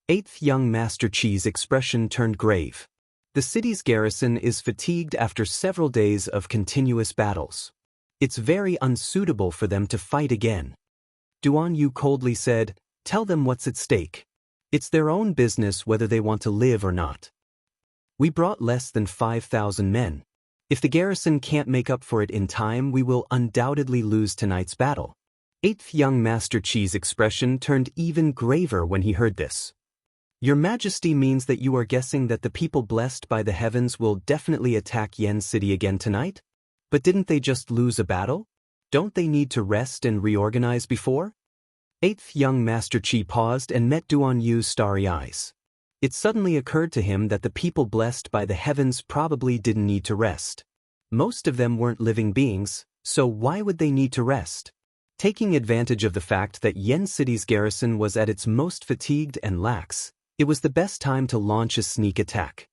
8th young Master Chi's expression turned grave. The city's garrison is fatigued after several days of continuous battles. It's very unsuitable for them to fight again. Duan Yu coldly said, tell them what's at stake. It's their own business whether they want to live or not. We brought less than 5,000 men. If the garrison can't make up for it in time, we will undoubtedly lose tonight's battle. 8th young Master Chi's expression turned even graver when he heard this. Your Majesty means that you are guessing that the people blessed by the heavens will definitely attack Yen City again tonight? But didn't they just lose a battle? Don't they need to rest and reorganize before? 8th young Master Chi paused and met Duan Yu's starry eyes. It suddenly occurred to him that the people blessed by the heavens probably didn't need to rest. Most of them weren't living beings, so why would they need to rest? Taking advantage of the fact that Yen City's garrison was at its most fatigued and lax, it was the best time to launch a sneak attack.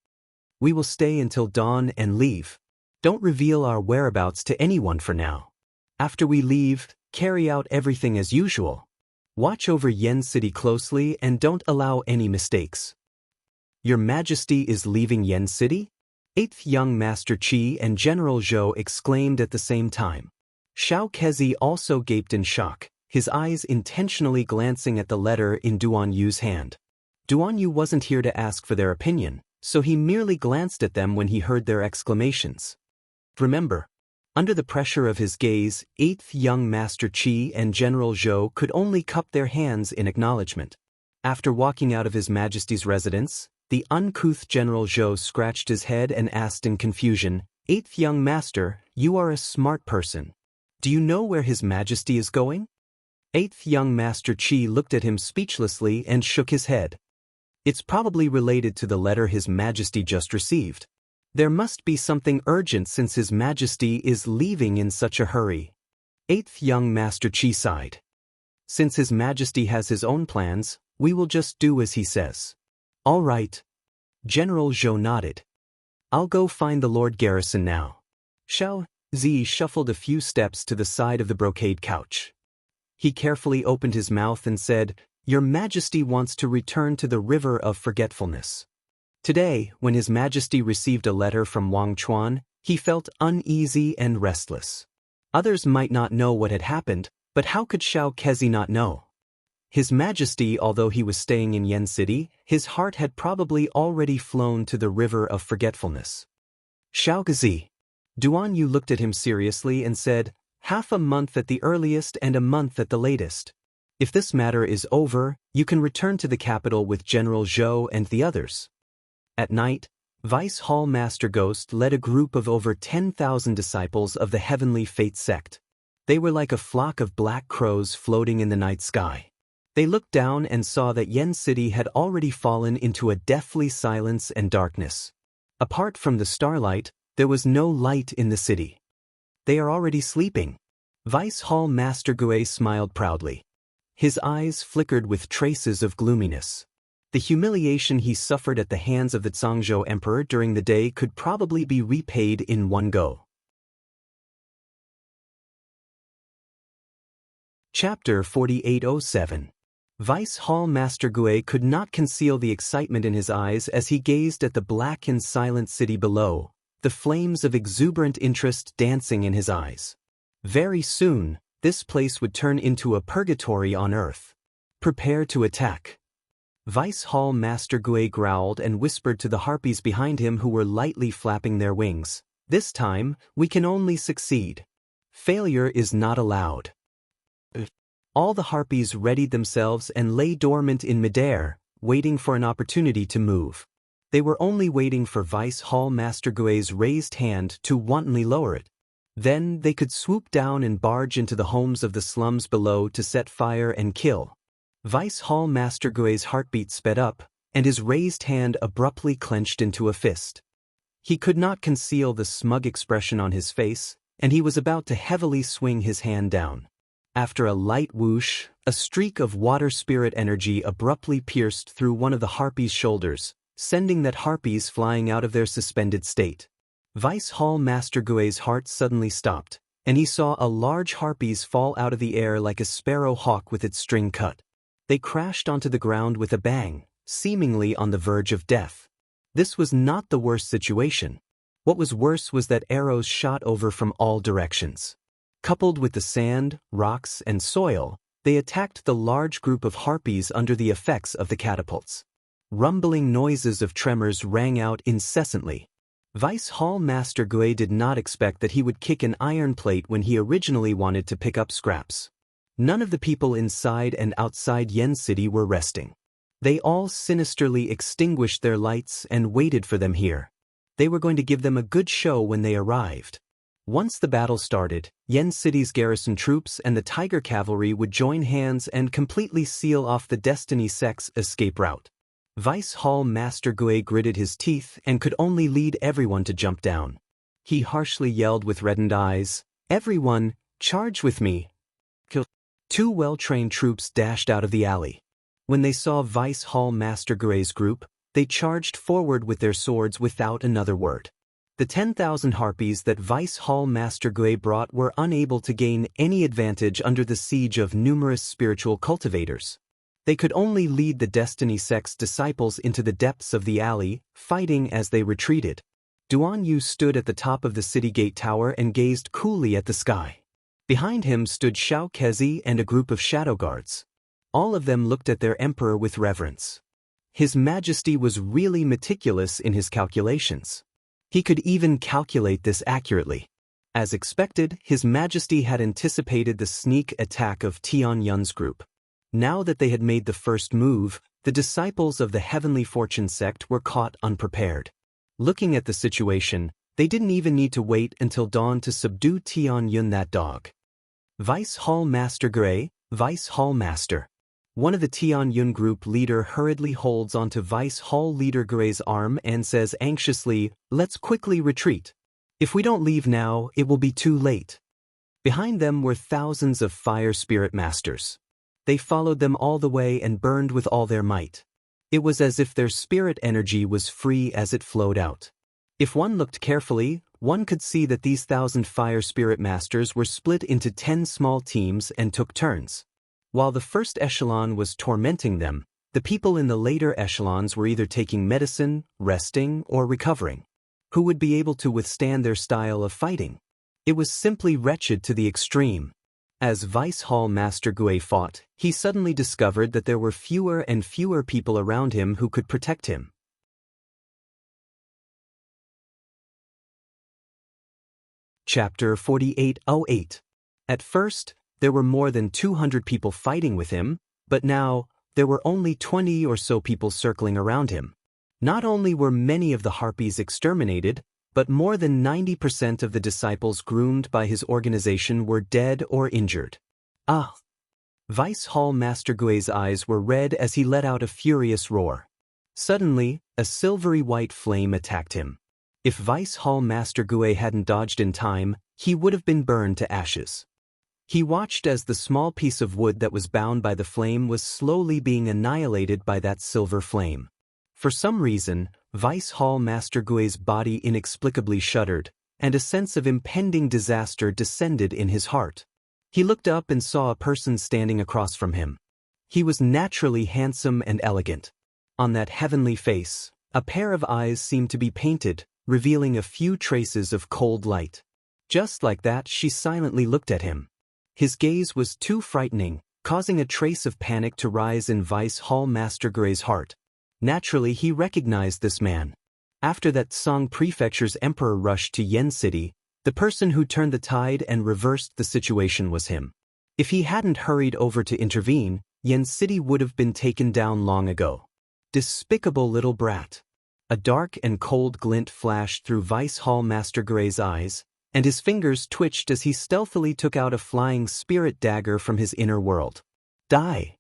We will stay until dawn and leave. Don't reveal our whereabouts to anyone for now. After we leave, carry out everything as usual. Watch over Yen City closely and don't allow any mistakes. Your Majesty is leaving Yen City? 8th young Master Chi and General Zhou exclaimed at the same time. Xiao Kezi also gaped in shock, his eyes intentionally glancing at the letter in Duan Yu's hand. Duan Yu wasn't here to ask for their opinion, so he merely glanced at them when he heard their exclamations. Remember, under the pressure of his gaze, 8th young Master Chi and General Zhou could only cup their hands in acknowledgement. After walking out of His Majesty's residence, the uncouth General Zhou scratched his head and asked in confusion, 8th young Master, you are a smart person. Do you know where His Majesty is going? 8th young Master Chi looked at him speechlessly and shook his head. It's probably related to the letter His Majesty just received. There must be something urgent since His Majesty is leaving in such a hurry. 8th young Master Chi sighed. Since His Majesty has his own plans, we will just do as he says. All right. General Zhou nodded. I'll go find the Lord Garrison now. Xiao Zi shuffled a few steps to the side of the brocade couch. He carefully opened his mouth and said, Your Majesty wants to return to the River of Forgetfulness. Today, when His Majesty received a letter from Wang Chuan, he felt uneasy and restless. Others might not know what had happened, but how could Xiao Kezi not know? His Majesty, although he was staying in Yen City, his heart had probably already flown to the River of Forgetfulness. Xiao Kezi. Duan Yu looked at him seriously and said, half a month at the earliest and a month at the latest. If this matter is over, you can return to the capital with General Zhou and the others. At night, Vice Hall Master Ghost led a group of over 10,000 disciples of the Heavenly Fate sect. They were like a flock of black crows floating in the night sky. They looked down and saw that Yen City had already fallen into a deathly silence and darkness. Apart from the starlight, there was no light in the city. They are already sleeping. Vice Hall Master Gue smiled proudly. His eyes flickered with traces of gloominess. The humiliation he suffered at the hands of the Zhangzhou Emperor during the day could probably be repaid in one go. Chapter 4807. Vice Hall Master Gue could not conceal the excitement in his eyes as he gazed at the black and silent city below, the flames of exuberant interest dancing in his eyes. Very soon, this place would turn into a purgatory on earth. Prepare to attack. Vice Hall Master Gue growled and whispered to the harpies behind him who were lightly flapping their wings. This time, we can only succeed. Failure is not allowed. All the harpies readied themselves and lay dormant in midair, waiting for an opportunity to move. They were only waiting for Vice Hall Master Gue's raised hand to wantonly lower it. Then they could swoop down and barge into the homes of the slums below to set fire and kill. Vice Hall Master Gue's heartbeat sped up, and his raised hand abruptly clenched into a fist. He could not conceal the smug expression on his face, and he was about to heavily swing his hand down. After a light whoosh, a streak of water spirit energy abruptly pierced through one of the harpies' shoulders, sending that harpies flying out of their suspended state. Vice Hall Master Gue's heart suddenly stopped, and he saw a large harpies fall out of the air like a sparrow hawk with its string cut. They crashed onto the ground with a bang, seemingly on the verge of death. This was not the worst situation. What was worse was that arrows shot over from all directions. Coupled with the sand, rocks, and soil, they attacked the large group of harpies under the effects of the catapults. Rumbling noises of tremors rang out incessantly. Vice Hall Master Gue did not expect that he would kick an iron plate when he originally wanted to pick up scraps. None of the people inside and outside Yen City were resting. They all sinisterly extinguished their lights and waited for them here. They were going to give them a good show when they arrived. Once the battle started, Yen City's garrison troops and the Tiger Cavalry would join hands and completely seal off the Destiny Sect's escape route. Vice Hall Master Gue gritted his teeth and could only lead everyone to jump down. He harshly yelled with reddened eyes, "Everyone, charge with me!" Two well-trained troops dashed out of the alley. When they saw Vice Hall Master Gue's group, they charged forward with their swords without another word. The 10,000 harpies that Vice Hall Master Gue brought were unable to gain any advantage under the siege of numerous spiritual cultivators. They could only lead the Destiny Sect's disciples into the depths of the alley, fighting as they retreated. Duan Yu stood at the top of the city gate tower and gazed coolly at the sky. Behind him stood Xiao Kezi and a group of shadow guards. All of them looked at their emperor with reverence. His Majesty was really meticulous in his calculations. He could even calculate this accurately. As expected, His Majesty had anticipated the sneak attack of Tian Yun's group. Now that they had made the first move, the disciples of the Heavenly Fortune sect were caught unprepared. Looking at the situation, they didn't even need to wait until dawn to subdue Tian Yun, that dog. Vice Hall Master Gue, Vice Hall Master. One of the Tian Yun group leader hurriedly holds onto Vice Hall Leader Gue's arm and says anxiously, "Let's quickly retreat. If we don't leave now, it will be too late." Behind them were thousands of fire spirit masters. They followed them all the way and burned with all their might. It was as if their spirit energy was free as it flowed out. If one looked carefully, one could see that these 1,000 fire spirit masters were split into 10 small teams and took turns. While the first echelon was tormenting them, the people in the later echelons were either taking medicine, resting, or recovering. Who would be able to withstand their style of fighting? It was simply wretched to the extreme. As Vice Hall Master Gue fought, he suddenly discovered that there were fewer and fewer people around him who could protect him. Chapter 4808. At first, there were more than 200 people fighting with him, but now, there were only 20 or so people circling around him. Not only were many of the harpies exterminated, but more than 90% of the disciples groomed by his organization were dead or injured. Ah! Vice Hall Master Gue's eyes were red as he let out a furious roar. Suddenly, a silvery white flame attacked him. If Vice Hall Master Gue hadn't dodged in time, he would have been burned to ashes. He watched as the small piece of wood that was bound by the flame was slowly being annihilated by that silver flame. For some reason, Vice Hall Master Gue's body inexplicably shuddered, and a sense of impending disaster descended in his heart. He looked up and saw a person standing across from him. He was naturally handsome and elegant. On that heavenly face, a pair of eyes seemed to be painted, revealing a few traces of cold light. Just like that, she silently looked at him. His gaze was too frightening, causing a trace of panic to rise in Vice Hall Master Gue's heart. Naturally, he recognized this man. After that Song Prefecture's emperor rushed to Yen City, the person who turned the tide and reversed the situation was him. If he hadn't hurried over to intervene, Yen City would have been taken down long ago. Despicable little brat. A dark and cold glint flashed through Vice Hall Master Gue's eyes, and his fingers twitched as he stealthily took out a flying spirit dagger from his inner world. Die!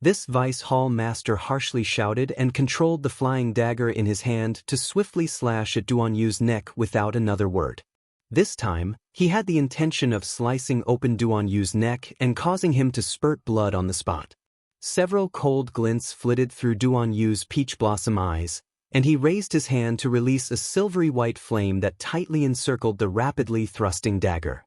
This Vice Hall Master harshly shouted and controlled the flying dagger in his hand to swiftly slash at Duan Yu's neck without another word. This time, he had the intention of slicing open Duan Yu's neck and causing him to spurt blood on the spot. Several cold glints flitted through Duan Yu's peach blossom eyes, and he raised his hand to release a silvery white flame that tightly encircled the rapidly thrusting dagger.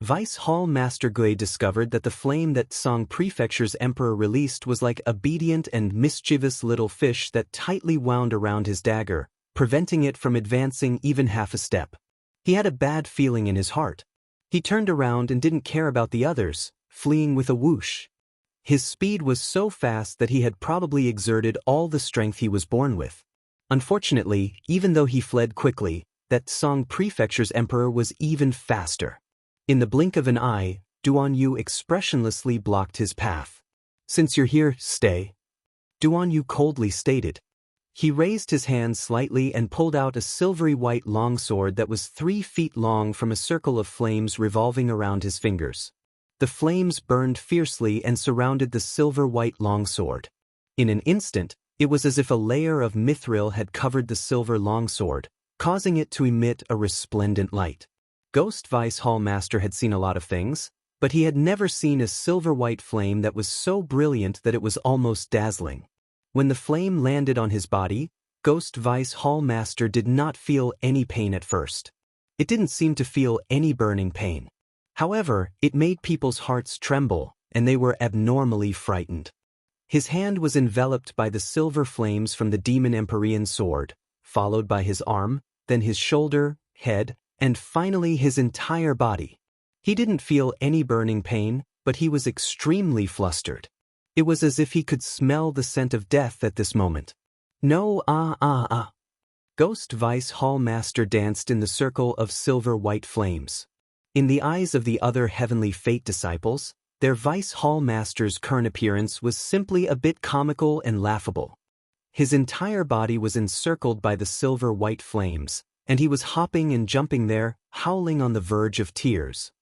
Vice Hall Master Gui discovered that the flame that Song Prefecture's emperor released was like a obedient and mischievous little fish that tightly wound around his dagger, preventing it from advancing even half a step. He had a bad feeling in his heart. He turned around and didn't care about the others, fleeing with a whoosh. His speed was so fast that he had probably exerted all the strength he was born with. Unfortunately, even though he fled quickly, that Song Prefecture's emperor was even faster. In the blink of an eye, Duan Yu expressionlessly blocked his path. "Since you're here, stay," Duan Yu coldly stated. He raised his hand slightly and pulled out a silvery white longsword that was 3 feet long from a circle of flames revolving around his fingers. The flames burned fiercely and surrounded the silver-white longsword. In an instant, it was as if a layer of mithril had covered the silver longsword, causing it to emit a resplendent light. Ghost Vice Hall Master had seen a lot of things, but he had never seen a silver-white flame that was so brilliant that it was almost dazzling. When the flame landed on his body, Ghost Vice Hall Master did not feel any pain at first. It didn't seem to feel any burning pain. However, it made people's hearts tremble, and they were abnormally frightened. His hand was enveloped by the silver flames from the Demon Empyrean sword, followed by his arm, then his shoulder, head, and finally his entire body. He didn't feel any burning pain, but he was extremely flustered. It was as if he could smell the scent of death at this moment. No, Ghost Vice Hall Master danced in the circle of silver-white flames. In the eyes of the other Heavenly Fate disciples, their Vice Hall Master's current appearance was simply a bit comical and laughable. His entire body was encircled by the silver-white flames, and he was hopping and jumping there, howling on the verge of tears.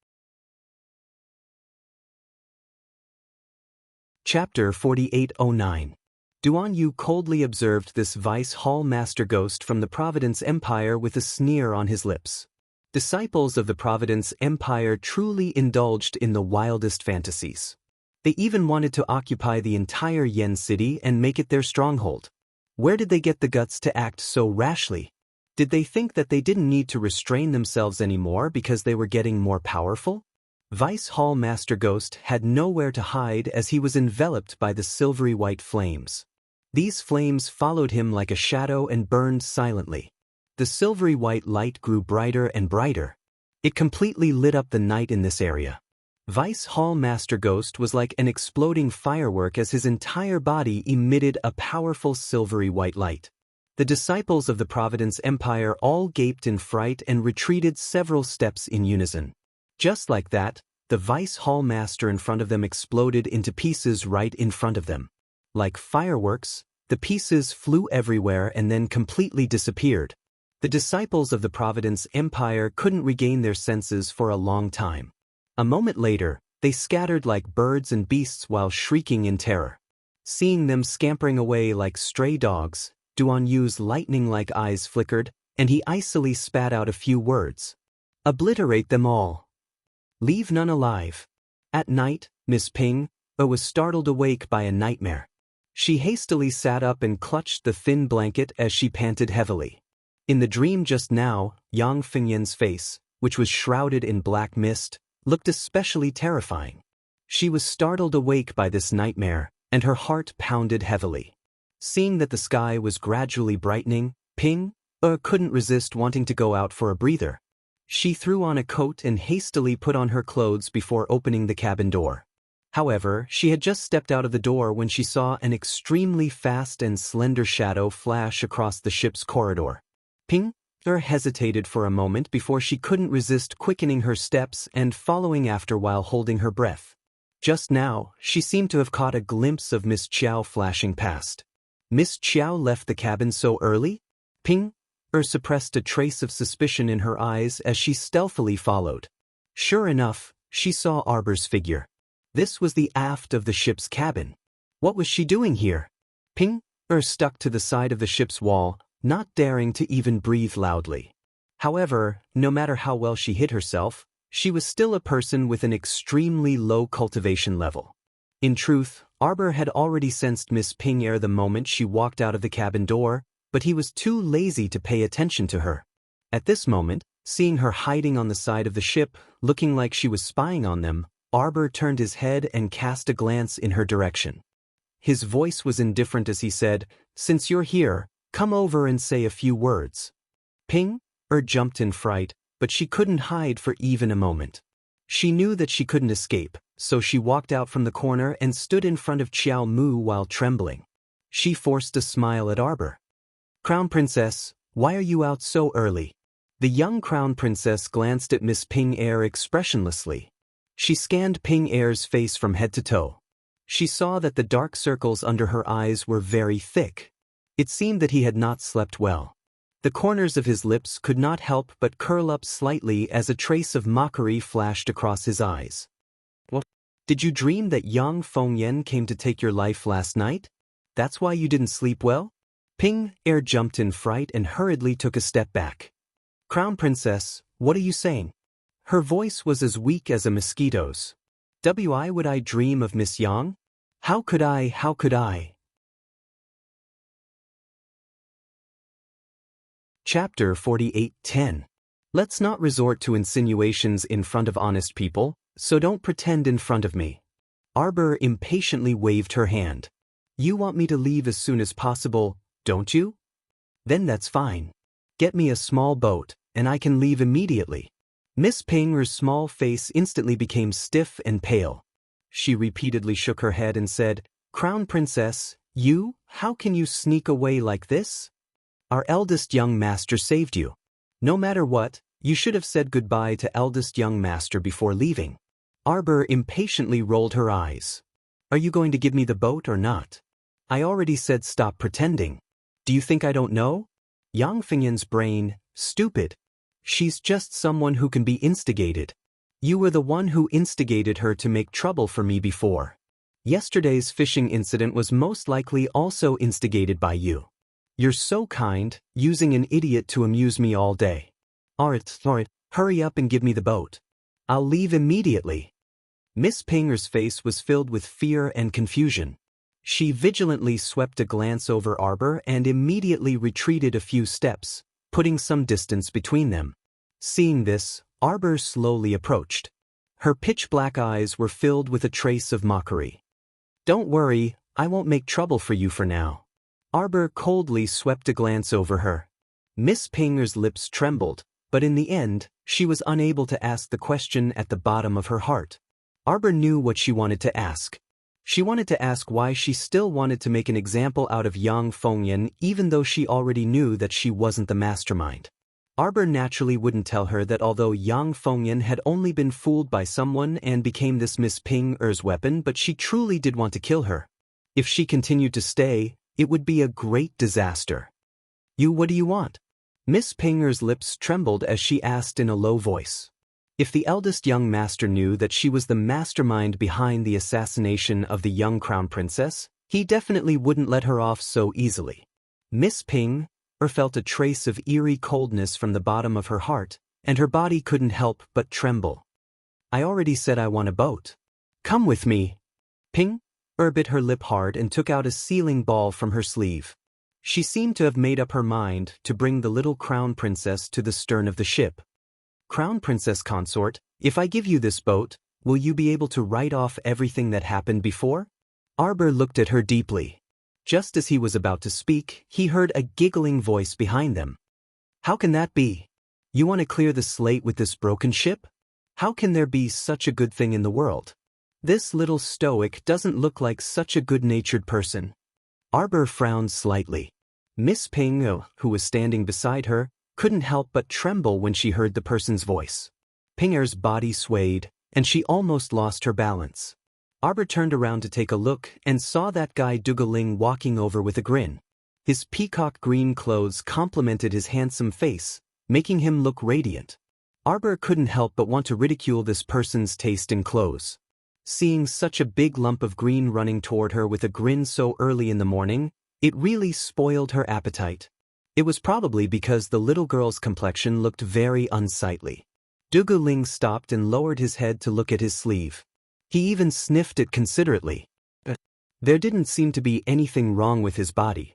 Chapter 4809. Duan Yu coldly observed this Vice Hall Master Ghost from the Providence Empire with a sneer on his lips. Disciples of the Providence Empire truly indulged in the wildest fantasies. They even wanted to occupy the entire Yen city and make it their stronghold. Where did they get the guts to act so rashly? Did they think that they didn't need to restrain themselves anymore because they were getting more powerful? Vice Hall Master Ghost had nowhere to hide as he was enveloped by the silvery white flames. These flames followed him like a shadow and burned silently. The silvery white light grew brighter and brighter. It completely lit up the night in this area. Vice Hall Master Ghost was like an exploding firework as his entire body emitted a powerful silvery white light. The disciples of the Providence Empire all gaped in fright and retreated several steps in unison. Just like that, the Vice Hall Master in front of them exploded into pieces right in front of them. Like fireworks, the pieces flew everywhere and then completely disappeared. The disciples of the Providence Empire couldn't regain their senses for a long time. A moment later, they scattered like birds and beasts while shrieking in terror. Seeing them scampering away like stray dogs, Duan Yu's lightning-like eyes flickered, and he icily spat out a few words. "Obliterate them all. Leave none alive." At night, Miss Ping was startled awake by a nightmare. She hastily sat up and clutched the thin blanket as she panted heavily. In the dream just now, Yang Fengyan's face, which was shrouded in black mist, looked especially terrifying. She was startled awake by this nightmare, and her heart pounded heavily. Seeing that the sky was gradually brightening, Ping couldn't resist wanting to go out for a breather. She threw on a coat and hastily put on her clothes before opening the cabin door. However, she had just stepped out of the door when she saw an extremely fast and slender shadow flash across the ship's corridor. Ping hesitated for a moment before she couldn't resist quickening her steps and following after while holding her breath. Just now, she seemed to have caught a glimpse of Miss Chiao flashing past. Miss Chiao left the cabin so early? Ping suppressed a trace of suspicion in her eyes as she stealthily followed. Sure enough, she saw Arbor's figure. This was the aft of the ship's cabin. What was she doing here? Ping, stuck to the side of the ship's wall, not daring to even breathe loudly. However, no matter how well she hid herself, she was still a person with an extremely low cultivation level. In truth, Arbor had already sensed Miss Ping the moment she walked out of the cabin door, but he was too lazy to pay attention to her. At this moment, seeing her hiding on the side of the ship, looking like she was spying on them, Arbor turned his head and cast a glance in her direction. His voice was indifferent as he said, "Since you're here, come over and say a few words." Ping jumped in fright, but she couldn't hide for even a moment. She knew that she couldn't escape, so she walked out from the corner and stood in front of Xiao Mu while trembling. She forced a smile at Arbor. "Crown Princess, why are you out so early?" The young Crown Princess glanced at Miss Ping expressionlessly. She scanned Ping face from head to toe. She saw that the dark circles under her eyes were very thick. It seemed that he had not slept well. The corners of his lips could not help but curl up slightly as a trace of mockery flashed across his eyes. "What? Did you dream that young Fengyan came to take your life last night? That's why you didn't sleep well?" Ping jumped in fright and hurriedly took a step back. "Crown Princess, what are you saying?" Her voice was as weak as a mosquito's. "Why would I dream of Miss Yang? How could I? Chapter 48:10. Let's not resort to insinuations in front of honest people, so don't pretend in front of me. Arbor impatiently waved her hand. "You want me to leave as soon as possible, don't you? Then that's fine. Get me a small boat, and I can leave immediately." Miss Ping's small face instantly became stiff and pale. She repeatedly shook her head and said, "Crown Princess, how can you sneak away like this? Our eldest young master saved you. No matter what, you should have said goodbye to eldest young master before leaving." Arbor impatiently rolled her eyes. "Are you going to give me the boat or not? I already said stop pretending. Do you think I don't know? Yang Fengyan's brain, stupid. She's just someone who can be instigated. You were the one who instigated her to make trouble for me before. Yesterday's fishing incident was most likely also instigated by you. You're so kind, using an idiot to amuse me all day. Alright, hurry up and give me the boat. I'll leave immediately." Miss Ping's face was filled with fear and confusion. She vigilantly swept a glance over Arbor and immediately retreated a few steps, putting some distance between them. Seeing this, Arbor slowly approached. Her pitch-black eyes were filled with a trace of mockery. "Don't worry, I won't make trouble for you for now." Arbor coldly swept a glance over her. Miss Ping's lips trembled, but in the end, she was unable to ask the question at the bottom of her heart. Arbor knew what she wanted to ask. She wanted to ask why she still wanted to make an example out of Yang Fengyan even though she already knew that she wasn't the mastermind. Arbor naturally wouldn't tell her that although Yang Fengyan had only been fooled by someone and became this Miss Ping's weapon, but she truly did want to kill her. If she continued to stay, it would be a great disaster. What do you want?" Miss Ping's lips trembled as she asked in a low voice. If the eldest young master knew that she was the mastermind behind the assassination of the young crown princess, he definitely wouldn't let her off so easily. Miss Ping felt a trace of eerie coldness from the bottom of her heart, and her body couldn't help but tremble. "I already said I want a boat. Come with me." Ping bit her lip hard and took out a sealing ball from her sleeve. She seemed to have made up her mind to bring the little crown princess to the stern of the ship. "Crown Princess Consort, if I give you this boat, will you be able to write off everything that happened before?" Arbor looked at her deeply. Just as he was about to speak, he heard a giggling voice behind them. "How can that be? You want to clear the slate with this broken ship? How can there be such a good thing in the world? This little stoic doesn't look like such a good-natured person." Arbor frowned slightly. Miss Ping, who was standing beside her, couldn't help but tremble when she heard the person's voice. Pinger's body swayed, and she almost lost her balance. Arbor turned around to take a look and saw that guy Dugaling walking over with a grin. His peacock green clothes complemented his handsome face, making him look radiant. Arbor couldn't help but want to ridicule this person's taste in clothes. Seeing such a big lump of green running toward her with a grin so early in the morning, it really spoiled her appetite. It was probably because the little girl's complexion looked very unsightly. Dugu Ling stopped and lowered his head to look at his sleeve. He even sniffed it considerately. There didn't seem to be anything wrong with his body.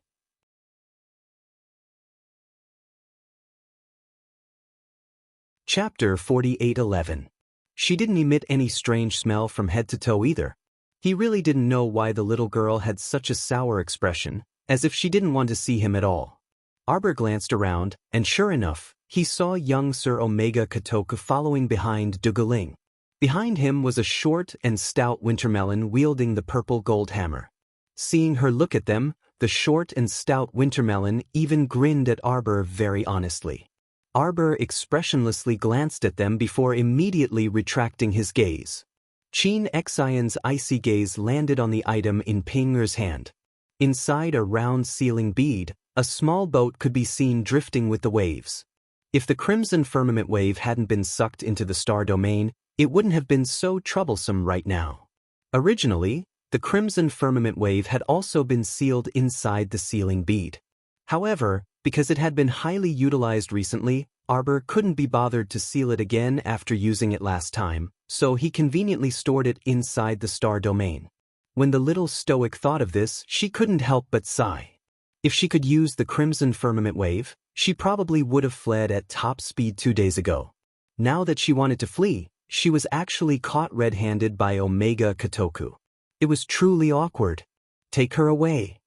Chapter 48:11. She didn't emit any strange smell from head to toe either. He really didn't know why the little girl had such a sour expression, as if she didn't want to see him at all. Arbor glanced around, and sure enough, he saw young Sir Omega Kotoku following behind Dugu Ling. Behind him was a short and stout Wintermelon wielding the purple gold hammer. Seeing her look at them, the short and stout Wintermelon even grinned at Arbor very honestly. Arbor expressionlessly glanced at them before immediately retracting his gaze. Qin Xion's icy gaze landed on the item in Pinger's hand. Inside a round sealing bead, a small boat could be seen drifting with the waves. If the Crimson Firmament Wave hadn't been sucked into the star domain, it wouldn't have been so troublesome right now. Originally, the Crimson Firmament Wave had also been sealed inside the sealing bead. However, because it had been highly utilized recently, Arbor couldn't be bothered to seal it again after using it last time, so he conveniently stored it inside the star domain. When the little stoic thought of this, she couldn't help but sigh. If she could use the Crimson Firmament Wave, she probably would have fled at top speed 2 days ago. Now that she wanted to flee, she was actually caught red-handed by Omega Kotoku. It was truly awkward. Take her away.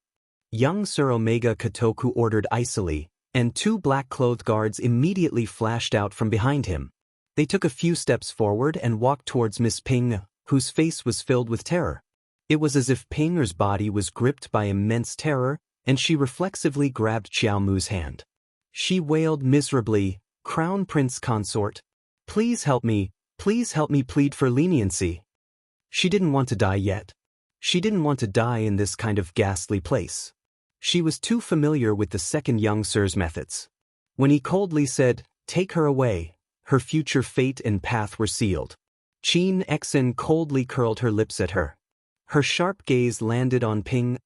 Young Sir Omega Kotoku ordered icily, and 2 black-clothed guards immediately flashed out from behind him. They took a few steps forward and walked towards Miss Ping, whose face was filled with terror. It was as if Pinger's body was gripped by immense terror, and she reflexively grabbed Xiao Mu's hand. She wailed miserably, "Crown Prince Consort, please help me plead for leniency." She didn't want to die yet. She didn't want to die in this kind of ghastly place. She was too familiar with the second young sir's methods. When he coldly said, "Take her away," her future fate and path were sealed. Qin Xen coldly curled her lips at her. Her sharp gaze landed on Ping,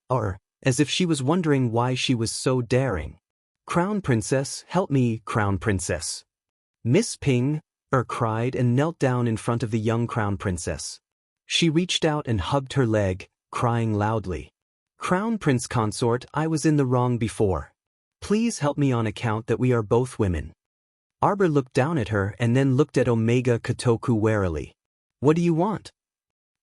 as if she was wondering why she was so daring. "Crown Princess, help me, Crown Princess." Miss Ping, cried and knelt down in front of the young Crown Princess. She reached out and hugged her leg, crying loudly. "Crown Prince Consort, I was in the wrong before. Please help me on account that we are both women." Arbor looked down at her and then looked at Omega Kotoku warily. "What do you want?"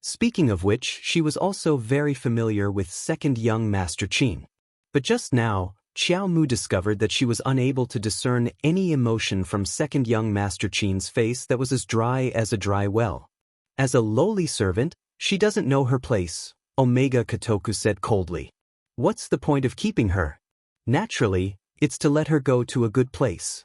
Speaking of which, she was also very familiar with second young Master Qin. But just now, Xiao Mu discovered that she was unable to discern any emotion from second young Master Qin's face that was as dry as a dry well. As a lowly servant, she doesn't know her place, Omega Kotoku said coldly. What's the point of keeping her? Naturally, it's to let her go to a good place.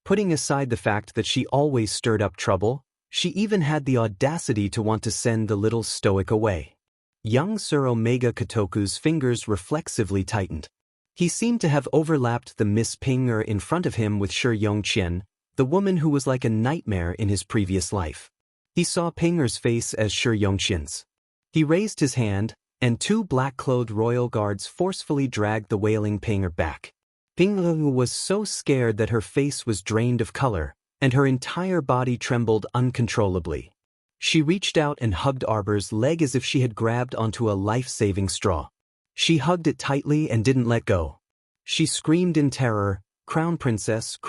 Putting aside the fact that she always stirred up trouble, she even had the audacity to want to send the little stoic away. Young Sir Omega Kotoku's fingers reflexively tightened. He seemed to have overlapped the Miss Pinger in front of him with Shi Yongqian, the woman who was like a nightmare in his previous life. He saw Pinger's face as Shi Yongqian's. He raised his hand, and 2 black-clothed royal guards forcefully dragged the wailing Pinger back. Pinger was so scared that her face was drained of color, and her entire body trembled uncontrollably. She reached out and hugged Arbor's leg as if she had grabbed onto a life-saving straw. She hugged it tightly and didn't let go. She screamed in terror, Crown Princess,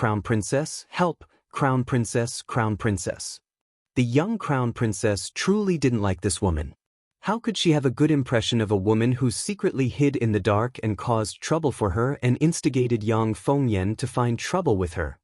help, Crown Princess, Crown Princess." The young Crown Princess truly didn't like this woman. How could she have a good impression of a woman who secretly hid in the dark and caused trouble for her and instigated young Fengyan to find trouble with her?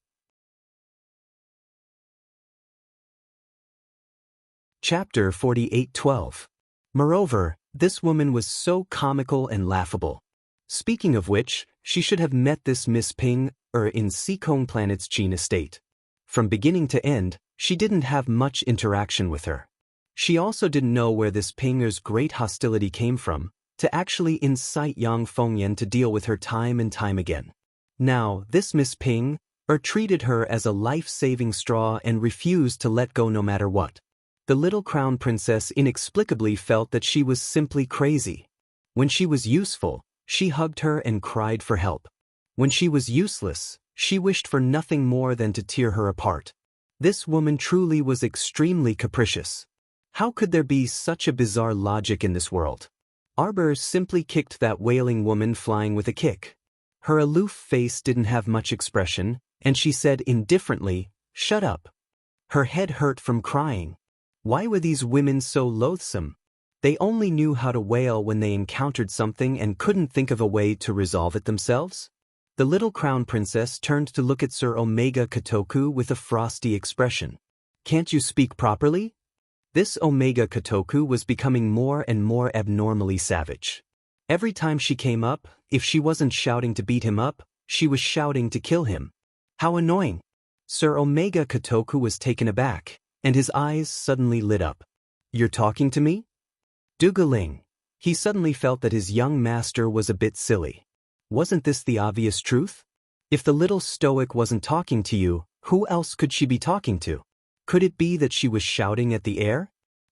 Chapter 48:12. Moreover, this woman was so comical and laughable. Speaking of which, she should have met this Miss Ping, in Seekong Planet's Qin estate. From beginning to end, she didn't have much interaction with her. She also didn't know where this Pinger's great hostility came from, to actually incite Yang Fengyan to deal with her time and time again. Now, this Miss Ping treated her as a life-saving straw and refused to let go no matter what. The little crown princess inexplicably felt that she was simply crazy. When she was useful, she hugged her and cried for help. When she was useless, she wished for nothing more than to tear her apart. This woman truly was extremely capricious. How could there be such a bizarre logic in this world? Arbor simply kicked that wailing woman flying with a kick. Her aloof face didn't have much expression, and she said indifferently, "Shut up." Her head hurt from crying. Why were these women so loathsome? They only knew how to wail when they encountered something and couldn't think of a way to resolve it themselves? The little crown princess turned to look at Sir Omega Kotoku with a frosty expression. "Can't you speak properly?" This Omega Kotoku was becoming more and more abnormally savage. Every time she came up, if she wasn't shouting to beat him up, she was shouting to kill him. How annoying! Sir Omega Kotoku was taken aback, and his eyes suddenly lit up. "You're talking to me?" Dugaling. He suddenly felt that his young master was a bit silly. Wasn't this the obvious truth? If the little stoic wasn't talking to you, who else could she be talking to? Could it be that she was shouting at the air?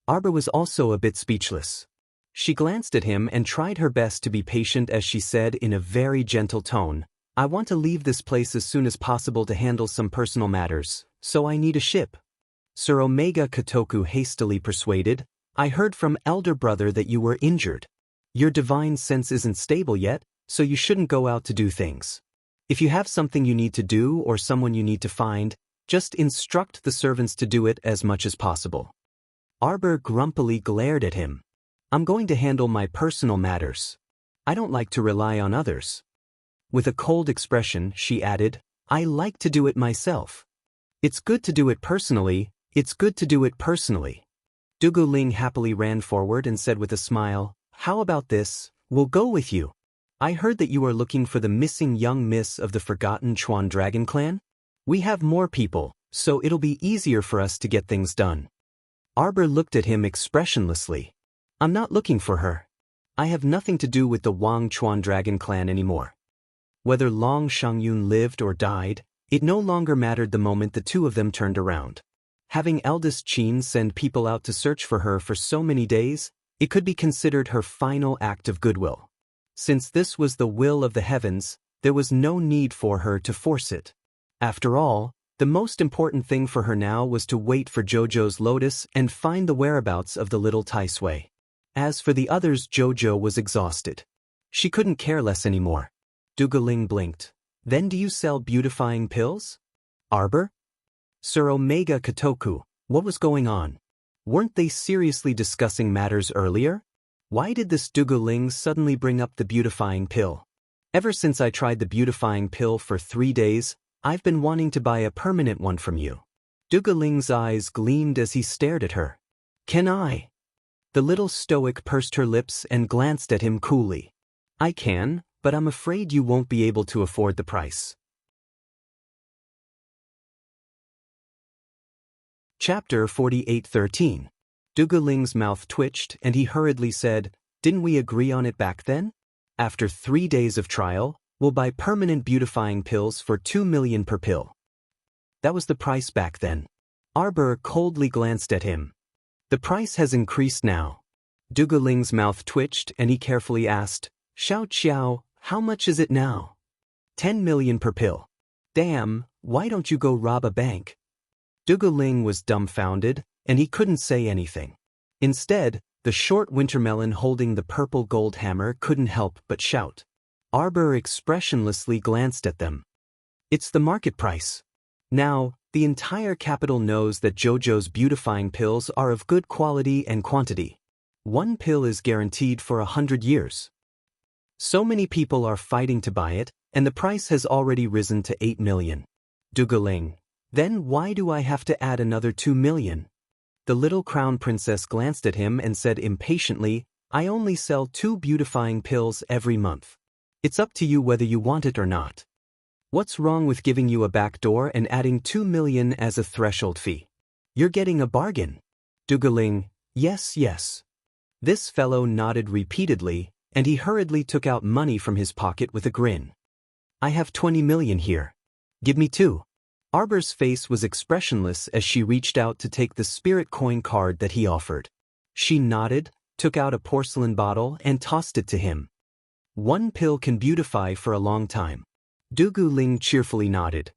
Arbor was also a bit speechless. She glanced at him and tried her best to be patient as she said in a very gentle tone, "I want to leave this place as soon as possible to handle some personal matters, so I need a ship." Sir Omega Kotoku hastily persuaded, "I heard from elder brother that you were injured. Your divine sense isn't stable yet, so you shouldn't go out to do things. If you have something you need to do or someone you need to find, just instruct the servants to do it as much as possible." Arbor grumpily glared at him. "I'm going to handle my personal matters. I don't like to rely on others." With a cold expression, she added, "I like to do it myself. It's good to do it personally, it's good to do it personally." Duguling happily ran forward and said with a smile, "How about this, we'll go with you. I heard that you are looking for the missing young miss of the forgotten Chuan Dragon clan. We have more people, so it'll be easier for us to get things done." Arbor looked at him expressionlessly. "I'm not looking for her. I have nothing to do with the Wang Chuan Dragon clan anymore." Whether Long Shangyun lived or died, it no longer mattered the moment the two of them turned around. Having eldest Qin send people out to search for her for so many days, it could be considered her final act of goodwill. Since this was the will of the heavens, there was no need for her to force it. After all, the most important thing for her now was to wait for Jojo's lotus and find the whereabouts of the little Tai Sui. As for the others, Jojo was exhausted. She couldn't care less anymore. Dugaling blinked. "Then do you sell beautifying pills?" "Arbor?" Sir Omega Kotoku, what was going on? Weren't they seriously discussing matters earlier? Why did this Dugaling suddenly bring up the beautifying pill? "Ever since I tried the beautifying pill for 3 days, I've been wanting to buy a permanent one from you." Dugaling's eyes gleamed as he stared at her. "Can I?" The little stoic pursed her lips and glanced at him coolly. "I can, but I'm afraid you won't be able to afford the price." Chapter 48:13. Dugaling's mouth twitched and he hurriedly said, "Didn't we agree on it back then? After 3 days of trial, we'll buy permanent beautifying pills for 2 million per pill." That was the price back then. Arbor coldly glanced at him. "The price has increased now." Dugaling's mouth twitched and he carefully asked, "Xiao Qiao, how much is it now?" 10 million per pill. "Damn, why don't you go rob a bank?" Dugaling was dumbfounded, and he couldn't say anything. Instead, the short wintermelon holding the purple gold hammer couldn't help but shout. Arbor expressionlessly glanced at them. "It's the market price. Now, the entire capital knows that Jojo's beautifying pills are of good quality and quantity. 1 pill is guaranteed for 100 years. So many people are fighting to buy it, and the price has already risen to 8 million. Dugaling, then why do I have to add another 2 million? The little crown princess glanced at him and said impatiently, "I only sell 2 beautifying pills every month. It's up to you whether you want it or not. What's wrong with giving you a back door and adding 2 million as a threshold fee? You're getting a bargain." Dugaling, "Yes, yes." This fellow nodded repeatedly, and he hurriedly took out money from his pocket with a grin. I have 20 million here. Give me 2. Arbor's face was expressionless as she reached out to take the spirit coin card that he offered. She nodded, took out a porcelain bottle and tossed it to him. 1 pill can beautify for a long time. Dugu Ling cheerfully nodded.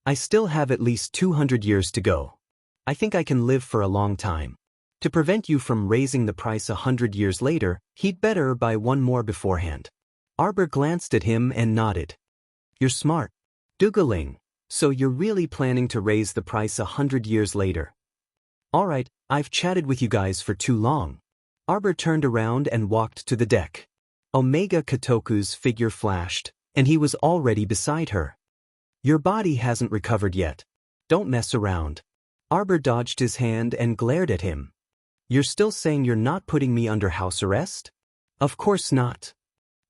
I still have at least 200 years to go. I think I can live for a long time. To prevent you from raising the price 100 years later, he'd better buy 1 more beforehand. Arbor glanced at him and nodded. You're smart. Dugu Ling, so you're really planning to raise the price 100 years later. Alright, I've chatted with you guys for too long. Arbor turned around and walked to the deck. Omega Kotoku's figure flashed, and he was already beside her. Your body hasn't recovered yet. Don't mess around. Arbor dodged his hand and glared at him. You're still saying you're not putting me under house arrest? Of course not.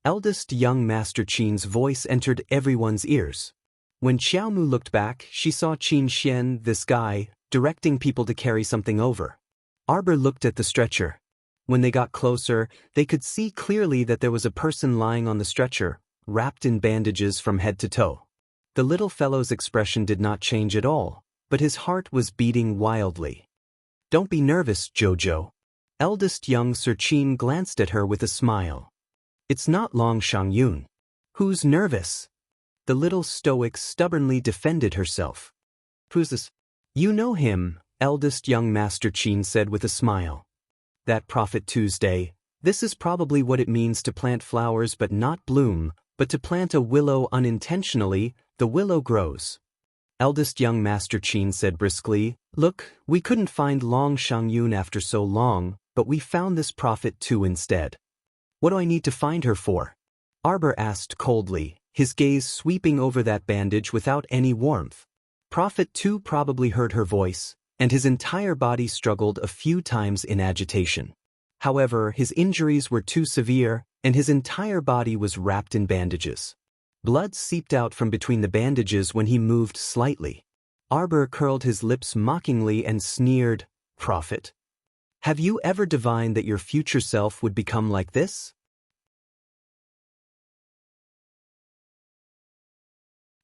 Eldest young Master Qin's voice entered everyone's ears. When Xiaomu looked back, she saw Qin Xian, this guy, directing people to carry something over. Arbor looked at the stretcher. When they got closer, they could see clearly that there was a person lying on the stretcher, wrapped in bandages from head to toe. The little fellow's expression did not change at all, but his heart was beating wildly. Don't be nervous, Jojo. Eldest young Sir Qin glanced at her with a smile. It's not Long Shangyun. Who's nervous? The little stoic stubbornly defended herself. Who's this? You know him, eldest young Master Qin said with a smile. That Prophet Tuesday. This is probably what it means to plant flowers but not bloom, but to plant a willow unintentionally, the willow grows. Eldest young Master Qin said briskly, Look, we couldn't find Long Shangyun after so long, but we found this Prophet too instead. What do I need to find her for? Arbor asked coldly, his gaze sweeping over that bandage without any warmth. Prophet 2 probably heard her voice, and his entire body struggled a few times in agitation. However, his injuries were too severe, and his entire body was wrapped in bandages. Blood seeped out from between the bandages when he moved slightly. Arbor curled his lips mockingly and sneered, Prophet. Have you ever divined that your future self would become like this?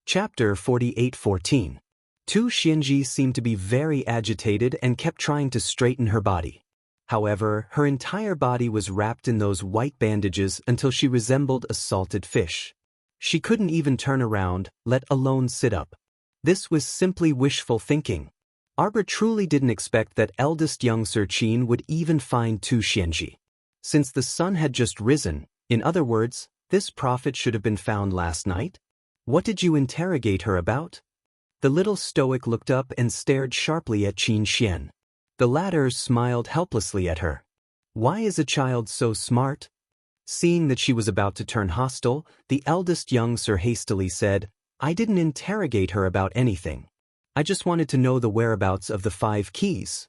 Chapter 48:14. Tu Xianji seemed to be very agitated and kept trying to straighten her body. However, her entire body was wrapped in those white bandages until she resembled a salted fish. She couldn't even turn around, let alone sit up. This was simply wishful thinking. Arbor truly didn't expect that eldest young Sir Qin would even find Tu Xianji. Since the sun had just risen, in other words, this prophet should have been found last night? What did you interrogate her about? The little stoic looked up and stared sharply at Qin Xian. The latter smiled helplessly at her. Why is a child so smart? Seeing that she was about to turn hostile, the eldest young Sir hastily said, I didn't interrogate her about anything. I just wanted to know the whereabouts of the 5 keys.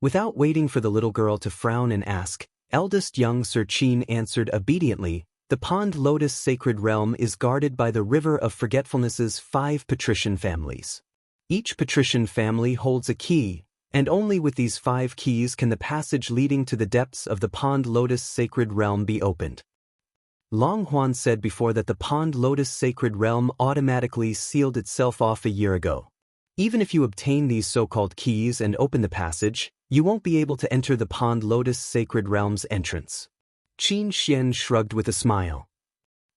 Without waiting for the little girl to frown and ask, eldest young Sir Qin answered obediently, the Pond Lotus Sacred Realm is guarded by the River of Forgetfulness's 5 patrician families. Each patrician family holds a key, and only with these 5 keys can the passage leading to the depths of the Pond Lotus Sacred Realm be opened. Long Huan said before that the Pond Lotus Sacred Realm automatically sealed itself off a year ago. Even if you obtain these so-called keys and open the passage, you won't be able to enter the Pond Lotus Sacred Realm's entrance. Qin Xian shrugged with a smile.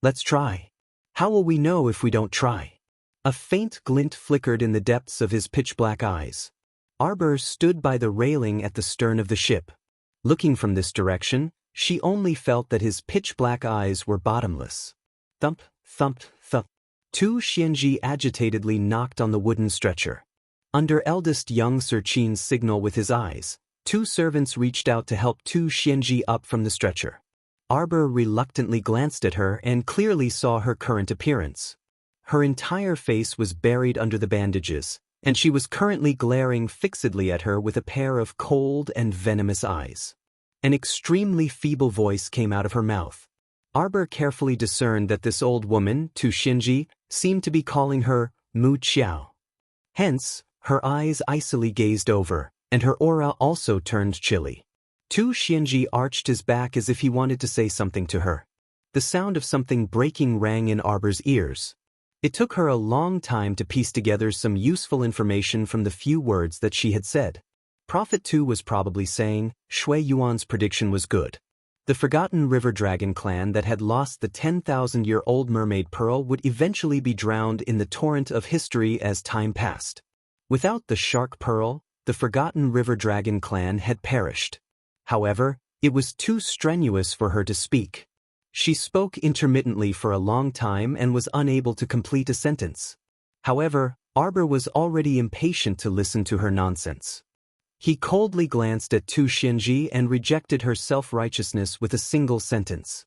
Let's try. How will we know if we don't try? A faint glint flickered in the depths of his pitch-black eyes. Arbor stood by the railing at the stern of the ship. Looking from this direction, she only felt that his pitch-black eyes were bottomless. Thump, thump, thump. Tu Xianji agitatedly knocked on the wooden stretcher. Under eldest young Sir Qin's signal with his eyes, 2 servants reached out to help Tu Xianji up from the stretcher. Arbor reluctantly glanced at her and clearly saw her current appearance. Her entire face was buried under the bandages, and she was currently glaring fixedly at her with a pair of cold and venomous eyes. An extremely feeble voice came out of her mouth. Arbor carefully discerned that this old woman, Tu Xianji, seemed to be calling her Mu Qiao. Hence, her eyes icily gazed over, and her aura also turned chilly. Tu Xianji arched his back as if he wanted to say something to her. The sound of something breaking rang in Arbor's ears. It took her a long time to piece together some useful information from the few words that she had said. Prophet Tu was probably saying, Shui Yuan's prediction was good. The forgotten river dragon clan that had lost the 10,000-year-old mermaid pearl would eventually be drowned in the torrent of history as time passed. Without the shark pearl, the forgotten river dragon clan had perished. However, it was too strenuous for her to speak. She spoke intermittently for a long time and was unable to complete a sentence. However, Arbor was already impatient to listen to her nonsense. He coldly glanced at Tu Xianji and rejected her self-righteousness with a single sentence.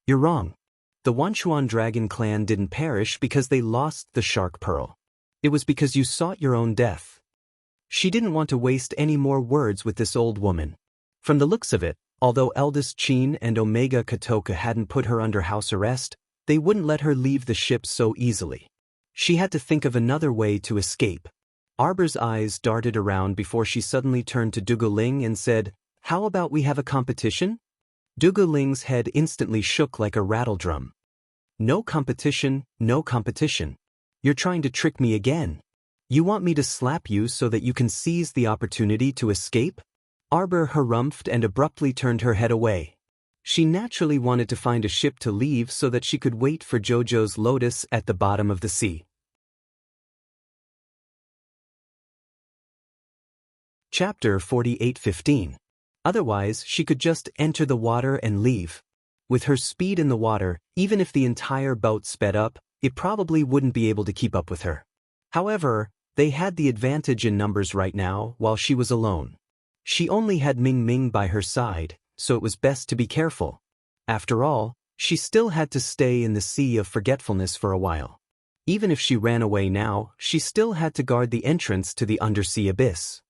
You're wrong. The Wanchuan dragon clan didn't perish because they lost the shark pearl. It was because you sought your own death. She didn't want to waste any more words with this old woman. From the looks of it, although eldest Qin and Omega Kotoka hadn't put her under house arrest, they wouldn't let her leave the ship so easily. She had to think of another way to escape. Arbor's eyes darted around before she suddenly turned to Duguling and said, How about we have a competition? Duguling's head instantly shook like a rattledrum. No competition, no competition. You're trying to trick me again. You want me to slap you so that you can seize the opportunity to escape? Arbor harumphed and abruptly turned her head away. She naturally wanted to find a ship to leave so that she could wait for Jojo's lotus at the bottom of the sea. Chapter 48:15. Otherwise, she could just enter the water and leave. With her speed in the water, even if the entire boat sped up, it probably wouldn't be able to keep up with her. However, they had the advantage in numbers right now while she was alone. She only had Ming Ming by her side, so it was best to be careful. After all, she still had to stay in the sea of forgetfulness for a while. Even if she ran away now, she still had to guard the entrance to the undersea abyss.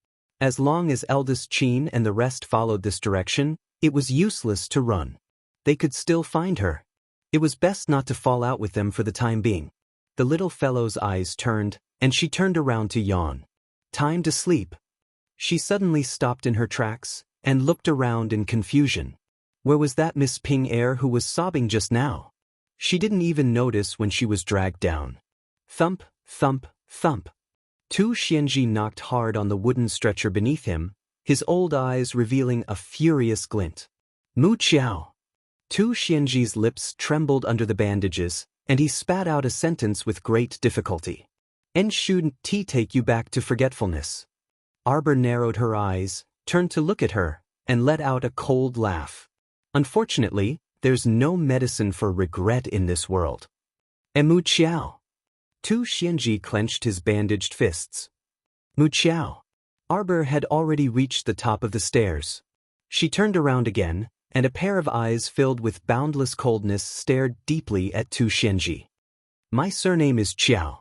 As long as eldest Qin and the rest followed this direction, it was useless to run. They could still find her. It was best not to fall out with them for the time being. The little fellow's eyes turned, and she turned around to yawn. Time to sleep. She suddenly stopped in her tracks and looked around in confusion. Where was that Miss Ping Air who was sobbing just now? She didn't even notice when she was dragged down. Thump, thump, thump. Tu Xianji knocked hard on the wooden stretcher beneath him, his old eyes revealing a furious glint. Mu Qiao. Tu Xianji's lips trembled under the bandages, and he spat out a sentence with great difficulty. En shouldn't T take you back to forgetfulness. Arbor narrowed her eyes, turned to look at her, and let out a cold laugh. Unfortunately, there's no medicine for regret in this world. Mu Qiao. Tu Xianji clenched his bandaged fists. Mu Qiao. Arbor had already reached the top of the stairs. She turned around again, and a pair of eyes filled with boundless coldness stared deeply at Tu Xianji. My surname is Qiao.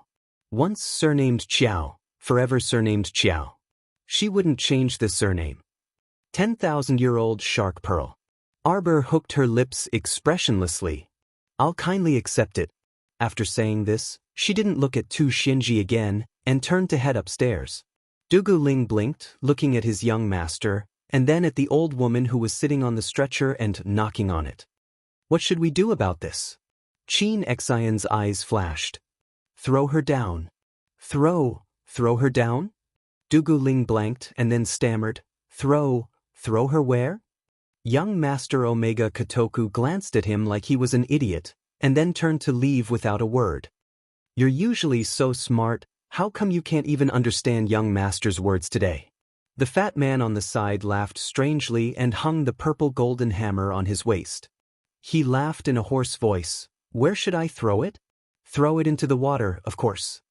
Once surnamed Qiao, forever surnamed Qiao. She wouldn't change the surname. 10,000-year-old shark pearl. Arbor hooked her lips expressionlessly. I'll kindly accept it. After saying this, she didn't look at Tu Xianji again and turned to head upstairs. Duguling blinked, looking at his young master, and then at the old woman who was sitting on the stretcher and knocking on it. What should we do about this? Qin Xian's eyes flashed. Throw her down. Throw her down? Duguling blanked and then stammered. Throw her where? Young Master Omega Kotoku glanced at him like he was an idiot, and then turned to leave without a word. You're usually so smart, how come you can't even understand young master's words today? The fat man on the side laughed strangely and hung the purple golden hammer on his waist. He laughed in a hoarse voice. Where should I throw it? Throw it into the water, of course.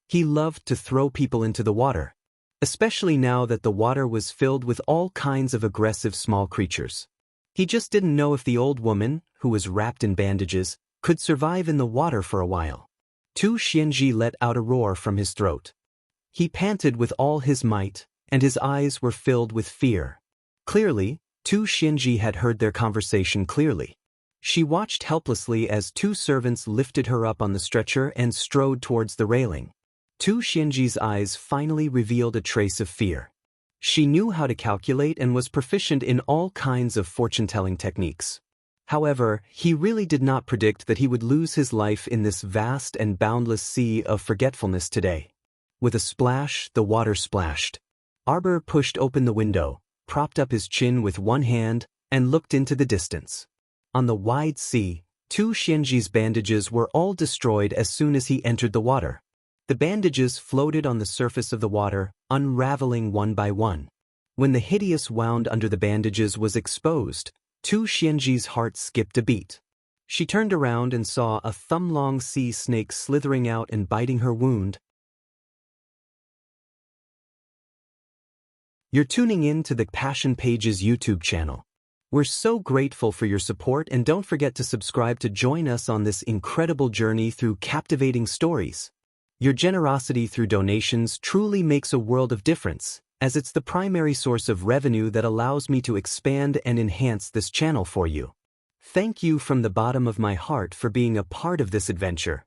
He loved to throw people into the water, especially now that the water was filled with all kinds of aggressive small creatures. He just didn't know if the old woman, who was wrapped in bandages, could survive in the water for a while. Tu Xianji let out a roar from his throat. He panted with all his might, and his eyes were filled with fear. Clearly, Tu Xianji had heard their conversation clearly. She watched helplessly as two servants lifted her up on the stretcher and strode towards the railing. Tu Xianji's eyes finally revealed a trace of fear. She knew how to calculate and was proficient in all kinds of fortune-telling techniques. However, he really did not predict that he would lose his life in this vast and boundless sea of forgetfulness today. With a splash, the water splashed. Arbor pushed open the window, propped up his chin with one hand, and looked into the distance. On the wide sea, Tu Xianji's bandages were all destroyed as soon as he entered the water. The bandages floated on the surface of the water, unraveling one by one. When the hideous wound under the bandages was exposed, Tu Xianji's heart skipped a beat. She turned around and saw a thumb-long sea snake slithering out and biting her wound. You're tuning in to the Passion Pages YouTube channel. We're so grateful for your support, and don't forget to subscribe to join us on this incredible journey through captivating stories. Your generosity through donations truly makes a world of difference, as it's the primary source of revenue that allows me to expand and enhance this channel for you. Thank you from the bottom of my heart for being a part of this adventure.